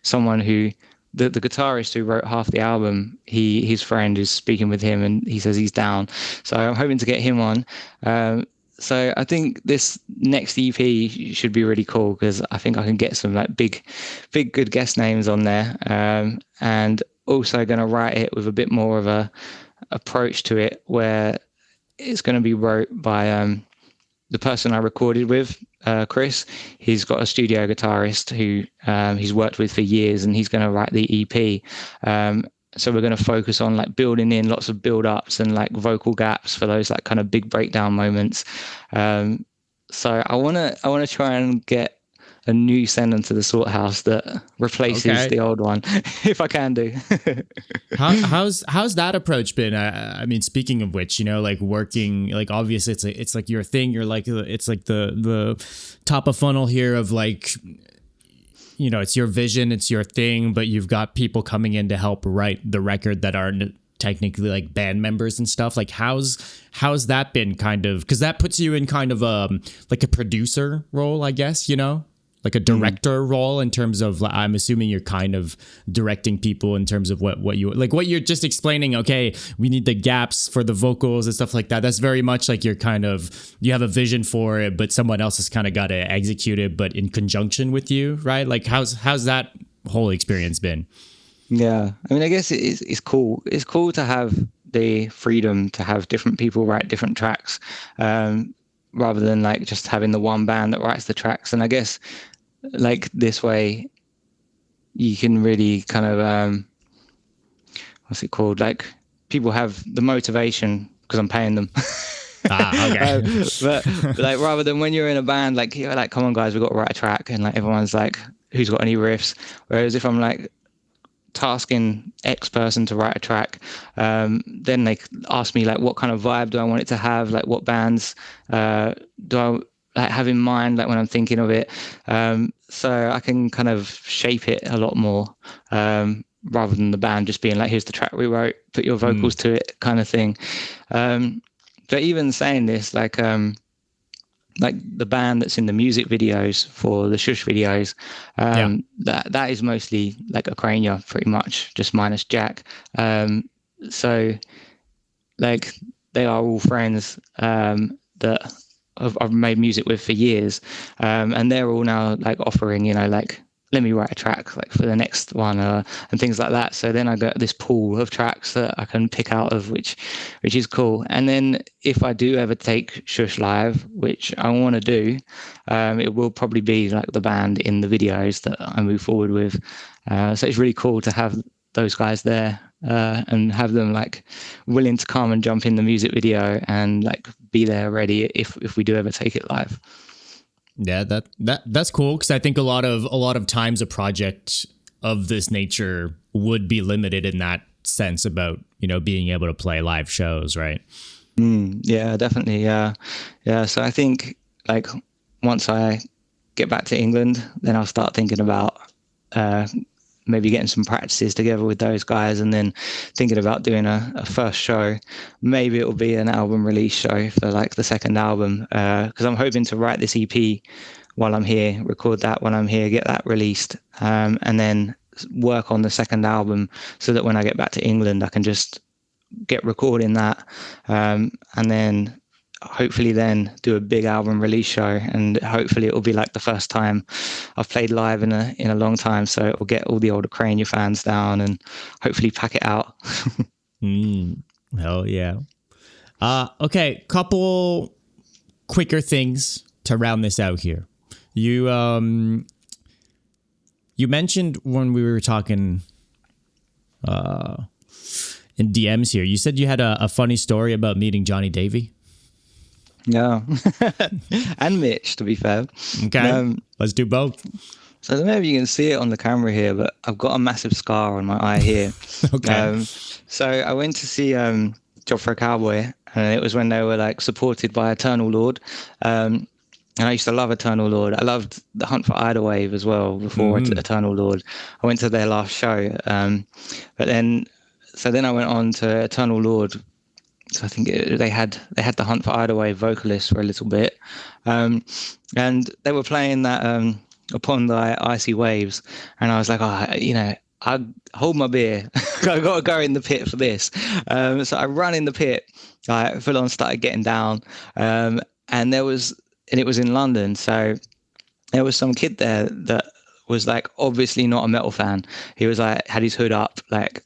S2: someone who the guitarist who wrote half the album, his friend is speaking with him and he says he's down. So I'm hoping to get him on. So I think this next EP should be really cool, because I think I can get some like big good guest names on there, and also going to write it with a bit more of a approach to it, where it's going to be wrote by the person I recorded with, Chris. He's got a studio guitarist who he's worked with for years, and he's going to write the EP. So we're going to focus on like building in lots of build-ups and like vocal gaps for those like kind of big breakdown moments. So I want to try and get a new send into the sort house that replaces the old one, if I can do.
S3: How's that approach been? I mean, speaking of which, you know, like working, like obviously it's like your thing. You're like, it's like the top of funnel here of like, you know, it's your vision, it's your thing, but you've got people coming in to help write the record that aren't technically like band members and stuff. Like how's that been kind of, because that puts you in kind of like a producer role, I guess, you know? like a director role in terms of, I'm assuming you're kind of directing people in terms of what you're just explaining. Okay, we need the gaps for the vocals and stuff like that. That's very much like you have a vision for it, but someone else has kind of got to execute it, but in conjunction with you, right? Like how's that whole experience been?
S2: Yeah, I mean, I guess it's cool. It's cool to have the freedom to have different people write different tracks, rather than like just having the one band that writes the tracks. And I guess like this way, you can really kind of what's it called? Like people have the motivation because I'm paying them.
S3: Okay.
S2: But like rather than when you're in a band, like you're like, come on guys, we've got to write a track, and like everyone's like, who's got any riffs? Whereas if I'm like tasking X person to write a track, then they ask me like, what kind of vibe do I want it to have? Like what bands do I like have in mind, like when I'm thinking of it? So I can kind of shape it a lot more, rather than the band just being like, here's the track we wrote, put your vocals to it kind of thing. But even saying this, like the band that's in the music videos for the Shush videos, that is mostly like Acrania, pretty much, just minus Jack. So like they are all friends that I've made music with for years, and they're all now like offering, like, let me write a track like for the next one, and things like that. So then I got this pool of tracks that I can pick out of, which is cool. And then if I do ever take Shush live, which I want to do, it will probably be like the band in the videos that I move forward with. So it's really cool to have those guys there, and have them like willing to come and jump in the music video and like be there ready if we do ever take it live.
S3: Yeah, that's cool, because I think a lot of times a project of this nature would be limited in that sense about being able to play live shows, right?
S2: Yeah, definitely. Yeah. So I think like once I get back to England, then I'll start thinking about maybe getting some practices together with those guys, and then thinking about doing a first show. Maybe it will be an album release show for like the second album, because I'm hoping to write this EP while I'm here, record that when I'm here, get that released, and then work on the second album, so that when I get back to England, I can just get recording that, and then hopefully then do a big album release show, and hopefully it will be like the first time I've played live in a long time, so it will get all the old Acrania fans down and hopefully pack it out.
S3: Hell yeah. Okay, couple quicker things to round this out here. You mentioned when we were talking in DMs here, you said you had a funny story about meeting Johnny Davey.
S2: Yeah. And Mitch, to be fair.
S3: Okay. Let's do both.
S2: So I don't know if you can see it on the camera here, but I've got a massive scar on my eye here.
S3: Okay.
S2: So I went to see Job for a Cowboy, and it was when they were like supported by Eternal Lord. And I used to love Eternal Lord. I loved The Hunt for Ida Wave as well before Eternal Lord. I went to their last show. But then I went on to Eternal Lord. So I think they had the Hunt for Ida Wave vocalist for a little bit, and they were playing that Upon the Icy Waves, and I was like, I hold my beer. I got to go in the pit for this. So I ran in the pit. I full on started getting down, and it was in London. So there was some kid there that was like obviously not a metal fan. He was like had his hood up, like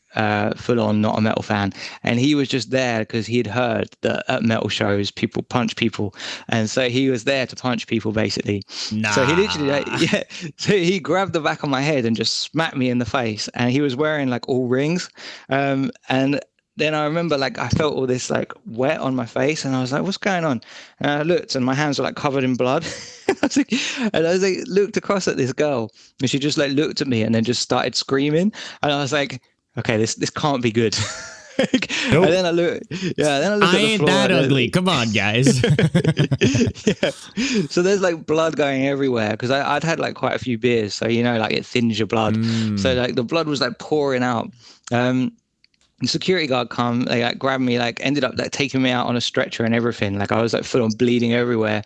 S2: full on not a metal fan, and he was just there because he'd heard that at metal shows people punch people, and so he was there to punch people basically.
S3: Nah.
S2: So he literally so he grabbed the back of my head and just smacked me in the face, and he was wearing like all rings, and then I remember like I felt all this like wet on my face, and I was like, what's going on? And I looked, and my hands were like covered in blood. I was like looked across at this girl, and she just like looked at me and then just started screaming, and I was like, okay, this can't be good. Nope. And then I look at the floor.
S3: I ain't that ugly. Come on, guys.
S2: Yeah. So there's like blood going everywhere because I'd had like quite a few beers, so like it thins your blood. So like the blood was like pouring out. The security guard come, they like grabbed me, like ended up like taking me out on a stretcher and everything. Like I was like full on bleeding everywhere.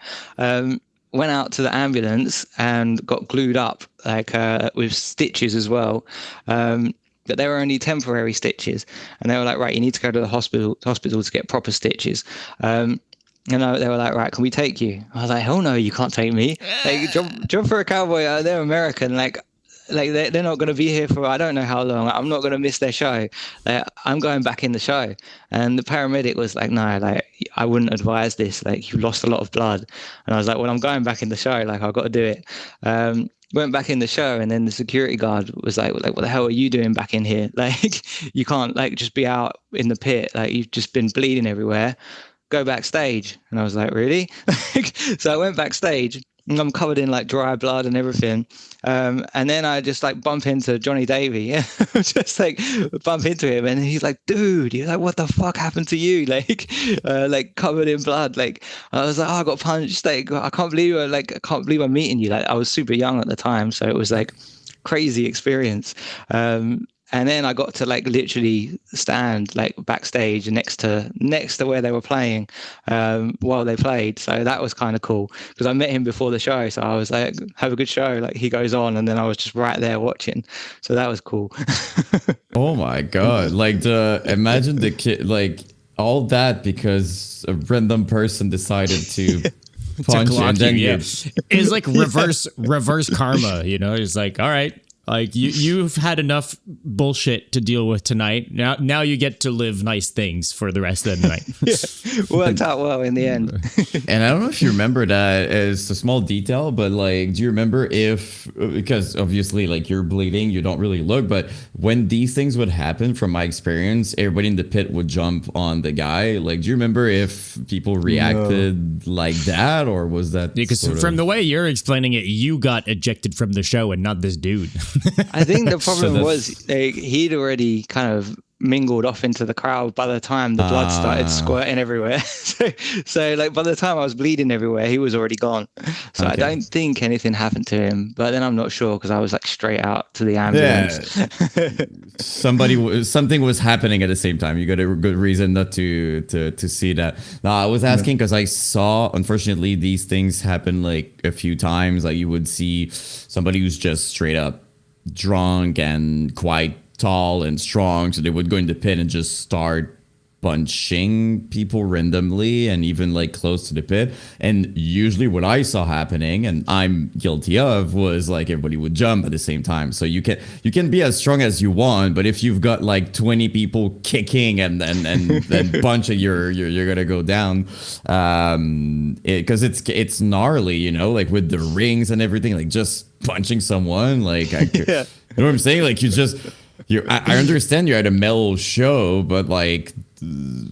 S2: went out to the ambulance and got glued up like with stitches as well. But they were only temporary stitches, and they were like, right, you need to go to the hospital to get proper stitches. They were like, right, can we take you? I was like, hell no, you can't take me. Like, job for a cowboy. They're American. Like they're not going to be here for I don't know how long. I'm not going to miss their show. I'm going back in the show. And the paramedic was like, no, like I wouldn't advise this. Like you lost a lot of blood. And I was like, well, I'm going back in the show. Like I've got to do it. Went back in the show, and then the security guard was like, what the hell are you doing back in here? Like you can't like just be out in the pit. Like you've just been bleeding everywhere. Go backstage. And I was like, really? So I went backstage, and I'm covered in like dry blood and everything. And then I just like bump into Johnny Davey. Just like bump into him, and he's like, dude, you're like, what the fuck happened to you? Like covered in blood. Like I was like, oh, I got punched. Like I can't believe I'm meeting you. Like I was super young at the time, so it was like crazy experience. And then I got to like literally stand like backstage next to where they were playing while they played. So that was kind of cool because I met him before the show. So I was like, have a good show. Like he goes on, and then I was just right there watching. So that was cool.
S1: Oh my God. Like imagine the kid, like all that because a random person decided to punch you, and then
S3: it's like reverse karma, you know? It's like, all right, like you've had enough bullshit to deal with tonight. Now you get to live nice things for the rest of the night.
S2: Yeah, worked out well in the end.
S1: And I don't know if you remember that as a small detail, but like, do you remember because obviously like you're bleeding, you don't really look, but when these things would happen, from my experience, everybody in the pit would jump on the guy. Like, do you remember if people reacted like that, or was that
S3: because from the way you're explaining it, you got ejected from the show and not this dude.
S2: I think the problem was he'd already kind of mingled off into the crowd by the time the blood started squirting everywhere. so like by the time I was bleeding everywhere, he was already gone. So I don't think anything happened to him, but then I'm not sure because I was like straight out to the ambulance.
S1: Yeah. Something was happening at the same time. You got a good reason not to see that. No, I was asking because I saw, unfortunately, these things happen like a few times. Like you would see somebody who's just straight up drunk and quite tall and strong, so they would go in the pit and just start punching people randomly and even like close to the pit. And usually what I saw happening, and I'm guilty of, was like everybody would jump at the same time. So you can be as strong as you want, but if you've got like 20 people kicking and punching, you're gonna go down. Because it's gnarly, you know, like with the rings and everything, like just punching someone, like you know what I'm saying? Like I understand you're at a metal show, but like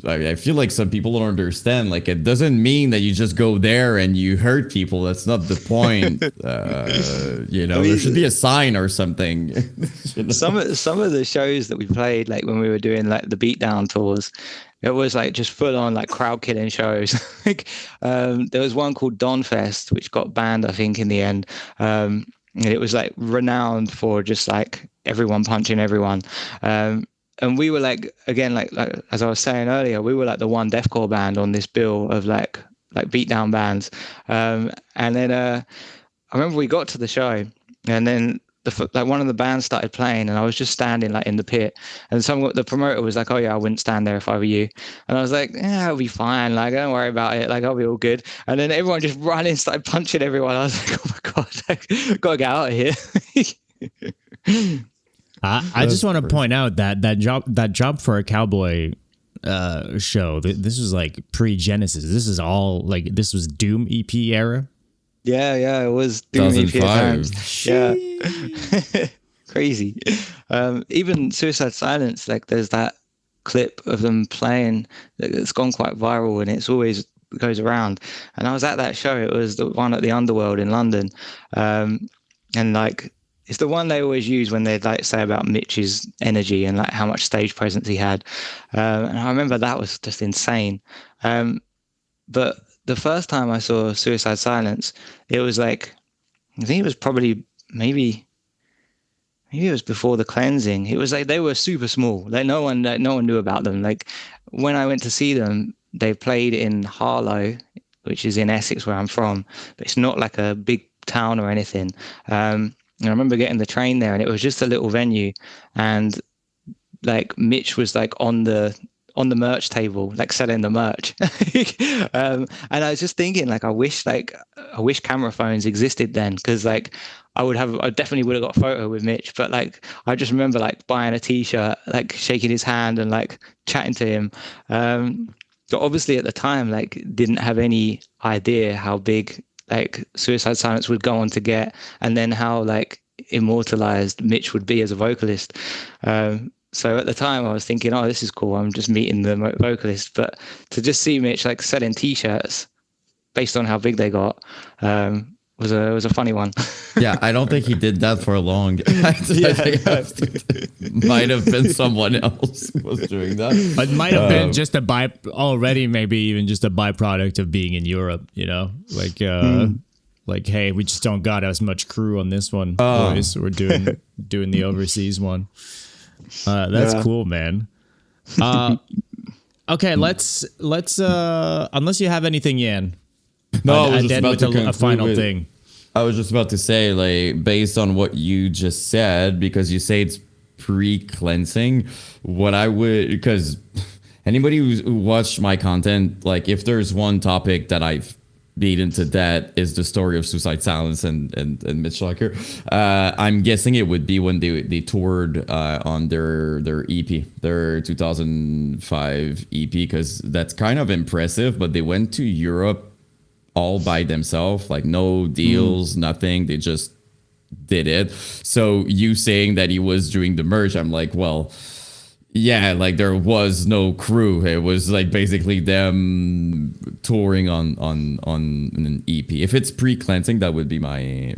S1: I feel like some people don't understand. Like it doesn't mean that you just go there and you hurt people. That's not the point. You know, there should be a sign or something. You know?
S2: Some of the shows that we played, like when we were doing like the beatdown tours, it was like just full on like crowd killing shows. Like there was one called Don Fest, which got banned, I think, in the end. And it was like renowned for just like everyone punching everyone. And we were like, again, like as I was saying earlier, we were like the one deathcore band on this bill of like beatdown bands. And then I remember we got to the show, and then one of the bands started playing, and I was just standing like in the pit, and the promoter was like, "Oh yeah, I wouldn't stand there if I were you." And I was like, "Yeah, I'll be fine. Like, don't worry about it. Like, I'll be all good." And then everyone just ran in, started punching everyone. I was like, "Oh my god, like, gotta get out of here."
S3: I just want to point out that job for a cowboy show. This was like pre-Genesis. This is all like this was Doom EP era.
S2: Yeah, it was Doom EP times. Yeah, crazy. Even Suicide Silence, like there's that clip of them playing that's gone quite viral, and it's always goes around. And I was at that show. It was the one at the Underworld in London, and like. It's the one they always use when they like say about Mitch's energy and like how much stage presence he had. And I remember that was just insane. But the first time I saw Suicide Silence, it was like, I think it was probably maybe it was before the cleansing. It was like they were super small. Like no one knew about them. Like when I went to see them, they played in Harlow which is in Essex where I'm from, but it's not like a big town or anything. And I remember getting the train there, and it was just a little venue, and like Mitch was like on the merch table, like selling the merch. And I was just thinking, like, I wish camera phones existed then, because like I definitely would have got a photo with Mitch. But like I just remember like buying a t-shirt, like shaking his hand and like chatting to him. But obviously at the time, like, didn't have any idea how big like Suicide Silence would go on to get, and then how like immortalized Mitch would be as a vocalist. So at the time I was thinking, oh, this is cool, I'm just meeting the vocalist. But to just see Mitch like selling t-shirts based on how big they got was a funny one.
S1: Yeah, I don't think he did that for long. I think might have been someone else who was doing that.
S3: It might have been just maybe even just a byproduct of being in Europe, you know? Like like, hey, we just don't got as much crew on this one, boys. We're doing the overseas one. That's cool, man. Okay, let's unless you have anything, Yan.
S1: No,
S3: I did with a final thing.
S1: I was just about to say, like, based on what you just said, because you say it's pre-cleansing, because anybody who watched my content, like, if there's one topic that I've beaten to death is the story of Suicide Silence and Mitch Lucker. I'm guessing it would be when they toured on their EP, their 2005 EP, because that's kind of impressive. But they went to Europe all by themselves, like no deals, nothing. They just did it. So you saying that he was doing the merch, I'm like, well, yeah, like there was no crew. It was like basically them touring on an EP. If it's pre-cleansing, that would be my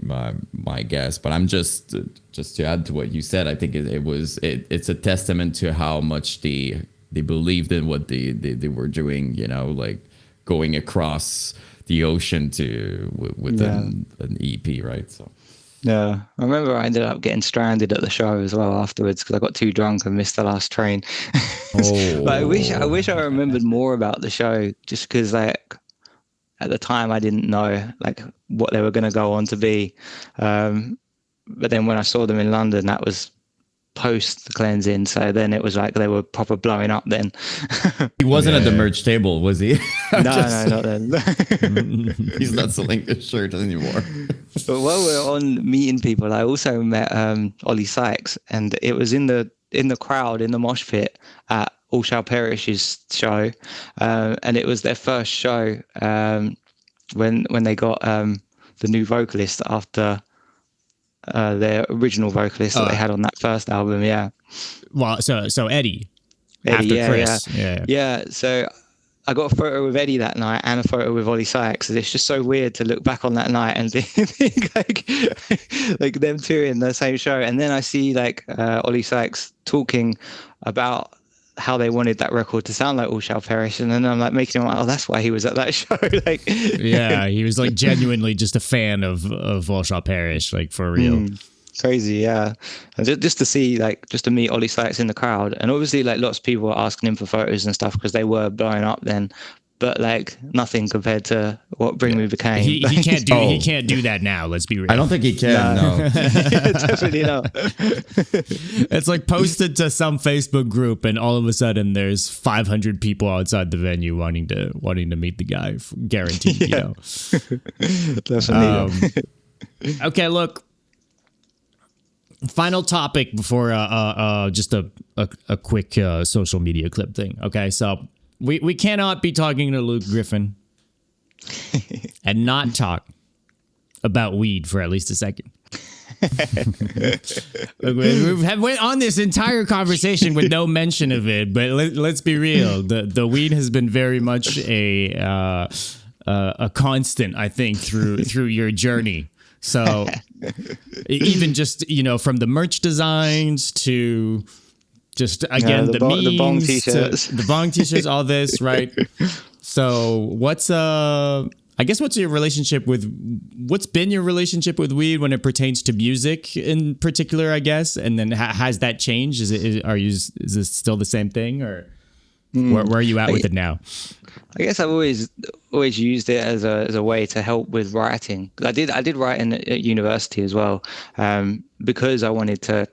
S1: guess. But I'm just to add to what you said, I think it's a testament to how much they believed in what they were doing. You know, like going across the ocean with an EP, right? So.
S2: Yeah, I remember I ended up getting stranded at the show as well afterwards because I got too drunk and missed the last train. But I wish I remembered more about the show, just because like at the time I didn't know like what they were going to go on to be. But then when I saw them in London, that was post the cleansing, so then it was like they were proper blowing up then.
S1: He wasn't at the merch table, was he?
S2: No, not then.
S1: He's not selling a shirt anymore.
S2: But while we're on meeting people, I also met Oli Sykes, and it was in the crowd in the mosh pit at All Shall Perish's show, and it was their first show when they got the new vocalist after their original vocalist that they had on that first album. Yeah.
S3: Well, so Eddie after Chris.
S2: Yeah. So I got a photo with Eddie that night and a photo with Oli Sykes. And it's just so weird to look back on that night and think like them two in the same show. And then I see like Oli Sykes talking about how they wanted that record to sound like All Shall Perish, and then I'm like making him like, oh, that's why he was at that show. Like,
S3: yeah, he was like genuinely just a fan of All Shall Perish, like for real.
S2: Crazy, yeah. And just to see, like, just to meet Oli Sykes in the crowd, and obviously like lots of people were asking him for photos and stuff because they were blowing up then. But like nothing compared to what Bring Me became.
S3: He can't do that now. Let's be real.
S1: I don't think he can. No.
S2: Definitely not.
S3: It's like posted to some Facebook group, and all of a sudden there's 500 people outside the venue wanting to meet the guy. Guaranteed, you know.
S2: Definitely.
S3: Okay, look. Final topic before just a quick social media clip thing. Okay, so. We cannot be talking to Luke Griffin and not talk about weed for at least a second. We went on this entire conversation with no mention of it, but let's be real. The weed has been very much a constant, I think, through your journey. So even just, you know, from the merch designs to just again the
S2: bong t-shirts,
S3: all this, right? So what's what's your relationship with weed when it pertains to music in particular, I guess, and then has that changed? Is this still the same thing or? Where are you at with it now?
S2: I guess I've always used it as a way to help with writing. I did write at university as well, because I wanted to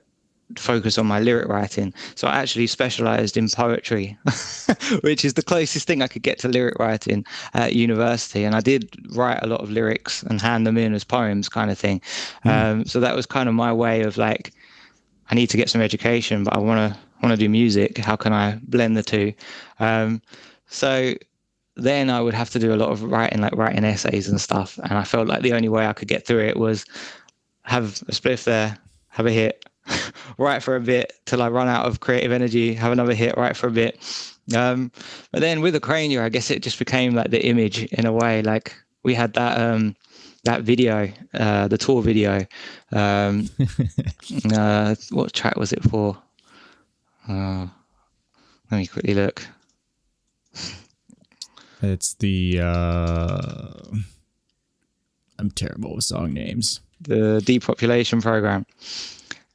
S2: focus on my lyric writing. So I actually specialized in poetry, which is the closest thing I could get to lyric writing at university. And I did write a lot of lyrics and hand them in as poems, kind of thing. So that was kind of my way of like, I need to get some education, but I want to do music. How can I blend the two? So then I would have to do a lot of writing, like writing essays and stuff. And I felt like the only way I could get through it was have a spliff there, have a hit, write for a bit till I run out of creative energy, have another hit, write for a bit. But then with Acrania, I guess it just became like the image in a way. Like we had that video, the tour video. What track was it for? Let me quickly look.
S3: It's the I'm terrible with song names.
S2: The depopulation program.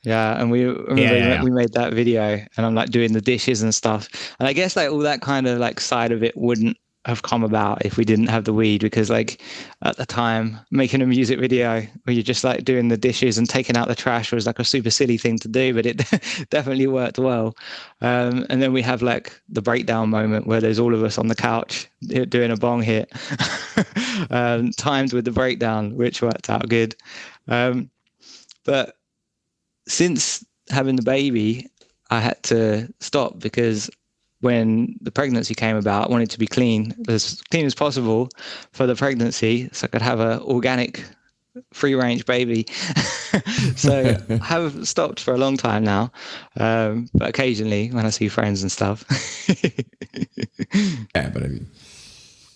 S2: Yeah, and we made that video, and I'm like doing the dishes and stuff. And I guess like all that kind of like side of it wouldn't have come about if we didn't have the weed, because like at the time making a music video where you're just like doing the dishes and taking out the trash was like a super silly thing to do, but it definitely worked well. And then we have like the breakdown moment where there's all of us on the couch doing a bong hit, timed with the breakdown, which worked out good. But since having the baby, I had to stop because when the pregnancy came about, I wanted to be clean as possible for the pregnancy so I could have an organic, free-range baby. So I have stopped for a long time now, but occasionally when I see friends and stuff.
S1: Yeah, but I mean,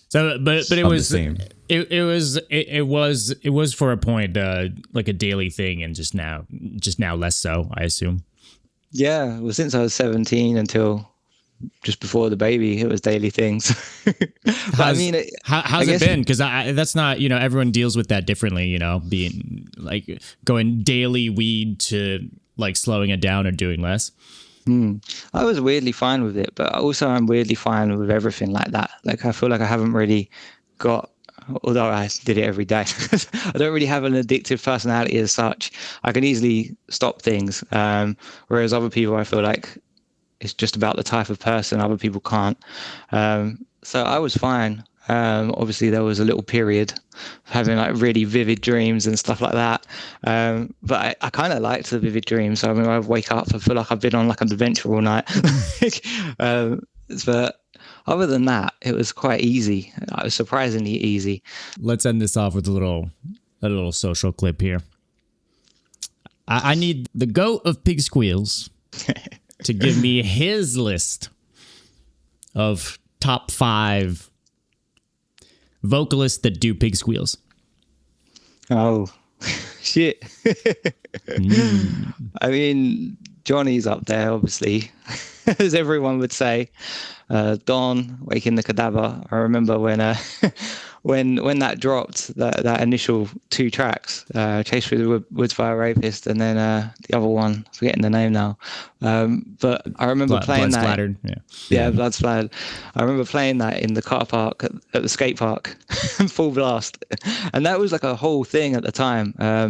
S3: so but it was
S1: the same.
S3: It was for a point like a daily thing, and just now less so, I assume.
S2: Yeah, well, since I was 17 until just before the baby, it was daily things.
S3: How's it been? Because that's not, everyone deals with that differently, being like going daily weed to like slowing it down or doing less.
S2: I was weirdly fine with it, but also I'm weirdly fine with everything like that. Like I feel like I haven't really got, although I did it every day, I don't really have an addictive personality as such. I can easily stop things, whereas other people, I feel like it's just about the type of person. Other people can't. So I was fine. Obviously, there was a little period of having like really vivid dreams and stuff like that. But I kind of liked the vivid dreams. So, I mean, I wake up, I feel like I've been on like an adventure all night. But other than that, it was quite easy. It was surprisingly easy.
S3: Let's end this off with a little social clip here. I need the goat of Pigsqueals to give me his list of top 5 vocalists that do Pigsqueals.
S2: Oh, shit. I mean, Johnny's up there, obviously, as everyone would say. Don, Waking the Cadaver. I remember when when that dropped, that initial 2 tracks, Chase Through the Woods by a Rapist, and then the other one, forgetting the name now. But I remember playing that.
S3: Splattered.
S2: Yeah, Blood Splattered. I remember playing that in the car park at the skate park, full blast. And that was like a whole thing at the time. I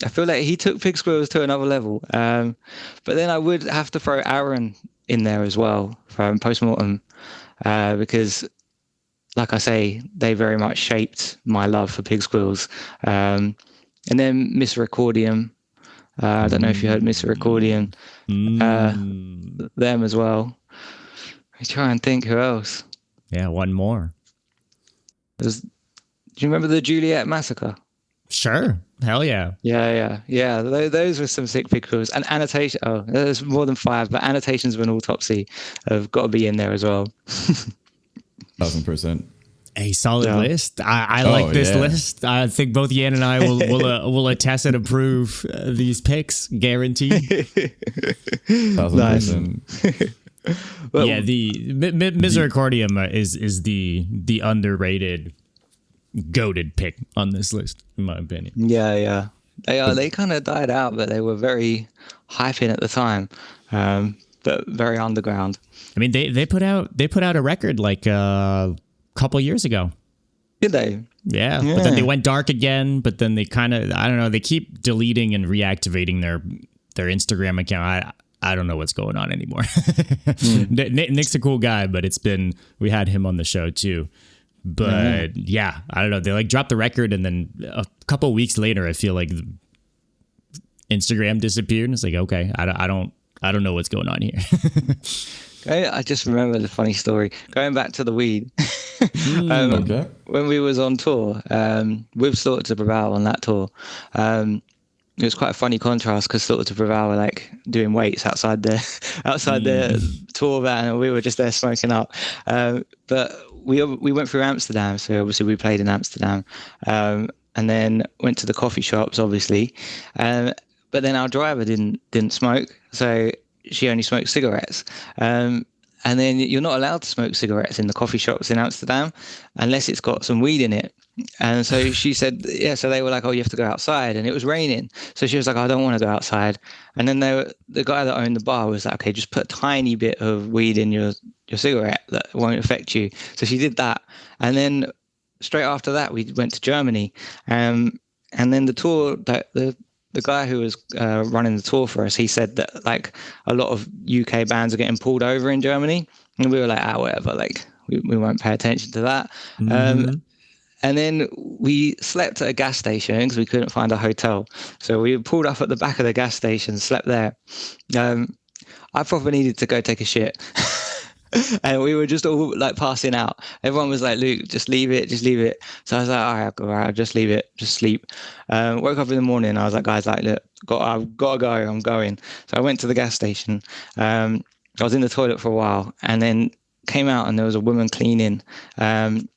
S2: feel like he took Pigsqueals to another level. But then I would have to throw Aaron in there as well from Postmortem, because like I say, they very much shaped my love for Pigsqueals. And then Mr. Accordion. I don't know if you heard Mr. Accordion. Them as well. I try and think who else.
S3: Yeah, one more.
S2: Do you remember the Juliet Massacre?
S3: Sure. Hell yeah.
S2: Yeah. Those were some sick Pigsqueals. And Annotation. Oh, there's more than 5, but Annotations of an Autopsy have got to be in there as well.
S1: 1,000%.
S3: A solid list. I like this list. I think both Yan and I will attest and approve these picks, guaranteed.
S1: 1,000%.
S2: Well,
S3: yeah, the Misericordium is the underrated, goated pick on this list, in my opinion.
S2: Yeah. They kind of died out, but they were very hyping at the time. but very underground.
S3: I mean, they put out a record like a couple years ago.
S2: Did they?
S3: Yeah, but then they went dark again. But then they kind of, I don't know, they keep deleting and reactivating their Instagram account. I don't know what's going on anymore. Nick's a cool guy, but we had him on the show too. But yeah, I don't know. They like dropped the record, and then a couple weeks later, I feel like Instagram disappeared. And it's like, okay, I don't know what's going on here.
S2: I just remember the funny story. Going back to the weed.
S1: Okay.
S2: When we was on tour with Slaughter to Belial on that tour, it was quite a funny contrast because Slaughter to Belial were like doing weights outside the tour van, and we were just there smoking up. But we went through Amsterdam, so obviously we played in Amsterdam, and then went to the coffee shops, obviously. But then our driver didn't smoke, so she only smoked cigarettes. And then you're not allowed to smoke cigarettes in the coffee shops in Amsterdam unless it's got some weed in it. And so she said, yeah, so they were like, oh, you have to go outside. And it was raining. So she was like, I don't want to go outside. And then the guy that owned the bar was like, okay, just put a tiny bit of weed in your cigarette that won't affect you. So she did that. And then straight after that, we went to Germany. And then the tour, the guy who was running the tour for us, he said that like a lot of UK bands are getting pulled over in Germany, and we were like, whatever, like we won't pay attention to that. And then we slept at a gas station because we couldn't find a hotel, so we pulled up at the back of the gas station, slept there. I probably needed to go take a shit. And we were just all like passing out. Everyone was like, Luke, just leave it. So I was like, all right, I'll just leave it, just sleep. Woke up in the morning. I was like, guys, like, look, I've got to go. I'm going. So I went to the gas station. I was in the toilet for a while, and then came out, and there was a woman cleaning. And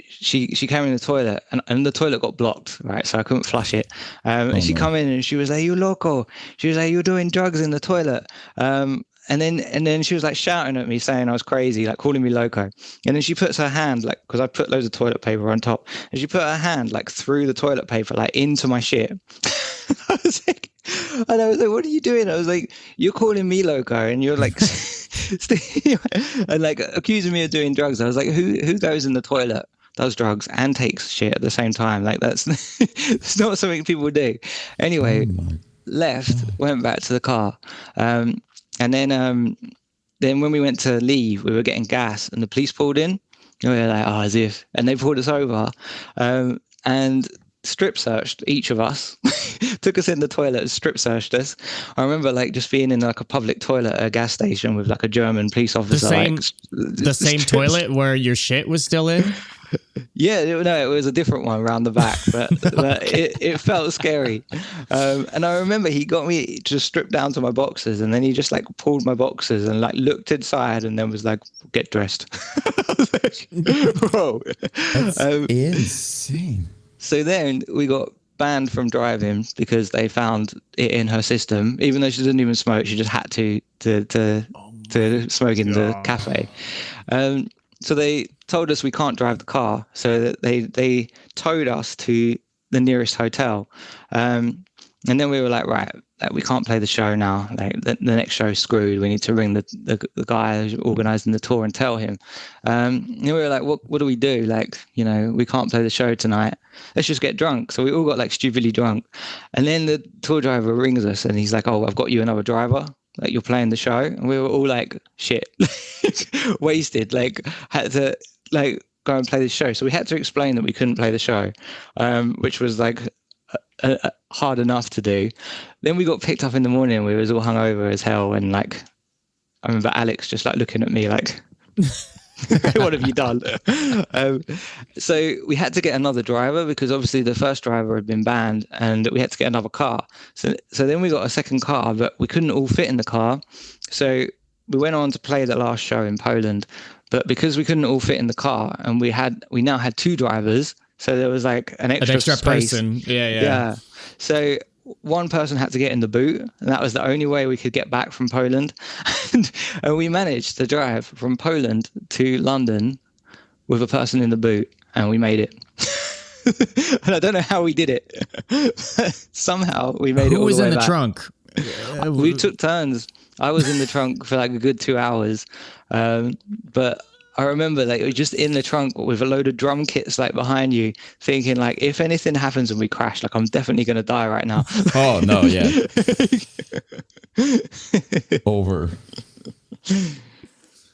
S2: she came in the toilet, and the toilet got blocked, right? So I couldn't flush it. And she come in, and she was like, "You loco?" She was like, "You're doing drugs in the toilet." And then she was like shouting at me, saying I was crazy, like calling me loco. And then she puts her hand, like, because I put loads of toilet paper on top, and she put her hand like through the toilet paper, like into my shit. I was like, what are you doing? I was like, you're calling me loco, and you're like, and like accusing me of doing drugs. I was like, who goes in the toilet, does drugs, and takes shit at the same time? Like that's it's not something people do. Anyway, left, went back to the car. And then when we went to leave, we were getting gas, and the police pulled in. And we were like, as if. And they pulled us over and strip searched each of us, took us in the toilet and strip searched us. I remember like just being in like a public toilet at a gas station with like a German police officer.
S3: The same toilet where your shit was still in?
S2: Yeah, it was a different one around the back, but it felt scary. And I remember he got me to strip down to my boxers, and then he just like pulled my boxers and like looked inside, and then was like, "Get dressed." I was like, whoa,
S1: that's insane.
S2: So then we got banned from driving because they found it in her system, even though she didn't even smoke. She just had to smoke in the cafe. So they told us we can't drive the car, so that they towed us to the nearest hotel. And then we were like, right, we can't play the show now. Like the next show's screwed. We need to ring the guy who's organising the tour and tell him. And we were like, what do we do? Like, we can't play the show tonight. Let's just get drunk. So we all got like stupidly drunk. And then the tour driver rings us, and he's like, oh, I've got you another driver. Like, you're playing the show. And we were all like, shit, wasted, like had to like go and play the show. So we had to explain that we couldn't play the show, which was like hard enough to do. Then we got picked up in the morning. We was all hungover as hell. And like, I remember Alex just like looking at me like, what have you done? So we had to get another driver because obviously the first driver had been banned, and we had to get another car. So then we got a second car, but we couldn't all fit in the car. So we went on to play the last show in Poland, but because we couldn't all fit in the car, and we now had two drivers, so there was like an extra space.
S3: Person. Yeah.
S2: So one person had to get in the boot, and that was the only way we could get back from Poland. And we managed to drive from Poland to London with a person in the boot, and we made it. And I don't know how we did it. Somehow we made it all the way back.
S3: Who was in the trunk?
S2: We took turns. I was in the trunk for like a good 2 hours, but I remember like you're just in the trunk with a load of drum kits like behind you, thinking like if anything happens and we crash, like I'm definitely gonna die right now.
S1: Oh no, yeah. Over.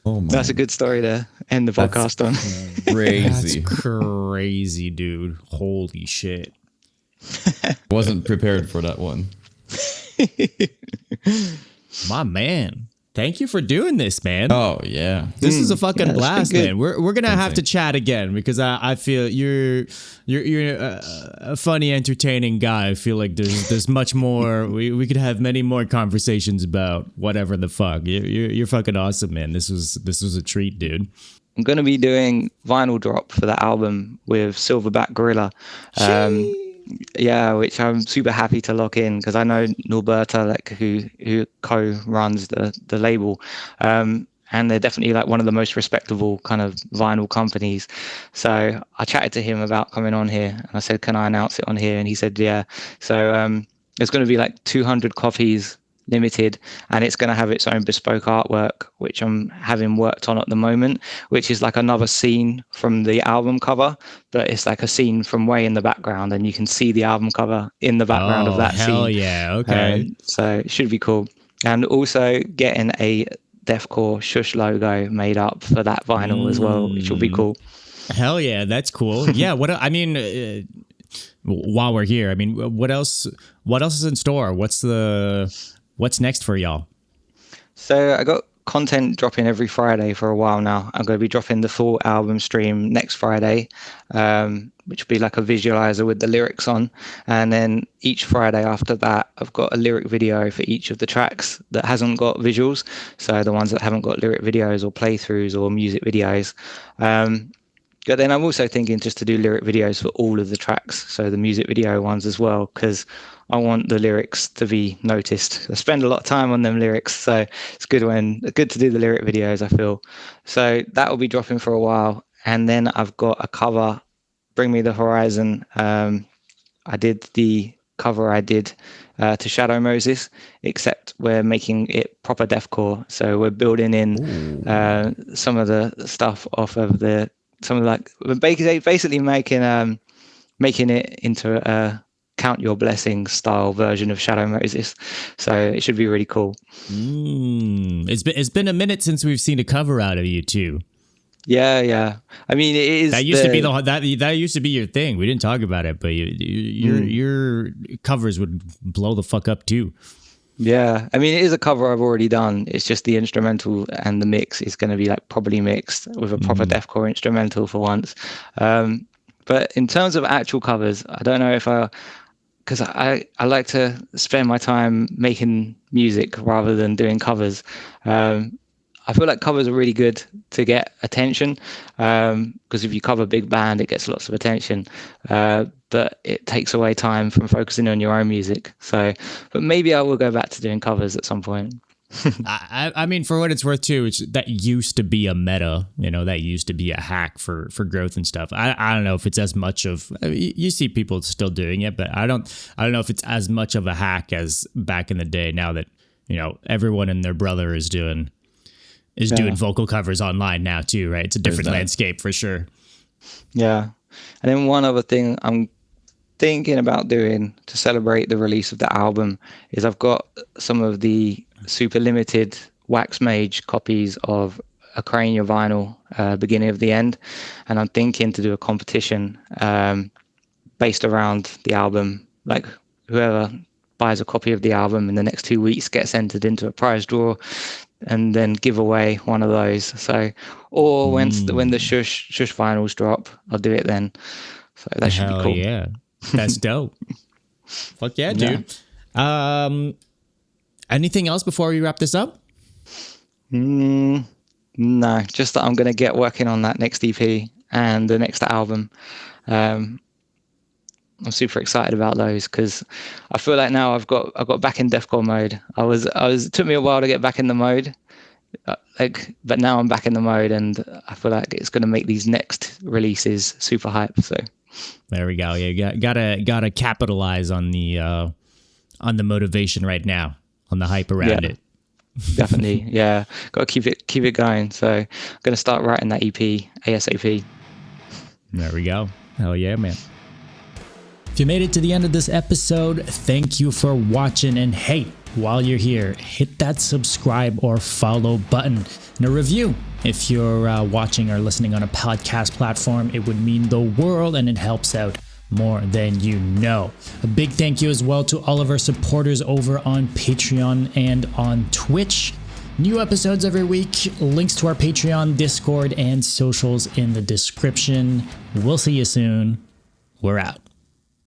S1: Oh my.
S2: That's a good story to end the podcast on.
S1: Crazy.
S3: That's crazy, dude. Holy shit.
S1: Wasn't prepared for that one.
S3: My man. Thank you for doing this, man.
S1: Oh yeah.
S3: This is a fucking blast,
S2: good.
S3: man. We're gonna have to chat again because I feel you're a funny, entertaining guy. I feel like there's much more. We could have many more conversations about whatever the fuck. You're fucking awesome, man. This was a treat, dude.
S2: I'm gonna be doing vinyl drop for that album with Silverback Gorilla. Yeah, which I'm super happy to lock in because I know Norberta, like who co-runs the label, and they're definitely like one of the most respectable kind of vinyl companies. So I chatted to him about coming on here, and I said, "Can I announce it on here?" And he said, "Yeah." So there's going to be like 200 copies limited, and it's going to have its own bespoke artwork, which I'm having worked on at the moment, which is like another scene from the album cover, but it's like a scene from way in the background, and you can see the album cover in the background of that
S3: hell
S2: scene.
S3: Yeah, okay.
S2: So it should be cool. And also getting a Deathcore Shush logo made up for that vinyl as well, which will be cool.
S3: Hell yeah, that's cool. Yeah, while we're here, I mean, what else is in store? What's next for y'all?
S2: So I got content dropping every Friday for a while now. I'm going to be dropping the full album stream next Friday, which will be like a visualizer with the lyrics on. And then each Friday after that, I've got a lyric video for each of the tracks that hasn't got visuals. So the ones that haven't got lyric videos or playthroughs or music videos. But then I'm also thinking just to do lyric videos for all of the tracks, so the music video ones as well, because I want the lyrics to be noticed. I spend a lot of time on them lyrics, so it's good to do the lyric videos, I feel. So that will be dropping for a while. And then I've got a cover, Bring Me the Horizon. I did the cover to Shadow Moses, except we're making it proper deathcore. So we're building in some of the stuff off of we're basically making it into a Count Your Blessings style version of Shadow Moses. So it should be really cool.
S3: It's been a minute since we've seen a cover out of you too.
S2: Yeah. I mean, it is.
S3: That used to be your thing. We didn't talk about it, but your covers would blow the fuck up too.
S2: Yeah, I mean, it is a cover I've already done. It's just the instrumental and the mix is going to be like probably mixed with a proper deathcore instrumental for once. But in terms of actual covers, I don't know if because I like to spend my time making music rather than doing covers. I feel like covers are really good to get attention because if you cover a big band, it gets lots of attention. But it takes away time from focusing on your own music. So, but maybe I will go back to doing covers at some point.
S3: I mean, for what it's worth too, that used to be a meta, that used to be a hack for growth and stuff. I don't know if it's as much of, you see people still doing it, but I don't know if it's as much of a hack as back in the day now that, everyone and their brother is doing vocal covers online now too, right? It's a different landscape for sure.
S2: Yeah. And then one other thing I'm thinking about doing to celebrate the release of the album is I've got some of the super limited Wax Mage copies of Acrania vinyl, beginning of the end. And I'm thinking to do a competition based around the album. Like whoever buys a copy of the album in the next 2 weeks gets entered into a prize draw and then give away one of those. So, or when the Shush vinyls drop, I'll do it then. So that should be cool.
S3: Yeah, that's dope. Fuck yeah, dude. Anything else before we wrap this up?
S2: No, just that I'm going to get working on that next EP and the next album. I'm super excited about those because I feel like now I've got back in deathcore mode. It took me a while to get back in the mode, but now I'm back in the mode, and I feel like it's going to make these next releases super hype. So
S3: there we go. Yeah, gotta capitalize on the motivation right now, on the hype around it.
S2: Definitely. Yeah. Got to keep it going. So I'm going to start writing that EP ASAP.
S3: There we go. Hell yeah, man. If you made it to the end of this episode, thank you for watching. And hey, while you're here, hit that subscribe or follow button and a review. If you're watching or listening on a podcast platform, it would mean the world and it helps out more than you know. A big thank you as well to all of our supporters over on Patreon and on Twitch. New episodes every week, links to our Patreon, Discord, and socials in the description. We'll see you soon. We're out.